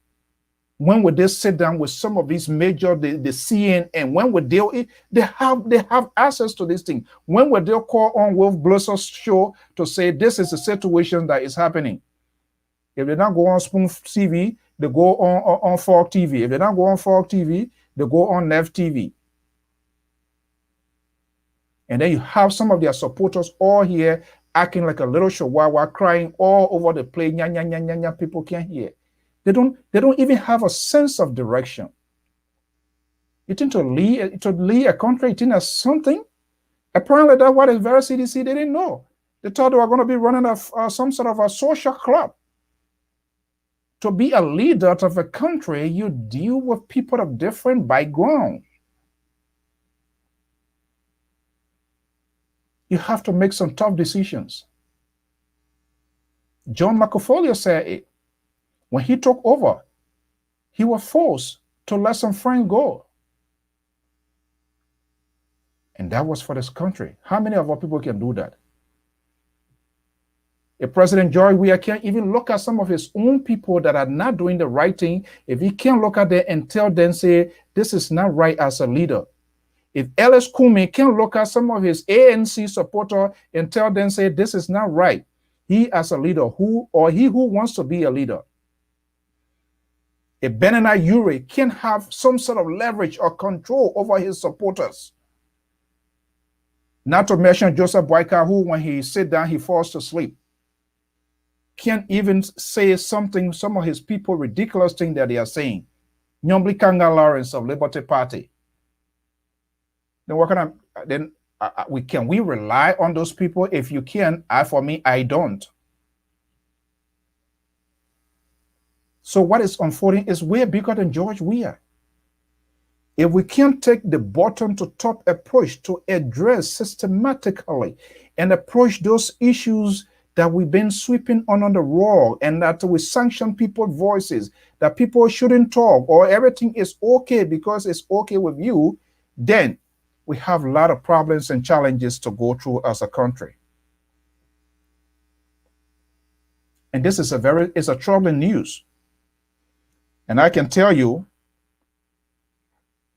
When would they sit down with some of these major, the CNN, when would they have access to this thing? When would they call on Wolf Blosser's show to say this is a situation that is happening? If they don't go on Spoon TV, they go on Fork TV. If they don't go on Fork TV, they go on Nev TV. And then you have some of their supporters all here acting like a little chihuahua, crying all over the place. Nya, nya, nya, nya, nya. People can't hear. They don't even have a sense of direction. You think to lead a country, you think that's something? Apparently that's what the very CDC they didn't know. They thought they were going to be running some sort of a social club. To be a leader of a country, you deal with people of different background. You have to make some tough decisions. John McAfoley said it. When he took over, he was forced to let some friends go. And that was for this country. How many of our people can do that? If President George Weah can't even look at some of his own people that are not doing the right thing, if he can't look at them and tell them, say, this is not right as a leader. If Ellis Kumi can't look at some of his ANC supporter and tell them, say, this is not right, he as a leader, who wants to be a leader. If Benana Yuri can't have some sort of leverage or control over his supporters, Not to mention Joseph Boyka, who when he sit down, he falls to sleep. Can't even say something, some of his people, ridiculous thing that they are saying. Nyombli Kanga Lawrence of Liberty Party. Then what kind of, then can we rely on those people? If you can, for me, I don't. So what is unfolding is way bigger than George Weah. If we can't take the bottom to top approach to address systematically and approach those issues that we've been sweeping under the rug, and that we sanction people's voices, that people shouldn't talk, or everything is okay because it's okay with you, then we have a lot of problems and challenges to go through as a country. And this is it's a troubling news. And I can tell you,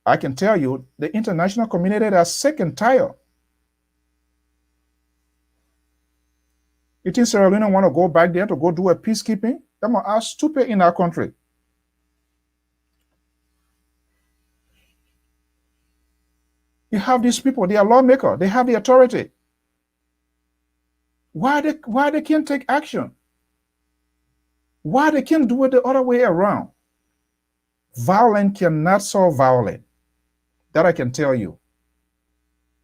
the international community are sick and tired. You think Sierra Leone want to go back there to go do a peacekeeping? Them are stupid in our country. You have these people, they are lawmakers, they have the authority. Why they can't take action? Why they can't do it the other way around? Violence cannot solve violence. That I can tell you.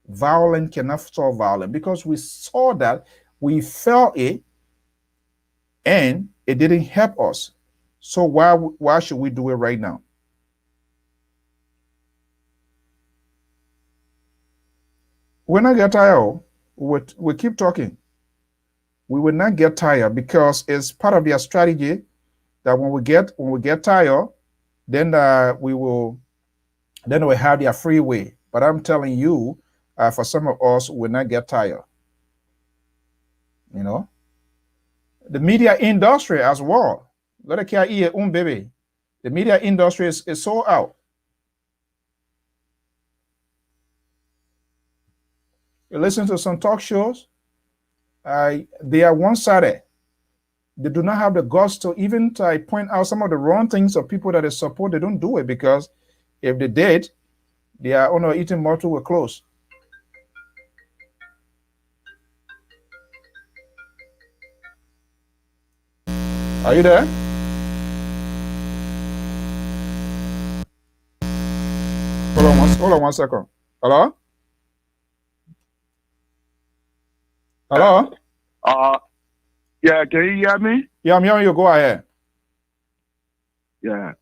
Violence cannot solve violence, because we saw that, we felt it, and it didn't help us. So why should we do it right now? We're not get tired. We keep talking. We will not get tired, because it's part of their strategy that when we get tired, then we'll have their free way. But I'm telling you, for some of us, we'll not get tired. You know, the media industry as well. The media industry is so out. You listen to some talk shows, they are one-sided. They do not have the guts to even point out some of the wrong things of people that they support. They don't do it, because if they did, they are eating mortal with close. Are you there? Hold on one second. Hello? Hello? Yeah, can you hear me? Yeah, I'm hearing you. Go ahead. Yeah.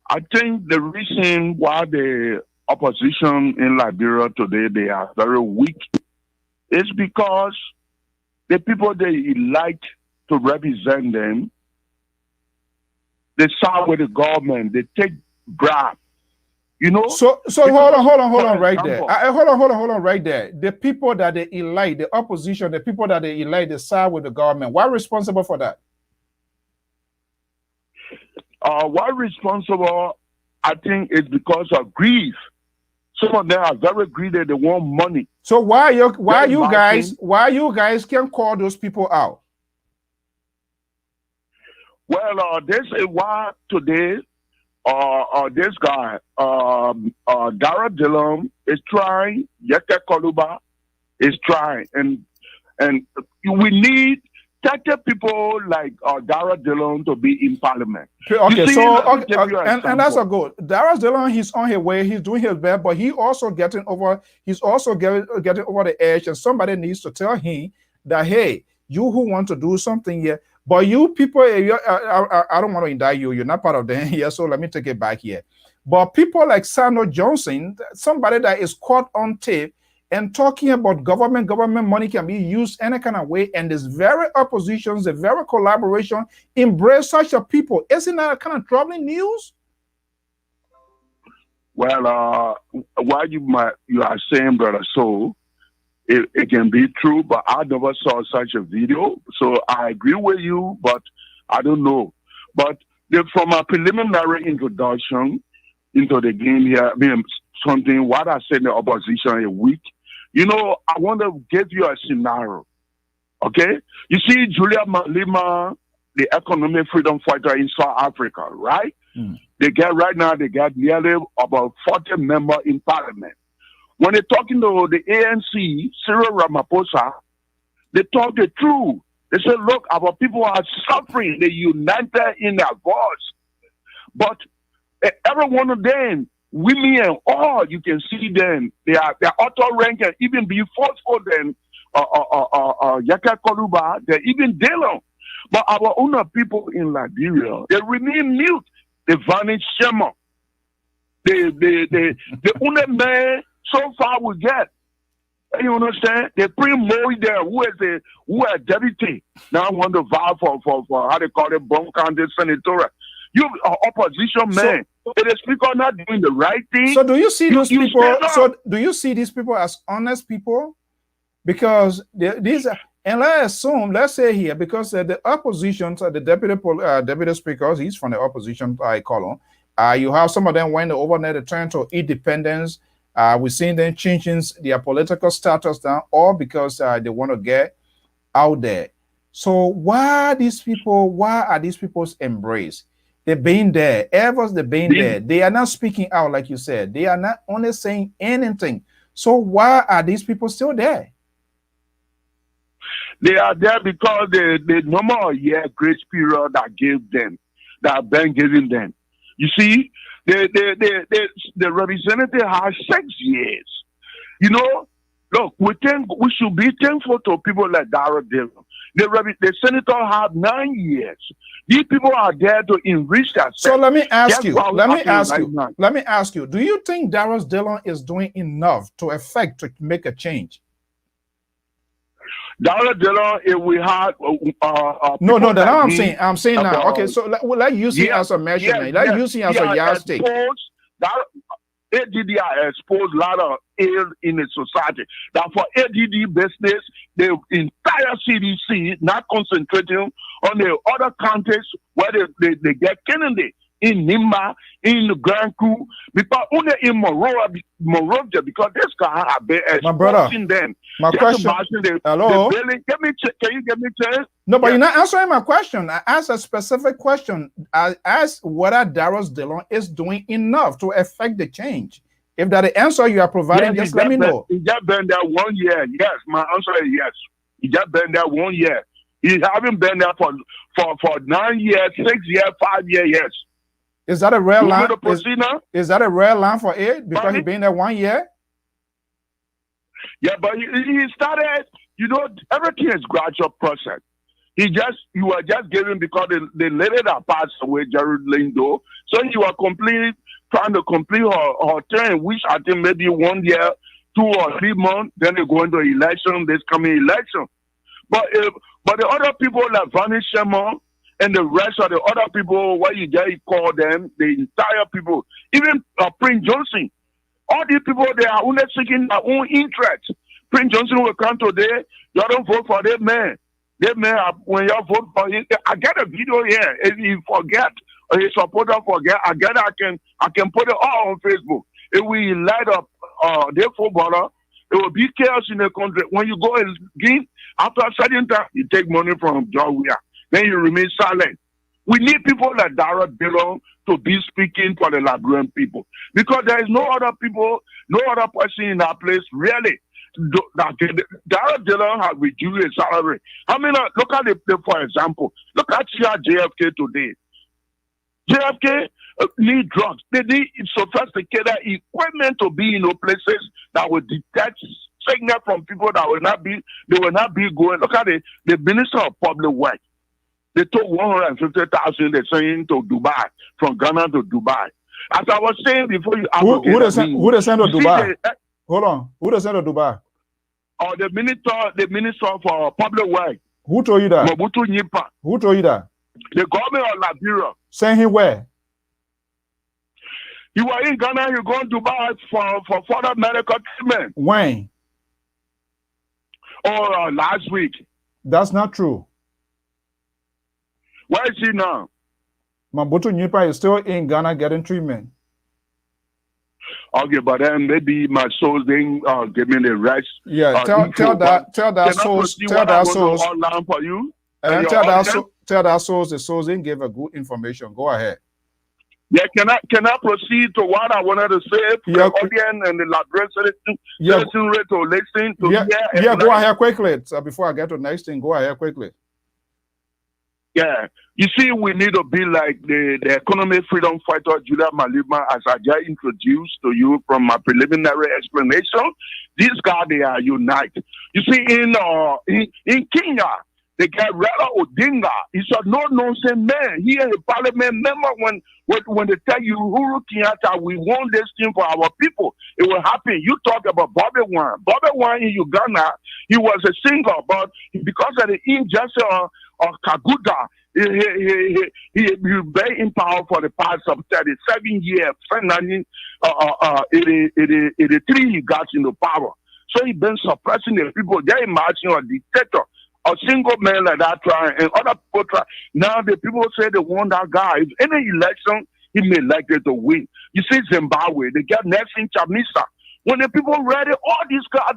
I think the reason why the opposition in Liberia today, they are very weak, is because the people they elect to represent them, they side with the government, they take bribe. You know? So hold on right there. Hold on right there. The people that they elect, the opposition, the people that they elect, they side with the government. Why responsible for that? Why responsible, I think, is because of grief. Some of them are very greedy, they want money. So why you guys can call those people out? Well, this is why today this guy, Dara Dillon, is trying, Yeke Koluba is trying, and we need 30 people like Dara Dillon to be in parliament. Okay, and that's a good. Dara Dillon, he's on his way, he's doing his best, but he's also getting over the edge, and somebody needs to tell him that, hey, you who want to do something here, but you people, I don't want to indict you. You're not part of them here, so let me take it back here. But people like Sano Johnson, somebody that is caught on tape and talking about government money can be used any kind of way, and this very oppositions, the very collaboration embrace such a people. Isn't that kind of troubling news? Well, what you are saying, brother, so it can be true, but I never saw such a video. So I agree with you, but I don't know. But from a preliminary introduction into the game here, something what I said in the opposition a week, I want to give you a scenario. Okay? You see Julia Malema, the economic freedom fighter in South Africa, right? They get nearly about 40 members in parliament. when they're talking to the ANC, Cyril Ramaphosa, they talk the truth. They say, look, our people are suffering. They united in their voice. But every one of them, women and all, you can see them. They are auto rank and even be forceful than Yaka Koluba. They're even Delon. But our own people in Liberia, they remain mute. They vanish Shema. The only man so far we get. You understand? They bring more there who are deputy. Now I want to vow for how they call it, Bon County Senator. You are opposition man. So the speaker not doing the right thing. So do you see those people? So do you see these people as honest people? Because these are, and let's say here, because the opposition, the deputy speakers, he's from the opposition column. You have some of them when over there, they turn to independence. We're seeing them changing their political status down, all because they want to get out there. So why are these people's embrace? They've been there, ever they've been there. They are not speaking out, like you said. They are not only saying anything. So why are these people still there? They are there because the normal year grace period that gave them, that been giving them. You see, the representative has 6 years. You know, look, we should be thankful to people like Darrell Dillon. The senator had 9 years. These people are there to enrich themselves. So let me ask you, do you think Darrell Dillon is doing enough to make a change? Darrell Dillon, if we had I'm saying now. Okay, so let's use it as a measurement. Let's use it as a yardstick. ADD exposed a lot of ill in the society. That for ADD business, the entire CDC not concentrating on the other counties where they get Kennedy. In Nimba, in the Grand Coup, because only in Monrovia, because this guy have been exposing them. My question. Hello. Can you get me chance? No, but you're not answering my question. I asked a specific question. I asked whether Darrell Dillon is doing enough to affect the change. If that the answer you are providing, just let me know. He just been there 1 year. Yes, my answer is yes. He just been there 1 year. He haven't been there for 9 years, 6 years, 5 years. Yes. Is that a rare line? Is that a rare line for it? Because he's been there 1 year? Yeah, but he started, you know, everything is gradual process. You were just giving because the lady that passed away, Jared Lindo, so you were trying to complete her term, which I think maybe 1 year, 2 or 3 months, then they go into election, this coming election. But the other people like Vanish Shema, and the rest of the other people, what you just call them, the entire people, even Prince Johnson, all these people, they are only seeking their own interest. Prince Johnson will come today, you don't vote for that man. That man, when you vote for him, I got a video here. If you forget, or his supporter forget, I can put it all on Facebook. If we light up their footballer, it will be chaos in the country. When you go and give, after a certain time, you take money from Georgia. Then you remain silent. We need people like Darrell Dillon to be speaking for the Liberian people. Because there is no other person in that place, really. Darrell Dillon has reduced his salary. I mean, look at for example, look at JFK today. JFK need drugs. They need sophisticated equipment to be in places that will detect signal from people that will not be going. Look at the Minister of Public Works. They took 150,000. They're saying to Dubai, from Ghana to Dubai. As I was saying before, who they sent to Dubai? Hold on, who they sent to Dubai? Or the minister for Public Works. Who told you that? Mobutu Nyipa. Who told you that? The government of Liberia. Send him where? You were in Ghana. You go to Dubai for further medical treatment. When? Oh, last week. That's not true. Where is he now? Mobutu Nyipa is still in Ghana getting treatment. Okay, but then maybe my soul didn't give me the rest. Yeah, tell that source online for you. And tell that source the source didn't give a good information. Go ahead. Yeah, can I proceed to what I wanted to say for the audience and the library to listen to hear? Go ahead quickly. So before I get to the next thing, go ahead quickly. Yeah, you see, we need to be like the economic freedom fighter Julius Malema, as I just introduced to you from my preliminary explanation. These guys, they are united. You see, in Kenya, they get Raila Odinga. He's a no-nonsense man. He is a parliament member. When they tell you, Uhuru Kenyatta, we want this thing for our people, it will happen. You talk about Bobby Wine. Bobby Wine in Uganda, he was a singer, but because of the injustice of Kaguta, he been in power for the past 37 years. 83 he got into power. So he been suppressing the people. They imagine a dictator. A single man like that trying, and other people try. Now the people say they want that guy. If any election, he may likely to win. You see Zimbabwe, they get Nelson Chamisa. When the people ready, all these guys,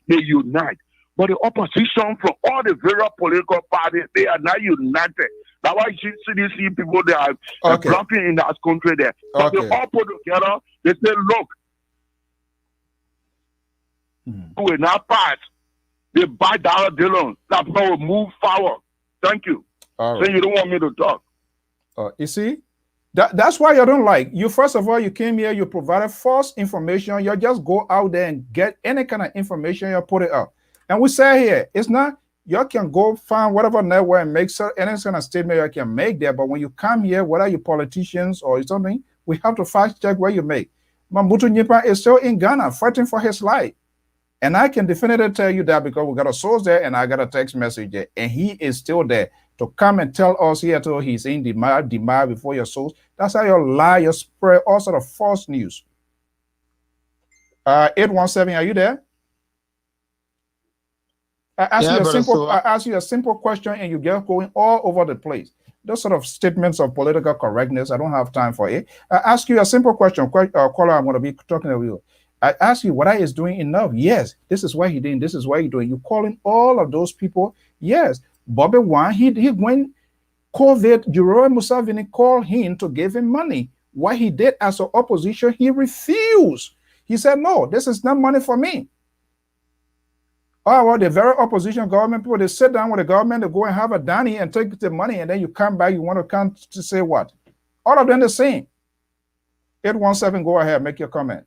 they unite. But the opposition from all the various political parties, they are not united. That's why you see these people, they are blocking in that country there. But they all put together, they say, look, we're not part. They buy Darrell Dillon. That will move forward. Thank you. All right. So you don't want me to talk. You see, that's why you don't like. You, first of all, you came here, you provided false information. You just go out there and get any kind of information, you put it up. And we say here, it's not, you can go find whatever network and make any kind of statement you can make there. But when you come here, whether you're politicians or something, we have to fact check what you make. Mobutu Nyipa is still in Ghana fighting for his life. And I can definitely tell you that because we got a source there and I got a text message there. And he is still there to come and tell us here till he's in demand before your source. That's how you lie, you spread all sort of false news. 817, are you there? I ask you a simple question and you get going all over the place. Those sort of statements of political correctness, I don't have time for it. I ask you a simple question, caller, I'm going to be talking to you. I ask you, what is doing enough? Yes, this is what he did. This is what he's doing. You're calling all of those people. Yes, Bobby Wine, he went COVID, Yoweri Museveni called him to give him money. What he did as an opposition, he refused. He said, no, this is not money for me. Oh, well, the very opposition government people, they sit down with the government, they go and have a Danny and take the money, and then you come back, you want to come to say what? All of them the same. 817, go ahead, make your comment.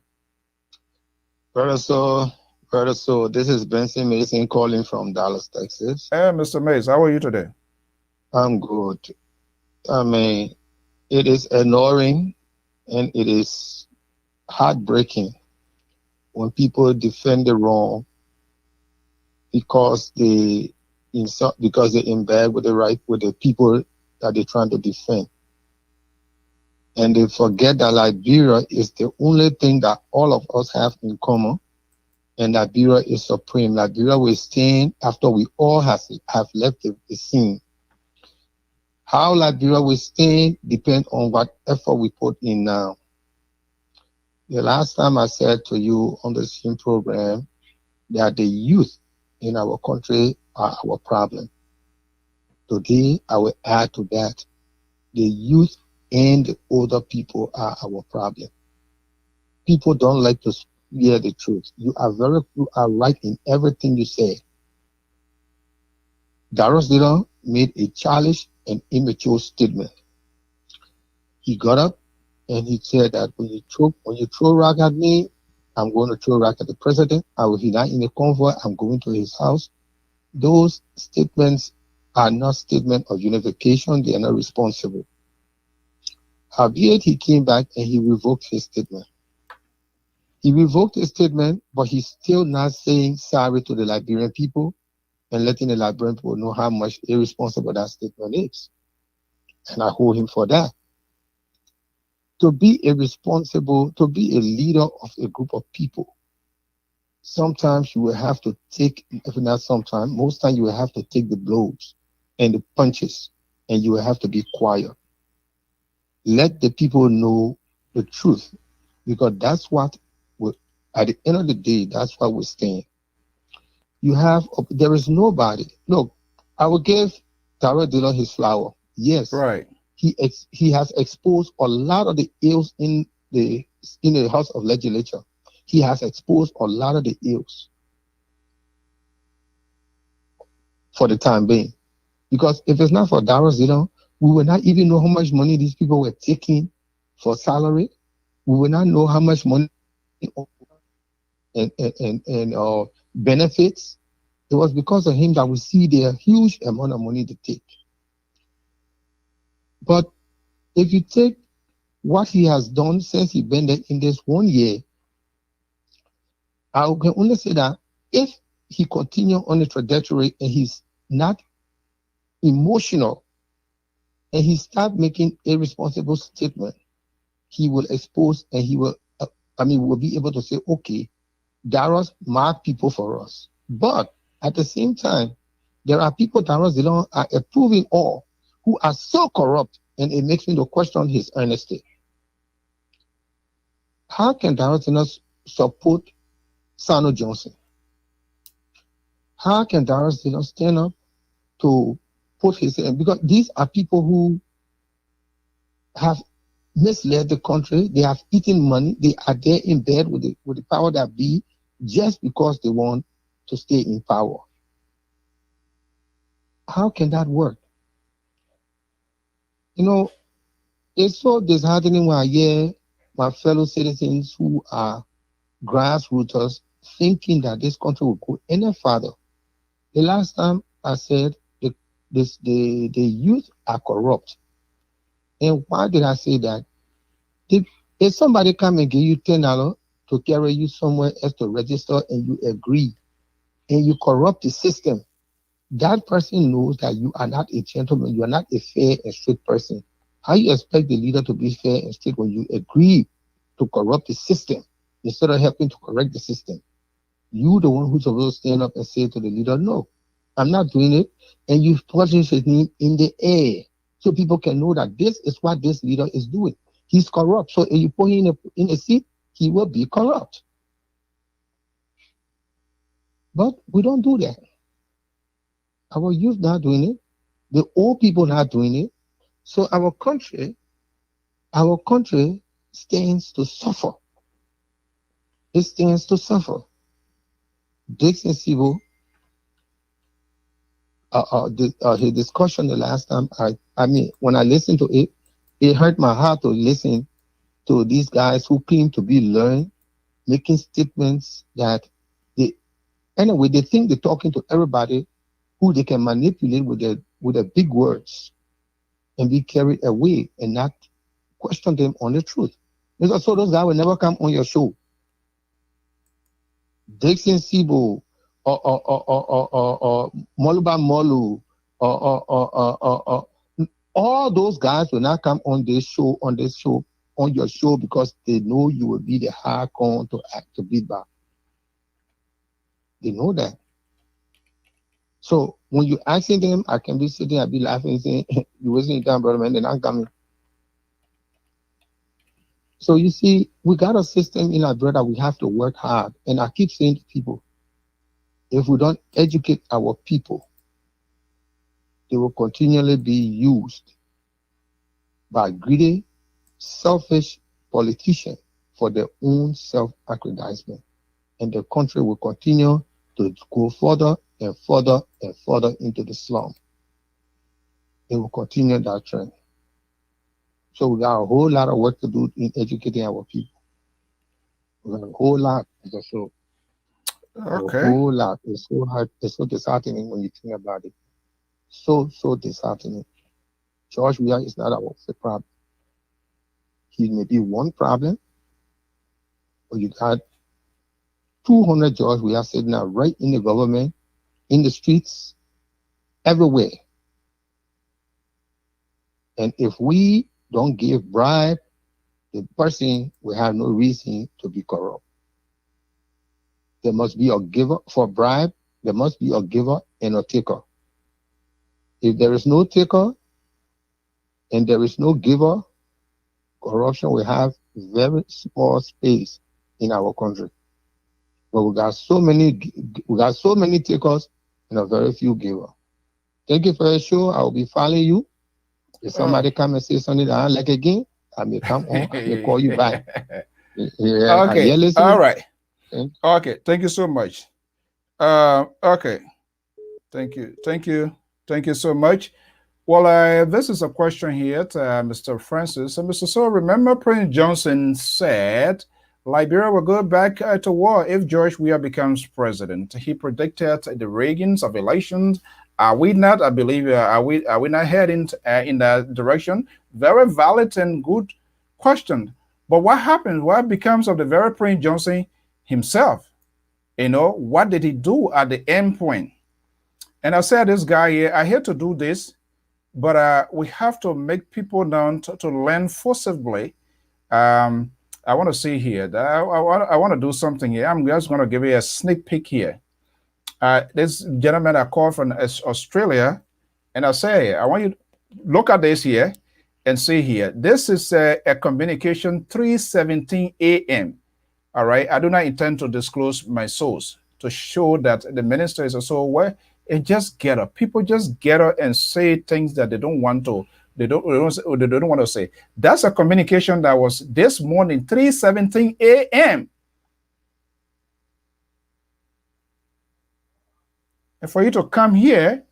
Brother, so this is Benson Mason calling from Dallas, Texas. Hey, Mr. Mason, how are you today? I'm good. I mean, it is annoying and it is heartbreaking when people defend the wrong because they in bed with the people that they're trying to defend. And they forget that Liberia is the only thing that all of us have in common. And Liberia is supreme. Liberia will stand after we all have left the scene. How Liberia will stand depends on what effort we put in now. The last time I said to you on the same program that the youth in our country are our problem. Today, I will add to that. The youth and the older people are our problem. People don't like to hear the truth. You are right in everything you say. Darrell Dillon made a childish and immature statement. He got up and he said that when you throw rock at me, I'm going to throw rock at the president. I will be not in a convoy. I'm going to his house. Those statements are not statements of unification. They are not responsible. Albeit he came back and he revoked his statement. He revoked his statement, but he's still not saying sorry to the Liberian people and letting the Liberian people know how much irresponsible that statement is. And I hold him for that. To be a leader of a group of people, sometimes you will have to take, if not sometimes, most times you will have to take the blows and the punches, and you will have to be quiet. Let the people know the truth, because that's what, at the end of the day, that's what we're saying. There is nobody. Look, I will give Darrell Dillon his flower. Yes, right. he has exposed a lot of the ills in the House of Legislature. He has exposed a lot of the ills for the time being. Because if it's not for Darius Dillon, we will not even know how much money these people were taking for salary. We will not know how much money and benefits. It was because of him that we see the huge amount of money they take. But if you take what he has done since he been there in this 1 year, I can only say that if he continue on the trajectory and he's not emotional and he start making irresponsible statement, he will expose and he will, will be able to say, okay, Darius mark people for us. But at the same time, there are people Darius Dillon are approving all who are so corrupt, and it makes me to question his honesty. How can Darius Dillon support Sano Johnson? How can Darius Dillon stand up to put his hand? Because these are people who have misled the country. They have eaten money. They are there in bed with the power that be just because they want to stay in power. How can that work? You know, it's so disheartening when I hear my fellow citizens who are grassroots thinking that this country will go any further. The last time I said the youth are corrupt. And why did I say that? If somebody come and give you $10 to carry you somewhere else to register and you agree and you corrupt the system, that person knows that you are not a gentleman, you are not a fair and straight person. How you expect the leader to be fair and straight when you agree to corrupt the system instead of helping to correct the system? You the one who's supposed to stand up and say to the leader, no, I'm not doing it. And you publish his name in the air so people can know that this is what this leader is doing. He's corrupt. So if you put him in a seat, he will be corrupt. But we don't do that. Our youth not doing it. The old people not doing it. So our country stands to suffer. It stands to suffer. Dixon Sibo, his discussion the last time, when I listened to it, it hurt my heart to listen to these guys who claim to be learned, making statements that they think they're talking to everybody who they can manipulate with their big words and be carried away and not question them on the truth. So those guys will never come on your show. Dixon Sibo or Moluba Molu or all those guys will not come on your show because they know you will be the hard con to beat back. They know that. So when you asking them, I can be sitting, I'll be laughing, saying, you wasting your time, brother, man, they're not coming. So you see, we got a system in our brother, we have to work hard. And I keep saying to people, if we don't educate our people, they will continually be used by greedy, selfish politicians for their own self-aggrandizement. And the country will continue to go further and further and further into the slum. It will continue that trend. So we got a whole lot of work to do in educating our people. We got a whole lot to show. Okay. A whole lot. It's so hard. It's so disheartening when you think about it. So disheartening. George Weah is not our problem. He may be one problem, but you got 200 George Weah sitting now right in the government, in the streets, everywhere. And if we don't give bribe, the person will have no reason to be corrupt. There must be a giver for bribe. There must be a giver and a taker. If there is no taker and there is no giver, corruption will have very small space in our country. But we got so many takers and a very few givers. Thank you for your show. I will be following you. If somebody come and say something that I like again, I may come on, I may call you back. Yeah, okay. All right. Okay. Thank you so much. Okay. Thank you. Thank you. Thank you so much. Well, this is a question here to Mr. Francis. And Mr. So remember Prince Johnson said Liberia will go back to war if George Weah becomes president. He predicted the Reagans of elections. Are we not? I believe are we not heading in that direction? Very valid and good question. But what happens? What becomes of the very Prince Johnson himself? You know, what did he do at the end point? And I said, this guy here, I hate to do this, but we have to make people known to learn forcibly. I want to see here that I want to do something here. I'm just going to give you a sneak peek here. This gentleman I called from Australia, and I say, I want you to look at this here and see here. This is a communication 3:17 a.m. All right. I do not intend to disclose my source to show that the minister is also aware. And just get up. People just get up and say things that they don't want to. They don't want to say. That's a communication that was this morning, 3:17 a.m. And for you to come here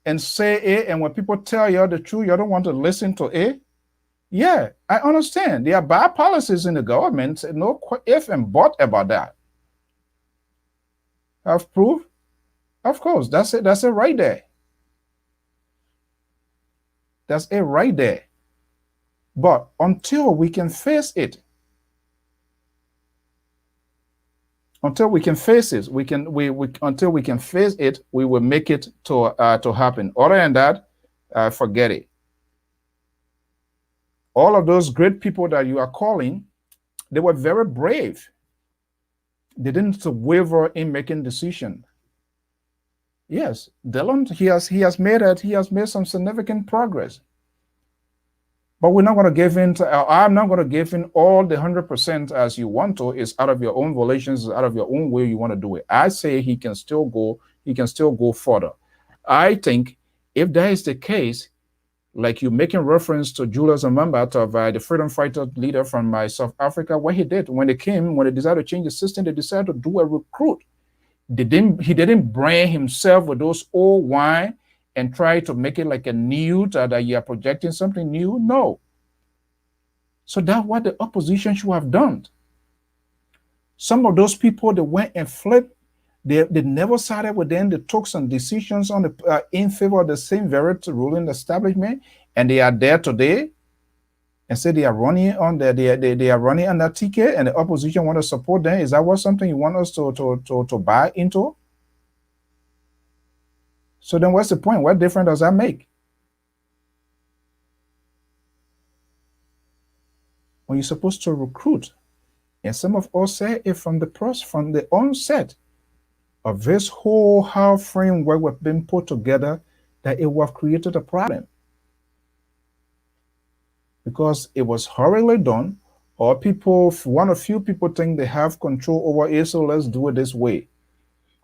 and say it, and when people tell you the truth, you don't want to listen to it. Yeah, I understand. There are bad policies in the government. No if and but about that. Have proof? Of course, that's it. That's it right there. That's it right there. But until we can face it, until we can face it, until we can face it, we will make it to happen. Other than that, forget it. All of those great people that you are calling, they were very brave. They didn't waver in making decisions. Yes, Dillon, he has made some significant progress. But we're not going to give in I'm not going to give in all the 100% as you want to. It's out of your own volitions, out of your own way you want to do it. I say he can still go further. I think if that is the case, like you're making reference to Julius Amambat of the freedom fighter leader from South Africa, what he did when they decided to change the system, they decided to do a recruit. He didn't brand himself with those old wine and try to make it like a new that you are projecting something new. No. So that's what the opposition should have done. Some of those people that went and flipped, they never sided with them. They took some decisions on the in favor of the same very ruling establishment, and they are there today. And say they are running on they are running on that ticket, and the opposition want to support them. Is that something you want us to buy into? So then what's the point? What difference does that make? When you're supposed to recruit, and some of us say it from the onset of this whole how framework was being put together, that it would have created a problem. Because it was hurriedly done, or one or few people think they have control over it, so let's do it this way.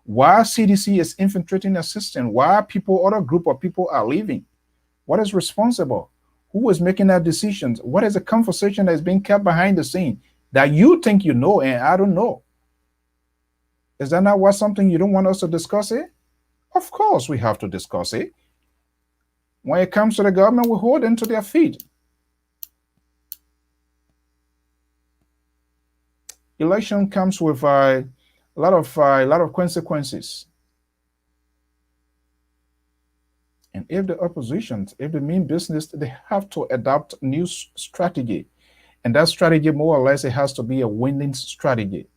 Why CDC is infiltrating the system? Why other group of people are leaving? What is responsible? Who is making that decisions? What is the conversation that is being kept behind the scene that you think you know and I don't know? Is that not something you don't want us to discuss it? Of course we have to discuss it. When it comes to the government, we hold them to their feet. Election comes with a lot of consequences. And if the opposition, if they mean business, they have to adopt a new strategy. And that strategy, more or less, it has to be a winning strategy.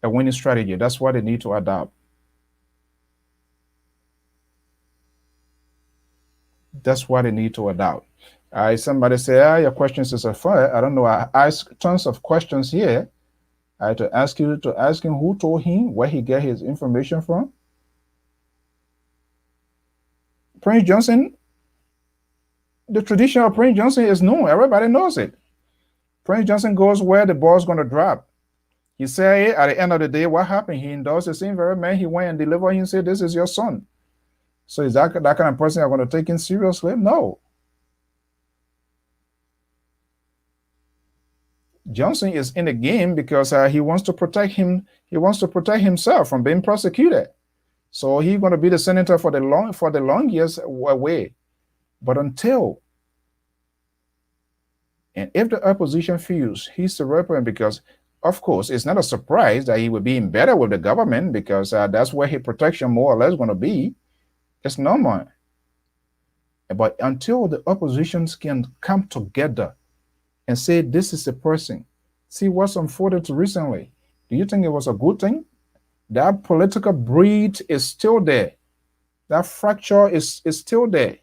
A winning strategy. That's what they need to adopt. That's what they need to adopt. Somebody say, your questions is a fire. I don't know. I asked tons of questions here. I had to ask him who told him where he get his information from. Prince Johnson, the tradition of Prince Johnson is known. Everybody knows it. Prince Johnson goes where the ball's going to drop. He said at the end of the day, what happened? He endorsed the same very man. He went and delivered him and said, this is your son. So is that kind of person I'm going to take him seriously? No. Johnson is in the game because he wants to protect him. He wants to protect himself from being prosecuted. So he's going to be the senator for the long years away. But until, and if the opposition feels he's the representative, because of course it's not a surprise that he will be in better with the government, because that's where his protection more or less going to be. It's normal. But until the oppositions can come together and say this is a person, see what's unfolded recently. Do you think it was a good thing? That political breed is still there. That fracture is still there.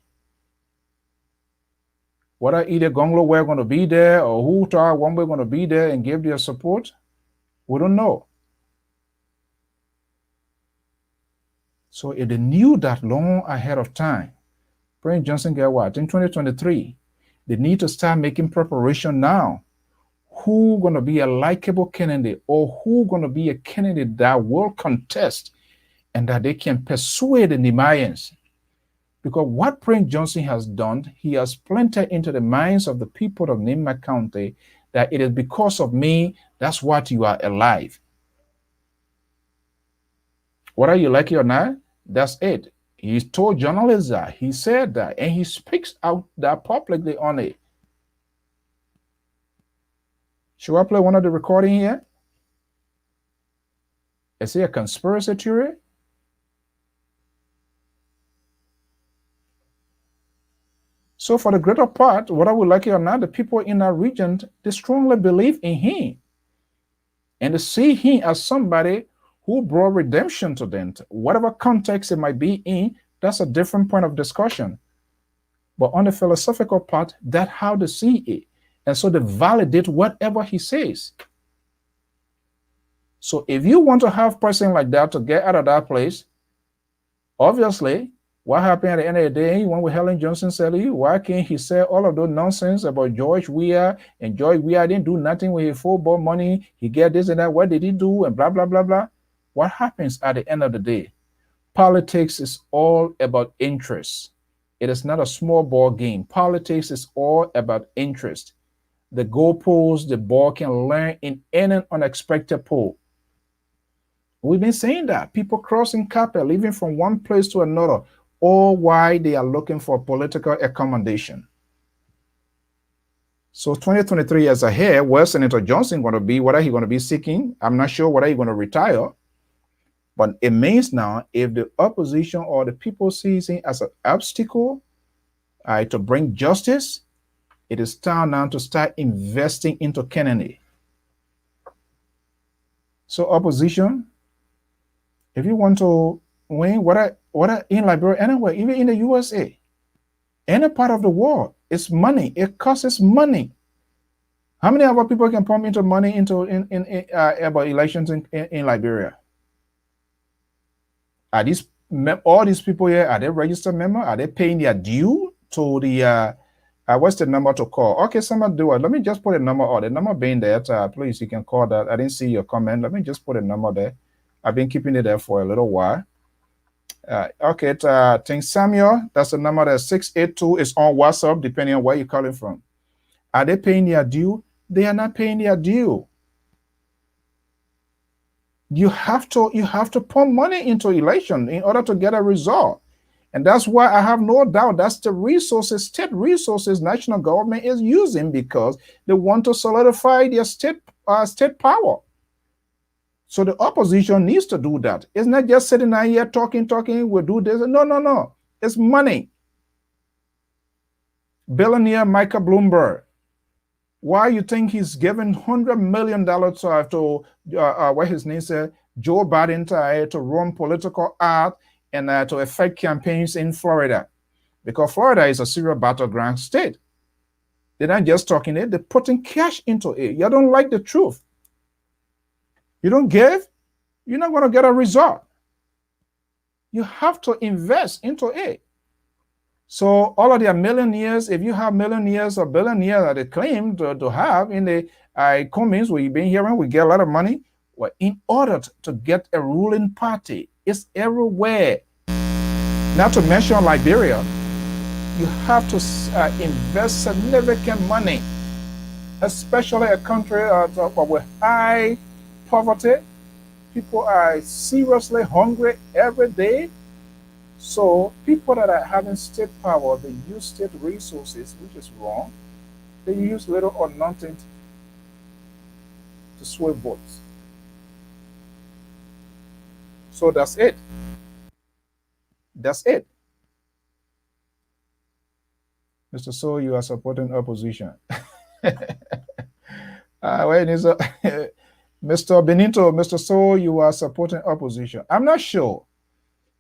Whether either Gonglo were going to be there or who thought one were going to be there and give their support, we don't know. So if they knew that long ahead of time, President Johnson get what? In 2023, they need to start making preparation now. Who going to be a likable candidate, or who going to be a candidate that will contest and that they can persuade the Nehemiahs? Because what President Johnson has done, he has planted into the minds of the people of Nehemiah County that it is because of me, that's what you are alive. Whether you like it or not, that's it. He told journalists that, he said that, and he speaks out that publicly on it. Should I play one of the recording here? Is it a conspiracy theory? So for the greater part, whether we like it or not, the people in our region, they strongly believe in him. And they see him as somebody who brought redemption to them. Whatever context it might be in, that's a different point of discussion. But on the philosophical part, that's how they see it. And so they validate whatever he says. So if you want to have a person like that to get out of that place, obviously, what happened at the end of the day when Helen Johnson said, why can't he say all of those nonsense about George Weah, and George Weah didn't do nothing with his football money, he get this and that, what did he do, and blah, blah, blah, blah. What happens at the end of the day? Politics is all about interest. It is not a small ball game. Politics is all about interest. The goalpost, the ball can land in any unexpected pole. We've been saying that. People crossing carpet, living from one place to another, all why they are looking for political accommodation. So 2023 is ahead, where Senator Johnson going to be, whether he's going to be seeking, I'm not sure whether he's going to retire. But it means now, if the opposition or the people sees him as an obstacle to bring justice, it is time now to start investing into Kennedy. So opposition, if you want to win, whether in Liberia, anywhere, even in the USA, any part of the world, it's money. It costs money. How many other people can pump into money into about elections in Liberia? Are these all these people here? Are they registered members? Are they paying their due to the? What's the number to call? Okay, someone do it. Let me just put a number on the number being there. Please, you can call that. I didn't see your comment. Let me just put a number there. I've been keeping it there for a little while. Okay, Ting Samuel, that's the number that 682 is on WhatsApp, depending on where you're calling from. Are they paying their due? They are not paying their due. You have to pump money into election in order to get a result. And that's why I have no doubt that's the resources, state resources national government is using, because they want to solidify their state power. So the opposition needs to do that. It's not just sitting out here talking, we'll do this. No. It's money. Billionaire Michael Bloomberg. Why you think he's given $100 million to what his name said, Joe Biden to run political art and to affect campaigns in Florida? Because Florida is a serious battleground state. They're not just talking it, they're putting cash into it. You don't like the truth. You don't give, you're not going to get a result. You have to invest into it. So all of their millionaires, if you have millionaires or billionaires that they claim to have in the comments we've been hearing, we get a lot of money. Well, in order to get a ruling party, it's everywhere. Not to mention Liberia, you have to invest significant money. especially a country with high poverty. People are seriously hungry every day. So people that are having state power, they use state resources, which is wrong. They use little or nothing to sway votes. So that's it. That's it. Mr. So, you are supporting opposition. Mr. Benito, Mr. So, you are supporting opposition. I'm not sure.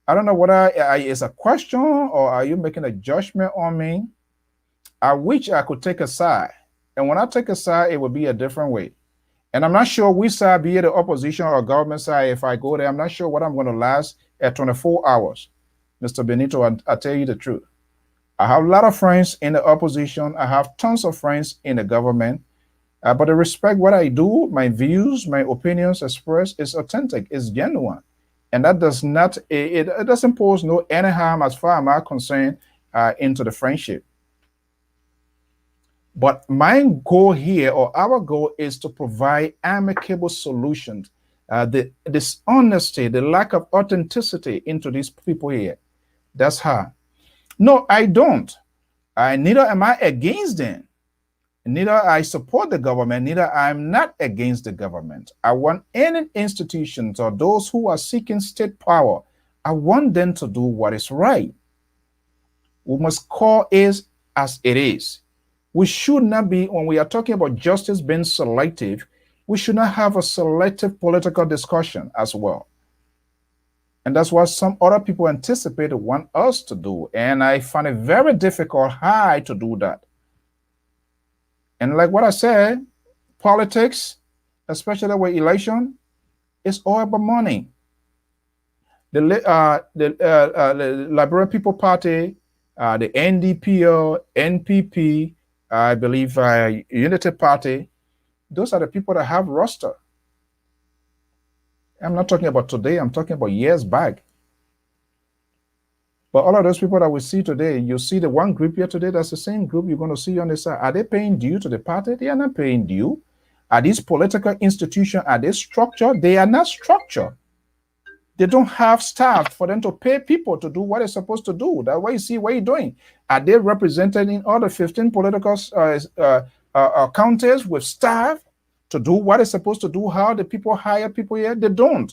I don't know whether it's a question or are you making a judgment on me? I wish I could take a side. And when I take a side, it would be a different way. And I'm not sure which side, be it the opposition or government side, if I go there, I'm not sure what I'm going to last at 24 hours. Mr. Benito, I'll tell you the truth. I have a lot of friends in the opposition. I have tons of friends in the government. But I respect what I do, my views, my opinions expressed is authentic, is genuine. And that does not, it doesn't pose no any harm as far as I'm concerned into the friendship. But my goal here, or our goal, is to provide amicable solutions. The dishonesty, the lack of authenticity into these people here. That's how. No, I don't. Neither am I against them. Neither I support the government, neither I'm not against the government. I want any institutions or those who are seeking state power, I want them to do what is right. We must call it as it is. We should not be, when we are talking about justice being selective, we should not have a selective political discussion as well. And that's what some other people anticipated want us to do. And I find it very difficult how to do that. And like what I said, politics, especially with election, is all about money. The Liberian People Party, the NDP, NPP, I believe Unity Party, those are the people that have roster. I'm not talking about today, I'm talking about years back. But all of those people that we see today, you see the one group here today, that's the same group you're going to see on the side. Are they paying due to the party? They are not paying due. Are these political institutions, are they structured? They are not structured. They don't have staff for them to pay people to do what they're supposed to do. That's why you see what you're doing. Are they represented in all the 15 political counties with staff to do what they're supposed to do? How the people hire people here? They don't.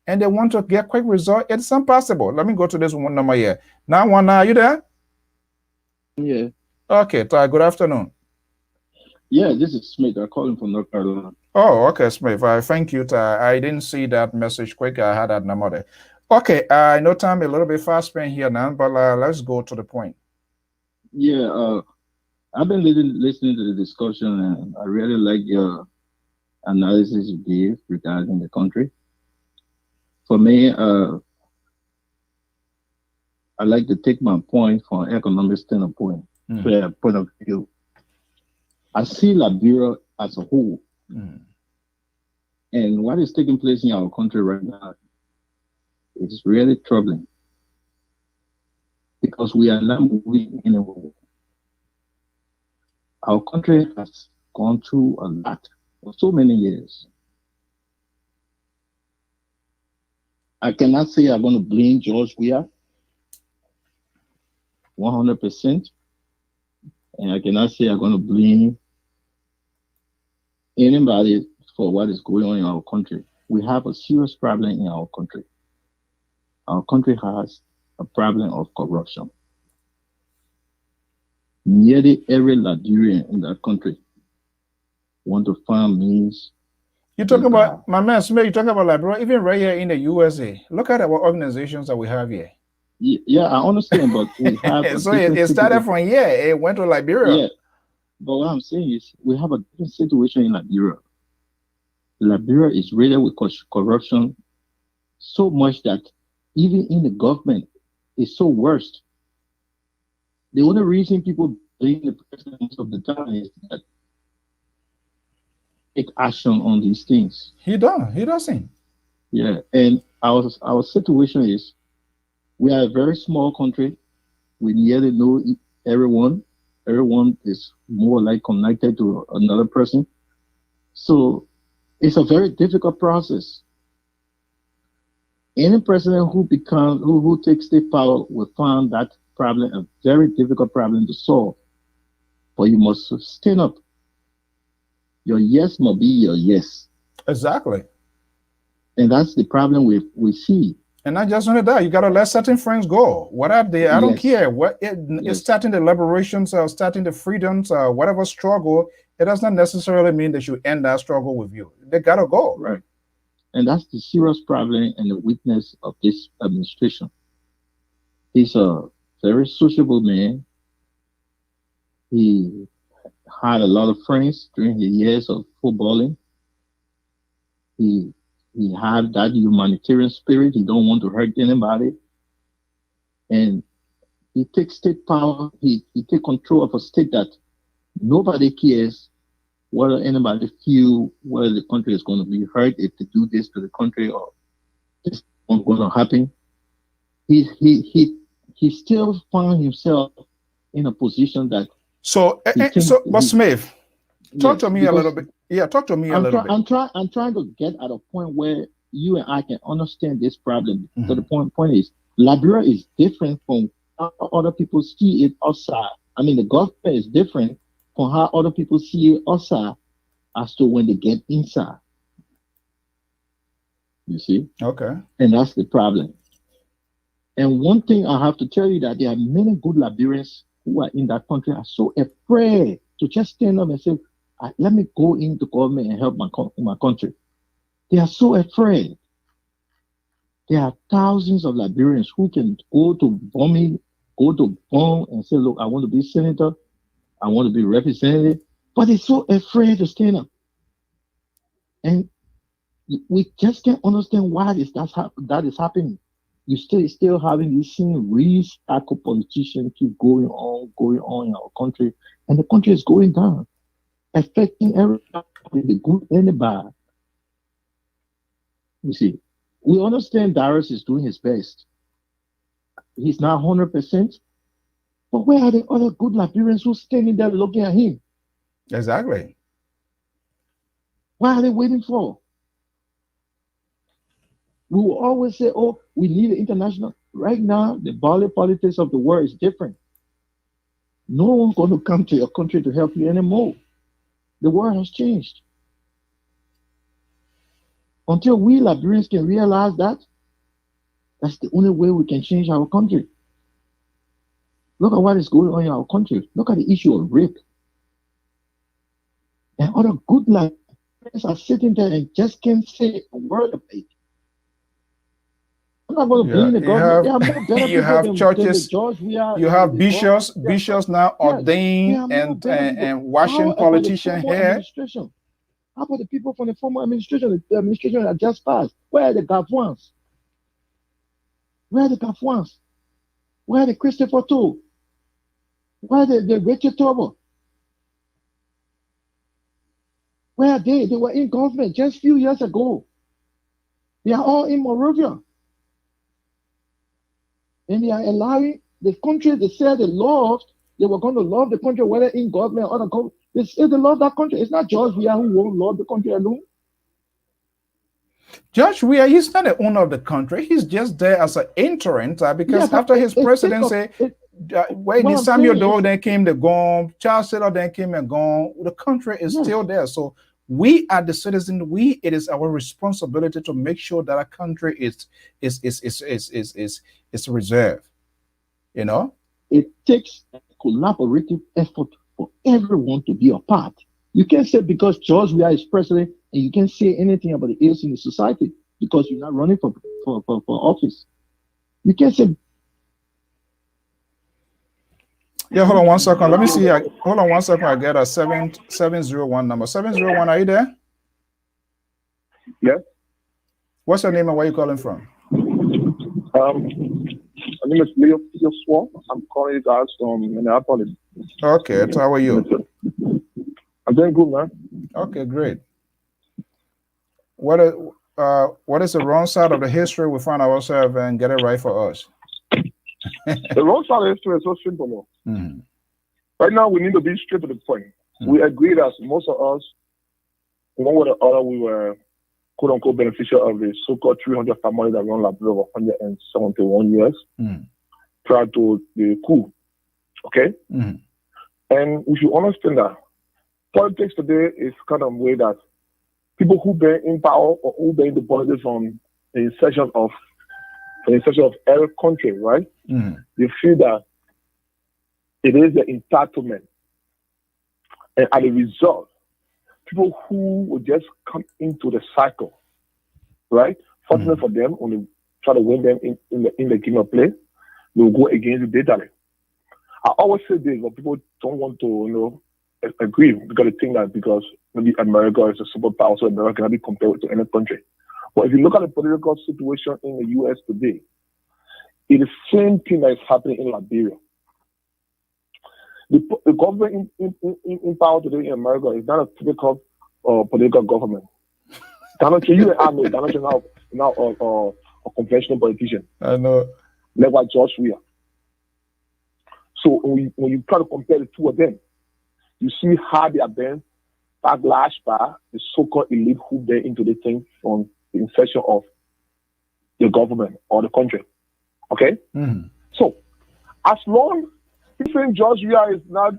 And they want to get quick result. It's impossible. Let me go to this one number here. Now, one, are you there? Yeah. Okay, good afternoon. Yeah, this is Smith. I'm calling from North Carolina. Oh, okay, Smith. Thank you. I didn't see that message quick. I had that number there. Okay, I know time a little bit fast spent here now, but let's go to the point. Yeah, I've been listening to the discussion, and I really like your analysis you gave regarding the country. For me, I like to take my point from an economic standpoint, point of view. I see Liberia as a whole. And what is taking place in our country right now is really troubling because we are not moving anywhere. Our country has gone through a lot for so many years. I cannot say I'm going to blame George Weah 100%. And I cannot say I'm going to blame anybody for what is going on in our country. We have a serious problem in our country. Our country has a problem of corruption. Nearly every Liberian in that country want to find means. You talk about, my man Smith, you talk about Liberia, even right here in the USA. Look at our organizations that we have here. Yeah, I understand, but we have. So it started from here, it went to Liberia. Yeah, but what I'm saying is we have a different situation in Liberia. Liberia is riddled with corruption so much that even in the government, it's so worst. The only reason people blame the president most of the time is that take action on these things. He doesn't. Yeah, and our situation is we are a very small country. We nearly know everyone. Everyone is more like connected to another person. So it's a very difficult process. Any president who takes state power will find that problem a very difficult problem to solve. But you must stand up. Your yes must be your yes. Exactly. And that's the problem we see. And not just only that, you got to let certain friends go. What are they? I don't care. What it's starting the liberations, starting the freedoms, whatever struggle. It does not necessarily mean they should end that struggle with you. They got to go. Right. And that's the serious problem and the weakness of this administration. He's a very sociable man. He had a lot of friends during his years of footballing. He had that humanitarian spirit. He don't want to hurt anybody. And he takes state power. He takes control of a state that nobody cares whether anybody feel whether the country is going to be hurt if they do this to the country or it's not going to happen. He still found himself in a position that. But Smith, talk to me a little bit. Yeah, talk to me a little bit. I'm trying to get at a point where you and I can understand this problem. So the point is, Liberia is different from how other people see it outside. I mean, the government is different from how other people see it outside as to when they get inside. You see? Okay. And that's the problem. And one thing I have to tell you that there are many good Liberians who are in that country are so afraid to just stand up and say, let me go into government and help my country. They are so afraid. There are thousands of Liberians who can go to Bonn and say, look, I want to be senator. I want to be representative. But they're so afraid to stand up. And we just can't understand why that is happening. You still having this same recycled politicians keep going on in our country. And the country is going down, affecting everybody, the good and the bad. You see, we understand Darius is doing his best. He's not 100%. But where are the other good Liberians who standing there looking at him? Exactly. What are they waiting for? We will always say, oh, we need an international. Right now, the politics of the world is different. No one's going to come to your country to help you anymore. The world has changed. Until we Liberians can realize that, that's the only way we can change our country. Look at what is going on in our country. Look at the issue of rape. And other good Liberians are sitting there and just can't say a word about it. I'm not going to blame the government. You have churches. You have bishops now ordained and washing politicians here. How about the people from the former administration, the administration that just passed? Where are the Gafuans? Where are the Gafuans? Where are the Christopher Toole? Where are the Richard Tobo? Where are they? They were in government just a few years ago. They are all in Monrovia. And they are allowing the country they said they loved, they were going to love the country, whether in government or other government. They said they love that country. It's not George Weah who won't love the country alone. George Weah, he's not the owner of the country. He's just there as an interim because after his presidency, when Samuel Doe then came, they're gone. Charles Taylor then came and gone. The country is still there. So we are the citizens. It is our responsibility to make sure that our country is reserved. You know, it takes a collaborative effort for everyone to be a part. You can't say because George Weah is president and you can't say anything about the ills in the society because you're not running for office. You can't say. Yeah, hold on 1 second. Let me see. Hold on 1 second. I get a 701 number. 701, are you there? Yes. What's your name and where are you calling from? My name is Leo Swamp. I'm calling you guys from Minneapolis. Okay, so how are you? I'm doing good, man. Okay, great. What is the wrong side of the history we find ourselves and get it right for us? The wrong side of history is so simple. Right now, we need to be straight to the point. We agreed as most of us, one way or the other, we were quote unquote beneficial of the so-called 300 families that run Liberia for 171 years prior to the coup. Okay? And we should understand that politics today is kind of a way that people who been in power or who been in the politics from the inception of every country, right? They feel that it is the entitlement. And as a result, people who will just come into the cycle, right? Fortunately for them, when they try to win them in the game of play, they will go against it bitterly. I always say this, but people don't want to, agree because they think that because maybe America is a superpower, so America cannot be compared to any country. But if you look at the political situation in the U.S. today, it is the same thing that is happening in Liberia. The government in power today in America is not a typical political government. You and I know Donald Trump now a conventional politician. I know. Like what George Weah. So when you try to compare the two of them, you see how they are being backlash by the so-called elite who get into the thing from the inception of the government or the country. Okay? So, as long as George Weah is not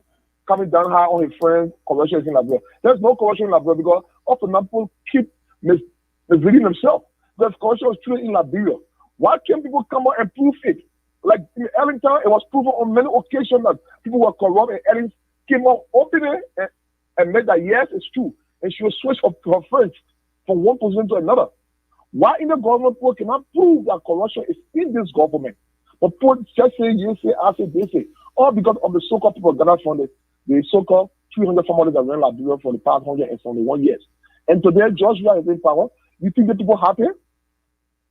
coming down high on his friends, corruption is in Liberia. There's no corruption in Liberia because often people keep misleading themselves. There's corruption is true in Liberia. Why can't people come out and prove it? Like in Ellington, it was proven on many occasions that people were corrupt, and Ellington came out openly and made that yes, it's true. And she will switch up to her friends from one position to another. Why in the government people cannot prove that corruption is in this government? But people just say, you say, I say, they say. All because of the so-called propaganda from the so-called 300 families that ran Liberia for the past 171 years. And today, George Weah is in power. You think the people happy?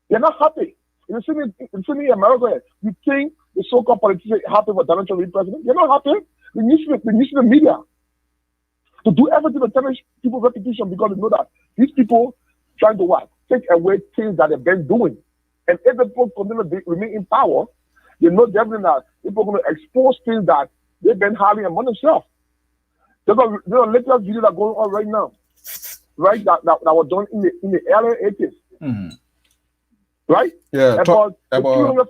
They're not happy. In the city in America, you think the so-called politicians are happy with Donald Trump being president? They're not happy. They use the media to do everything to tarnish people's reputation because they know that these people trying to what? Take away things that they've been doing. And if the people continue to remain in power, they know definitely that people are going to expose things that they've been hiding among themselves. There's a latest video that's going on right now, right? That was done in the early 80s. Right? Yeah. About the 200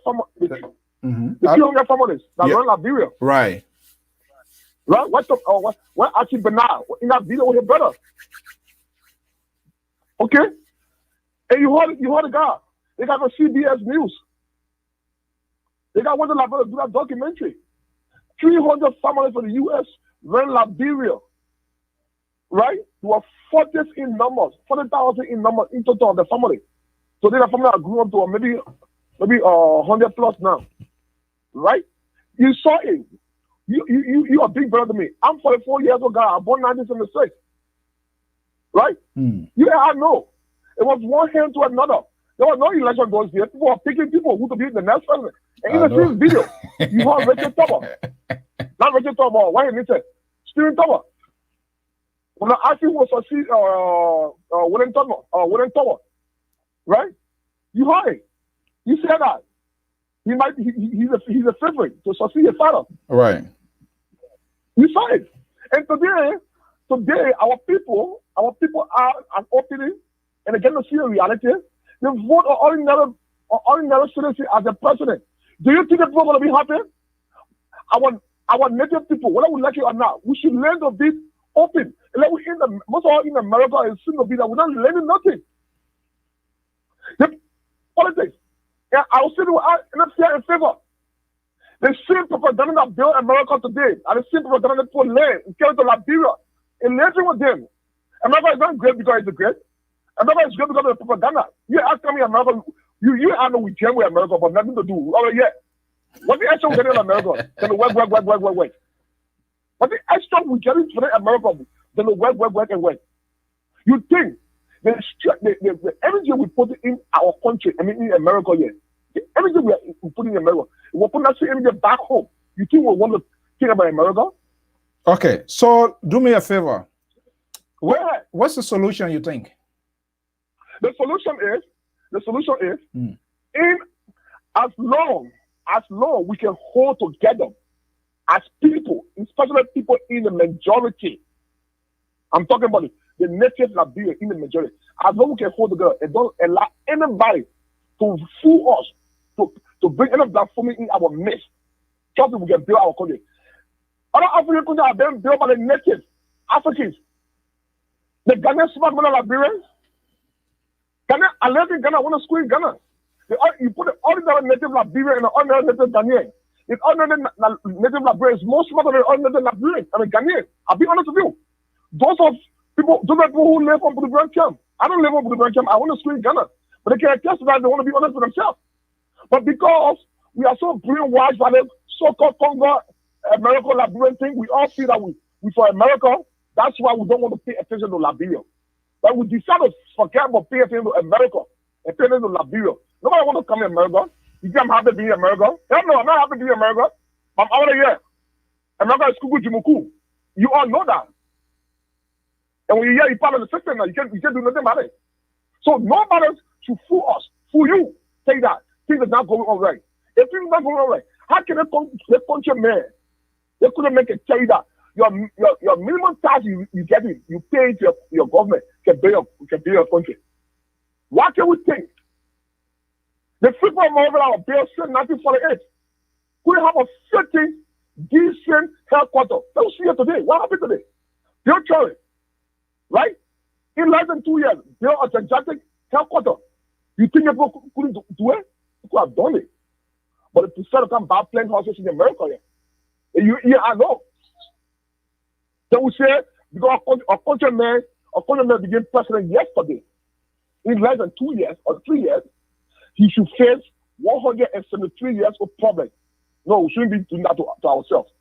families that run Liberia. Right. Right? What Archie Bernard in that video with his brother. Okay? And you heard the guy. They got the CBS News. They got one of Liberia to do that documentary. 300 families for the U.S. run Liberia. Right? There were 40,000 in numbers in total of the family. So then the family that grew up to maybe 100 plus now. Right? You saw it. You are big brother to me. I'm 44 years old guy. I'm born 1976. Right? You and I know. It was one hand to another. There was no election goals here. People were picking people who to be the next president. And in the video, you heard Richard Tubber. Not Richard Tubber. Why he said Stephen Tubber. When I asked him who was succeed William Tubber. Right? You heard it. He said that. He's a favorite to succeed his father. Right. You saw it. And today our people are opening and again to see a reality. They vote on ordinary citizen as a president. Do you think the people are going to be happy? Our native people, whether we like it or not, we should learn to be open. And like most of all in America, it seems to be that we're not learning nothing. The politics. Yeah, I will say in favor. The same propaganda that built America today, and the same propaganda that put land and carried to Liberia, and living with them. America is not great because it's great. America is great because of the propaganda. You ask me America, you I know we jam with America, but nothing to do. Oh yeah. What the extra we get in America? Then the work. What the extra we get in America? Then the work and work. You think the energy we put in our country, in America here, the energy we put in America, we're putting that same energy back home. You think we want to think about America? Okay, so do me a favor. What's the solution you think? The solution is in as long we can hold together as people, especially people in the majority. I'm talking about the native Liberian in the majority. As long as we can hold together and don't allow anybody to fool us, to bring any blasphemy in our midst, just so we can build our country. Other African countries are being built by the native Africans. The Ghanaians smart money Liberians. Ghana, I live in Ghana, I want to school in Ghana. You put the ordinary native Liberian and the ordinary native Ghanaian. The ordinary native Liberian is more smarter than the ordinary Liberian. I mean, Ghanaian. I'll be honest with you. Those people who live on Buduburan camp. I don't live on Buduburan camp. I want to school in Ghana. But they can't test that. They want to be honest with themselves. But because we are so brainwashed by the so-called Congo, America, Liberian thing, we all feel that we for America. That's why we don't want to pay attention to Liberia. But we decide to forget about paying attention to America and pay attention to Liberia. Nobody want to come to America. You think I'm happy to be in America? Hell no, I'm not happy to be in America. I'm out of here. America is Kuku Jimuku. You all know that. And when you hear you're part of the system now, you can't do nothing about it. So nobody should fool us, fool you, say that things are not going on right. If things are not going on right, how can they country man? They couldn't make it tell you that your minimum tax you get it, you pay to your government can build your country. Why can we think? The people of our bill since 1948 could have a certain decent headquarters. Don't see it today. What happened today? They're trying, right? In less than 2 years, build a gigantic headquarters. You think people couldn't do it? They could have done it. But if you start to come back playing houses in America, yeah, I know. They will say, because a countryman became president yesterday. In less than 2 years or 3 years, he should face 173 years of problems. No, we shouldn't be doing that to ourselves.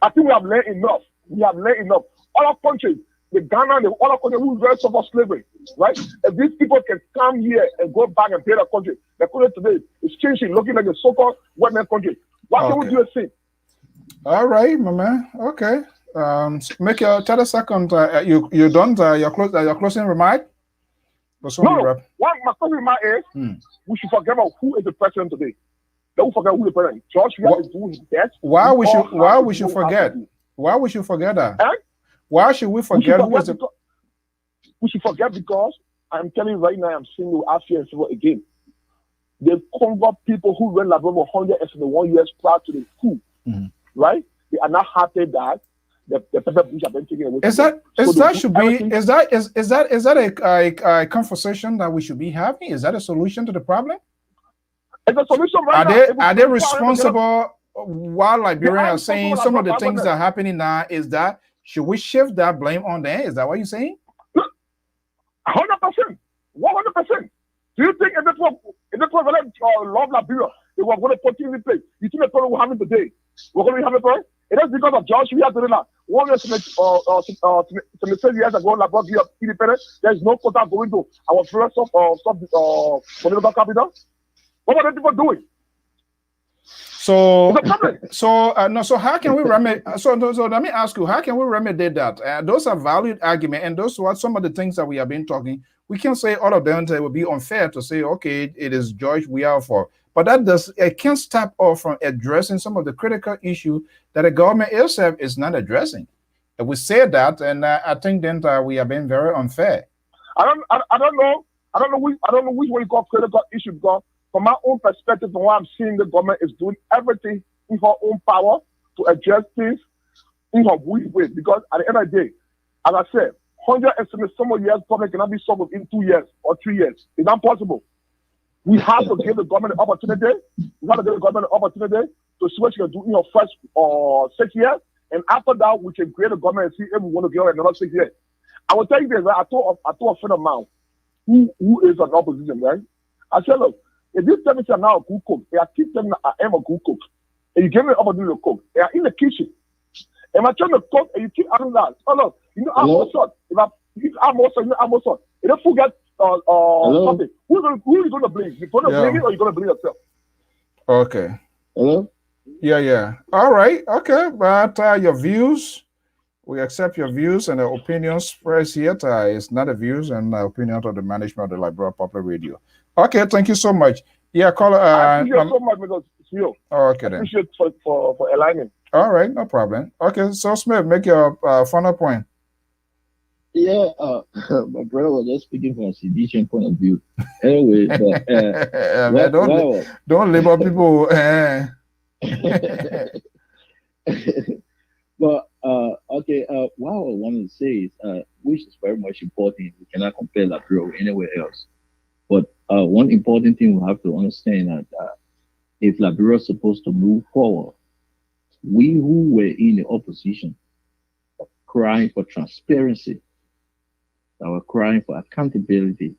I think we have learned enough. Other countries, the Ghana, the other countries who very suffer slavery, right? If these people can come here and go back and pay their country, the country today is changing, looking like a so-called white man country. Why can't we do the same? All right, my man. Okay. Make your 30 second. You done your closing remark? No. What my closing remark is, we should forget about who is the president today. Don't forget who the president. George Weah is doing his best. Why we should forget? Why we should forget that? Why should we forget who is the? We should forget because I'm telling you right now, I'm seeing you out here and civil again. The Congo people who ran Liberia 101 years prior to the coup, right? They are not happy that the Pepper Bush have been taken away. Is that a conversation that we should be having? Is that a solution to the problem? It's a solution right now. Are they responsible while Liberians are saying some of the things that are happening now? Is that should we shift that blame on them? Is that what you're saying? 100%. 100%. Do you think if it was love Liberia, they were going to put in place? You think the problem we're having today? We're going to be having a problem? It is because of George Weah doing that. 176 years ago, Liberia independence. There's no quota going to our first political capital. What are the people doing? So how can we remedy? So let me ask you, how can we remedy that? Those are valid arguments, and those are some of the things that we have been talking. We can say all of them. It would be unfair to say, okay, it is George Weah for, but it can't stop us from addressing some of the critical issues that the government itself is not addressing. And we say that, and I think then we have been very unfair. I don't know which one you call critical issue, because from my own perspective, from what I'm seeing, the government is doing everything in her own power to address things in her way. Because at the end of the day, as I said, 100 estimates some of years problem cannot be solved in 2 years or 3 years. It's not possible. We have to give the government an opportunity. We have to give the government an opportunity to see what you can do in your first 6 years. And after that, we can create a government and see if we want to give her another 6 years. I will tell you this, right? I told a friend of mine who is an opposition, right? I said, look, if you tell me I'm now a good cook, and I keep telling me I am a good cook, and you give me an opportunity to cook, and I'm in the kitchen, and I'm trying to cook, and you keep adding that. Oh, no, you know, I'm more salt. If I'm more salt, you know, I'm more salt. If you forget something, who are you going to blame? You're going to blame me, or you're going to blame yourself? Okay. Hello? Yeah. All right. Okay. But your views, we accept your views, and the opinions expressed here is not the views and opinions of the management of the Liberia Public Radio. Okay, thank you so much. Yeah, caller. Thank you so much, because you. Okay, then. Appreciate for aligning. All right, no problem. Okay, so Smith, make your final point. Yeah, my brother was just speaking from a sedition point of view. Anyway, but Man, don't label people. But okay, what I wanted to say is, which is very much important. We cannot compare Liberia with anywhere else. But one important thing we have to understand that if Liberia is supposed to move forward, we who were in the opposition are crying for transparency, that were crying for accountability,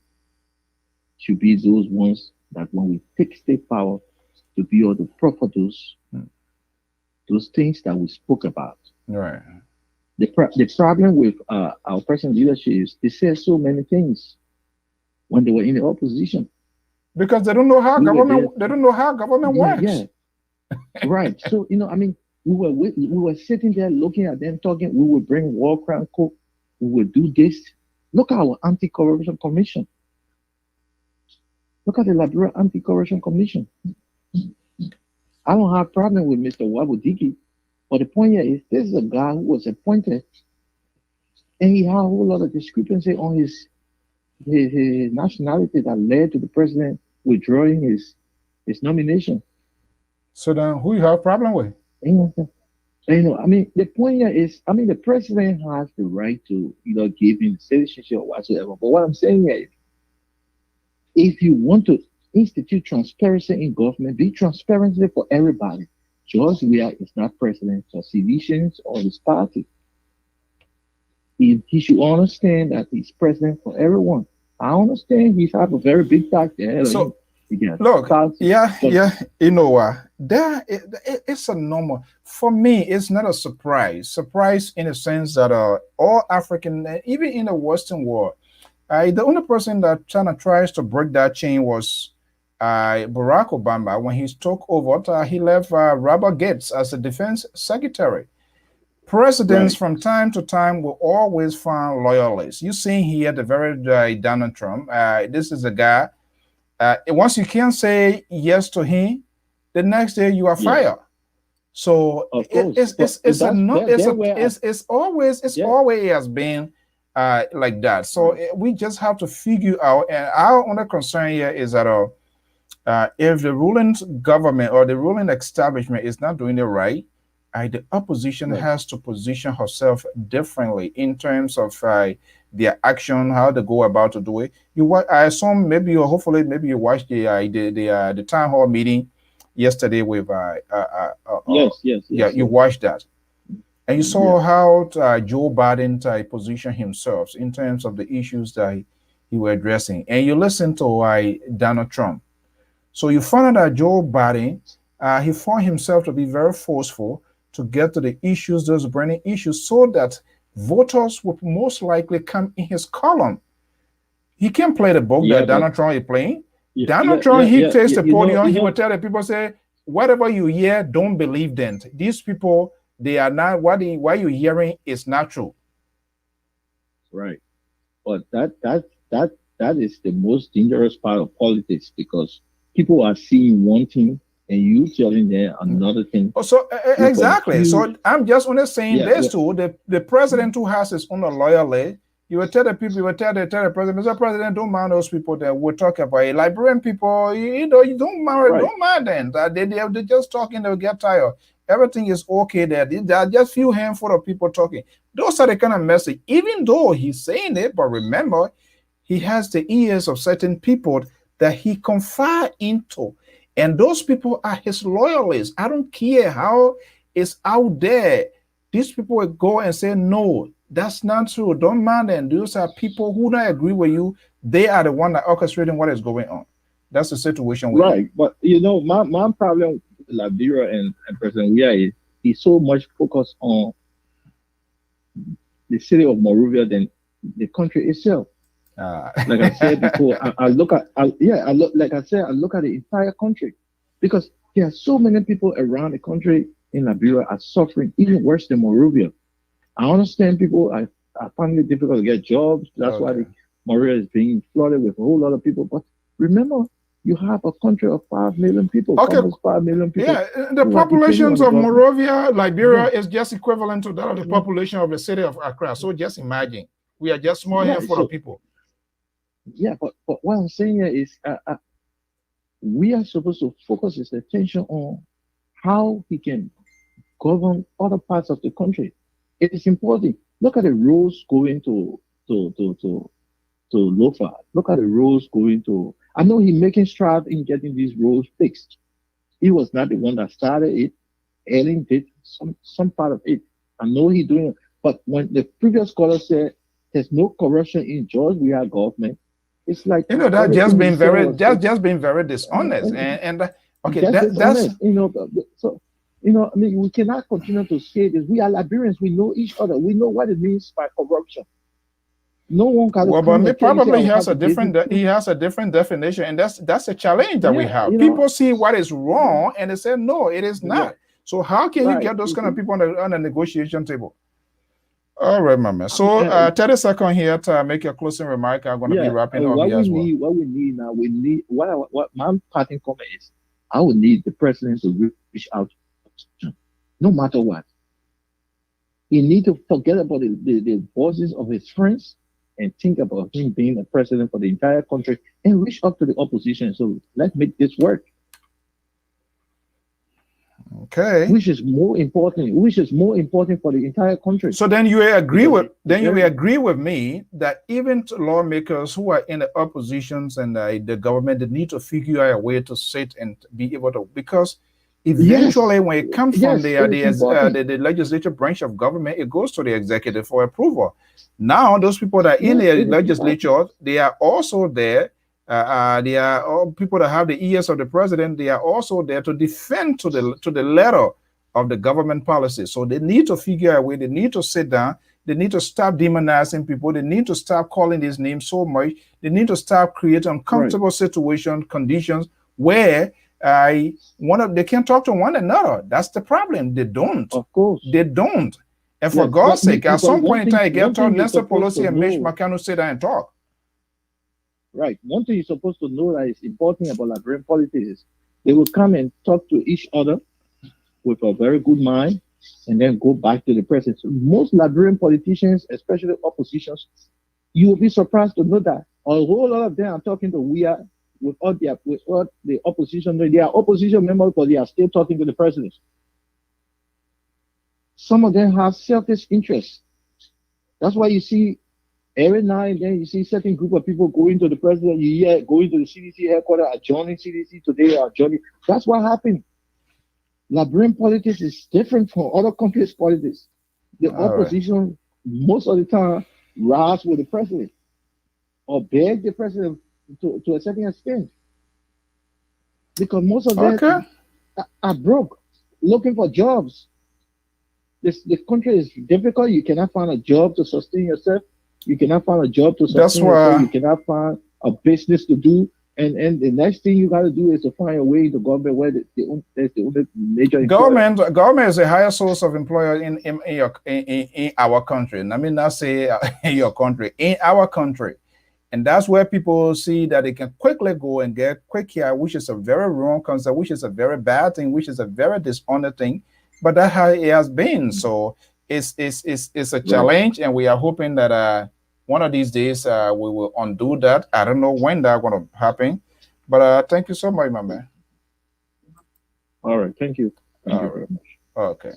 should be those ones that when we take state power to be able to proffer those things that we spoke about. Right. The problem with our present leadership is they say so many things when they were in the opposition. Because they don't know how government works. Yeah. Right. So I mean, we were sitting there looking at them talking. We would bring war crime court. We would do this. Look at our anti-corruption commission. Look at the Liberia Anti-Corruption Commission. I don't have a problem with Mr. Wabudigi, but the point here is this is a guy who was appointed and he had a whole lot of discrepancy on his nationality that led to the president withdrawing his nomination. So then who you have a problem with? I mean, the point here is, I mean, the president has the right to, give him citizenship or whatsoever. But what I'm saying here is, if you want to institute transparency in government, be transparency for everybody. George Weah is not president for citizens or his party. He should understand that he's president for everyone. I understand he's have a very big tax there. So, look, it's a normal. For me, it's not a surprise. Surprise in the sense that all African, even in the Western world, the only person that China tries to break that chain was Barack Obama. When he took over, he left Robert Gates as the defense secretary. Presidents from time to time will always find loyalists. You see here the very Donald Trump. This is a guy. Once you can't say yes to him, the next day you are fired. So it's always has been like that. So we just have to figure out. And our only concern here is that if the ruling government or the ruling establishment is not doing it right, the opposition has to position herself differently in terms of their action, how they go about to do it. I assume maybe you watched the town hall meeting yesterday with yes, you watched that, and you saw how Joe Biden positioned himself in terms of the issues that he was addressing, and you listened to Donald Trump. So you found out that Joe Biden he found himself to be very forceful to get to the issues, those burning issues, so that voters would most likely come in his column. He can't play the book that Donald Trump is playing. Donald Trump, he takes the podium, he will tell the people, say, whatever you hear, don't believe them. These people, they are not, what you're hearing is not true. Right. But that is the most dangerous part of politics, because people are seeing one thing and you telling them another thing. So exactly. So I'm just only saying this too. The president who has his own loyalty, you will tell the people, you will tell the president, Mr. President, don't mind those people that we're talking about. Liberian people, you don't mind them. They're just talking, they'll get tired. Everything is okay there. There are just few handful of people talking. Those are the kind of message, even though he's saying it, but remember, he has the ears of certain people that he confide into. And those people are his loyalists. I don't care how it's out there. These people will go and say, no, that's not true. Don't mind them. Those are people who don't agree with you. They are the one that orchestrating what is going on. That's the situation. But my problem with Liberia and President Weah is he's so much focused on the city of Monrovia than the country itself. Like I said before, I look at the entire country, because there are so many people around the country in Liberia are suffering even worse than Monrovia. I understand people are finding it difficult to get jobs. That's why Monrovia is being flooded with a whole lot of people. But remember, You have a country of 5 million people, Okay. almost 5 million people. Yeah, the populations of Monrovia, Liberia is just equivalent to that of the population of the city of Accra. So just imagine, we are just small handful of people. Yeah, but what I'm saying here is we are supposed to focus his attention on how he can govern other parts of the country. It is important. Look at the roads going to Lofa. Look at the roads going to. I know he's making strides in getting these roads fixed. He was not the one that started it. Ellen did some part of it. I know he's doing it. But when the previous caller said there's no corruption in George, we are government. It's like, you know, that just being very dishonest. And okay, that's you know. So you know, I mean, we cannot continue to say this. We are Liberians. We know each other. We know what it means by corruption. No one can. Well, but he probably has a different. He has a different definition, and that's a challenge that we have. People see what is wrong, and they say no, it is not. Yeah. So how can you get those kind of people on the negotiation table? All right, my man. So 30 seconds here to make a closing remark. I'm going to be wrapping up here as well. What we need now, what my parting comment is, I would need the president to reach out, no matter what. He need to forget about the voices of his friends and think about him being the president for the entire country and reach up to the opposition. So let's make this work. Okay. Which is more important for the entire country. So then you agree with me that even lawmakers who are in the oppositions and the government, they need to figure out a way to sit and be able to, because eventually when it comes from the legislative branch of government, it goes to the executive for approval. Now those people that are in the legislature, they are also there. They are all people that have the ears of the president. They are also there to defend to the letter of the government policy. So they need to figure out a way. They need to sit down. They need to stop demonizing people. They need to stop calling these names so much. They need to stop creating uncomfortable conditions where they can't talk to one another. That's the problem. They don't. Of course, they don't. And for God's sake, at some point in time, you get to Nancy Pelosi and Mitch McConnell sit down and talk. Right. One thing you're supposed to know that is important about Liberian politics is they will come and talk to each other with a very good mind and then go back to the president. So most Liberian politicians, especially oppositions, you will be surprised to know that a whole lot of them are talking to with all the opposition. They are opposition members, but they are still talking to the president. Some of them have selfish interests. That's why you see every now and then you see certain group of people going to the president, you hear going to the CDC headquarters, adjoining CDC today, adjoining. That's what happened. Liberian politics is different from other countries' politics. The opposition, most of the time, rise with the president or beg the president to a certain extent. Because most of them are broke, looking for jobs. The country is difficult. You cannot find a job to sustain yourself. You cannot find a job to sustain yourself. You cannot find a business to do. And the next thing you got to do is to find a way to government where there's the only major employer. Government is a higher source of employer in our country. And I mean, not say in your country, in our country. And that's where people see that they can quickly go and get quick care, which is a very wrong concept, which is a very bad thing, which is a very dishonest thing. But that's how it has been. So it's a challenge, and we are hoping that one of these days we will undo that. I don't know when that's going to happen, but thank you so much, my man. All right, thank you. Thank you very much. Okay.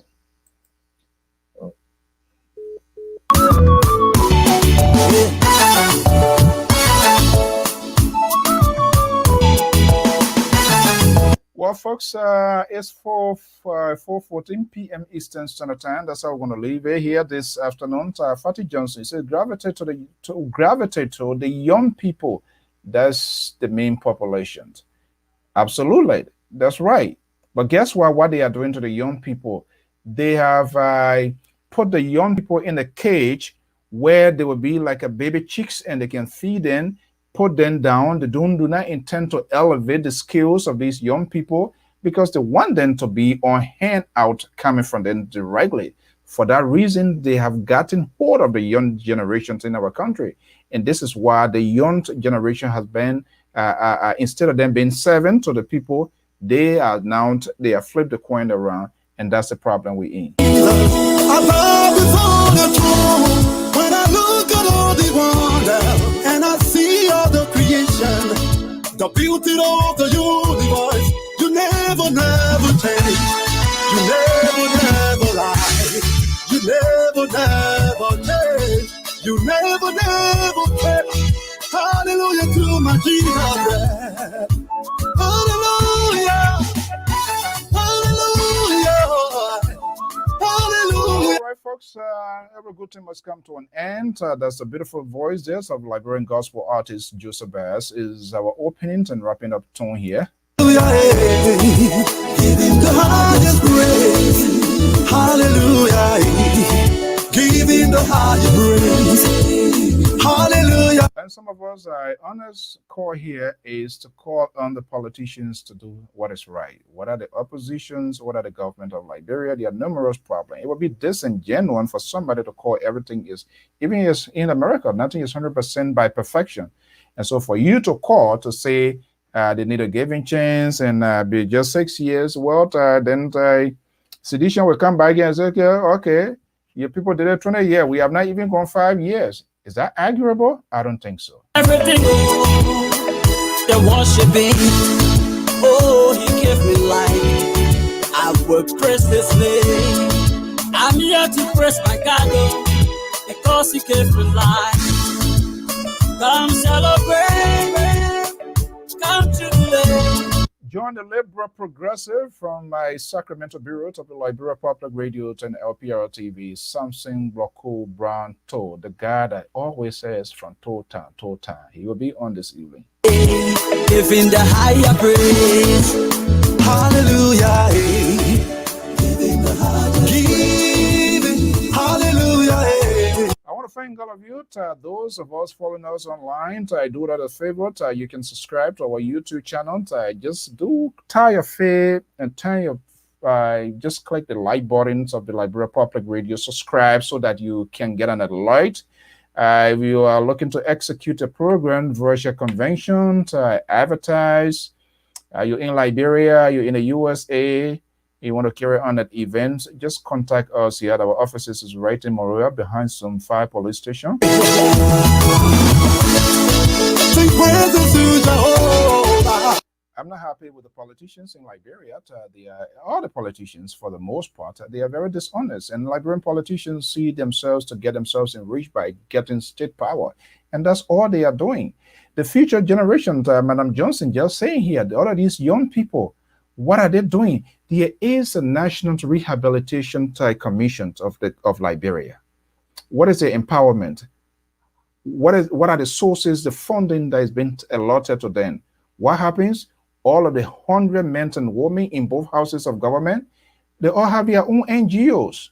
Well, folks, it's 4:14 p.m. Eastern Standard Time. That's how we're going to leave it here this afternoon. Fatty Johnson says, gravitate to the young people. That's the main population. Absolutely, that's right. But guess what? What they are doing to the young people? They have put the young people in a cage where they will be like a baby chicks, and they can feed them, put them down. They do not intend to elevate the skills of these young people because they want them to be on handout coming from them directly. For that reason, they have gotten hold of the young generations in our country. And this is why the young generation has been instead of them being servant to the people, they have flipped the coin around, and that's the problem we're in. I bow before the throne when I look at all the wonder and I see all the creation, the beauty of the universe. You never change. You never lie. You never change. You never change. Hallelujah to my Jesus. Hallelujah. Hallelujah. Hallelujah. All right, folks, every good thing must come to an end. That's the beautiful voice there of Liberian gospel artist Joseph Bass is our opening and wrapping up tone here. Hallelujah. Give him the highest praise. Hallelujah. Give him the highest praise. Hallelujah. And some of us, our honest call here is to call on the politicians to do what is right. What are the oppositions? What are the government of Liberia? There are numerous problems. It would be disingenuous for somebody to call everything is, even is in America, nothing is 100% by perfection. And so for you to call to say they need a giving chance and be just 6 years, well, then sedition will come back and say, okay, your people did it 20 years. We have not even gone 5 years. Is that arguable? I don't think so. Everything, they're worshiping. Oh, he gave me life. I will praise his name. I'm here to praise my God, because he gave me life. Come celebrate, come jubilate. Join the Liberal Progressive from my Sacramento Bureau to the Liberia Public Radio to LPR TV, Samson Blocko Brown Toe, the guy that always says from toe time. He will be on this evening. Give him the higher praise. Hallelujah. Give him the higher praise. Hallelujah. I want to thank all of you, those of us following us online. I do that a favor. You can subscribe to our YouTube channel. Just do tie your feet and turn your just click the like buttons of the Liberia Public Radio. Subscribe so that you can get an alert. If you are looking to execute a program, virtual convention, advertise, you're in Liberia, you're in the USA, you want to carry on that event, just contact us here. Our offices is right in Moria behind some fire police station. I'm not happy with the politicians in Liberia. All the politicians, for the most part, they are very dishonest. And Liberian politicians see themselves to get themselves enriched by getting state power. And that's all they are doing. The future generation, Madam Johnson just saying here, all of these young people, what are they doing? There is a National Rehabilitation Commission of Liberia. What is the empowerment? What are the sources, the funding that has been allotted to them? What happens? All of the 100 men and women in both houses of government, they all have their own NGOs.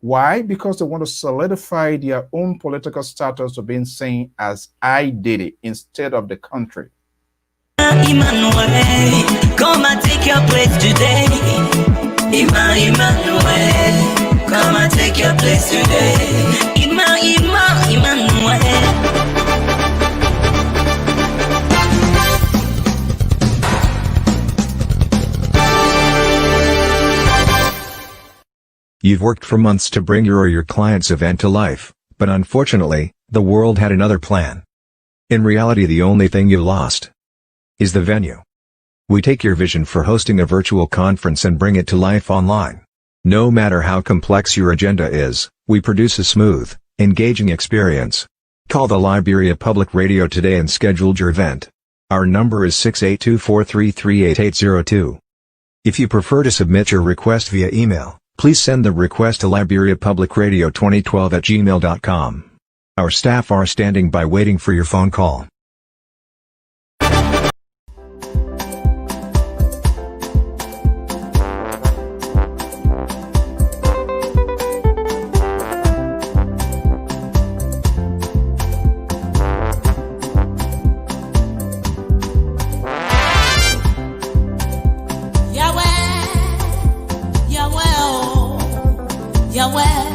Why? Because they want to solidify their own political status to being seen as I did it instead of the country. Emmanuel, come and take your place today. Emmanuel, come and take your place today. Emmanuel. You've worked for months to bring your or your client's event to life, but unfortunately, the world had another plan. In reality, the only thing you lost is the venue. We take your vision for hosting a virtual conference and bring it to life online. No matter how complex your agenda is, we produce a smooth, engaging experience. Call the Liberia Public Radio today and schedule your event. Our number is 682-433-8802. If you prefer to submit your request via email, please send the request to liberiapublicradio2012@gmail.com. Our staff are standing by waiting for your phone call. Yahweh,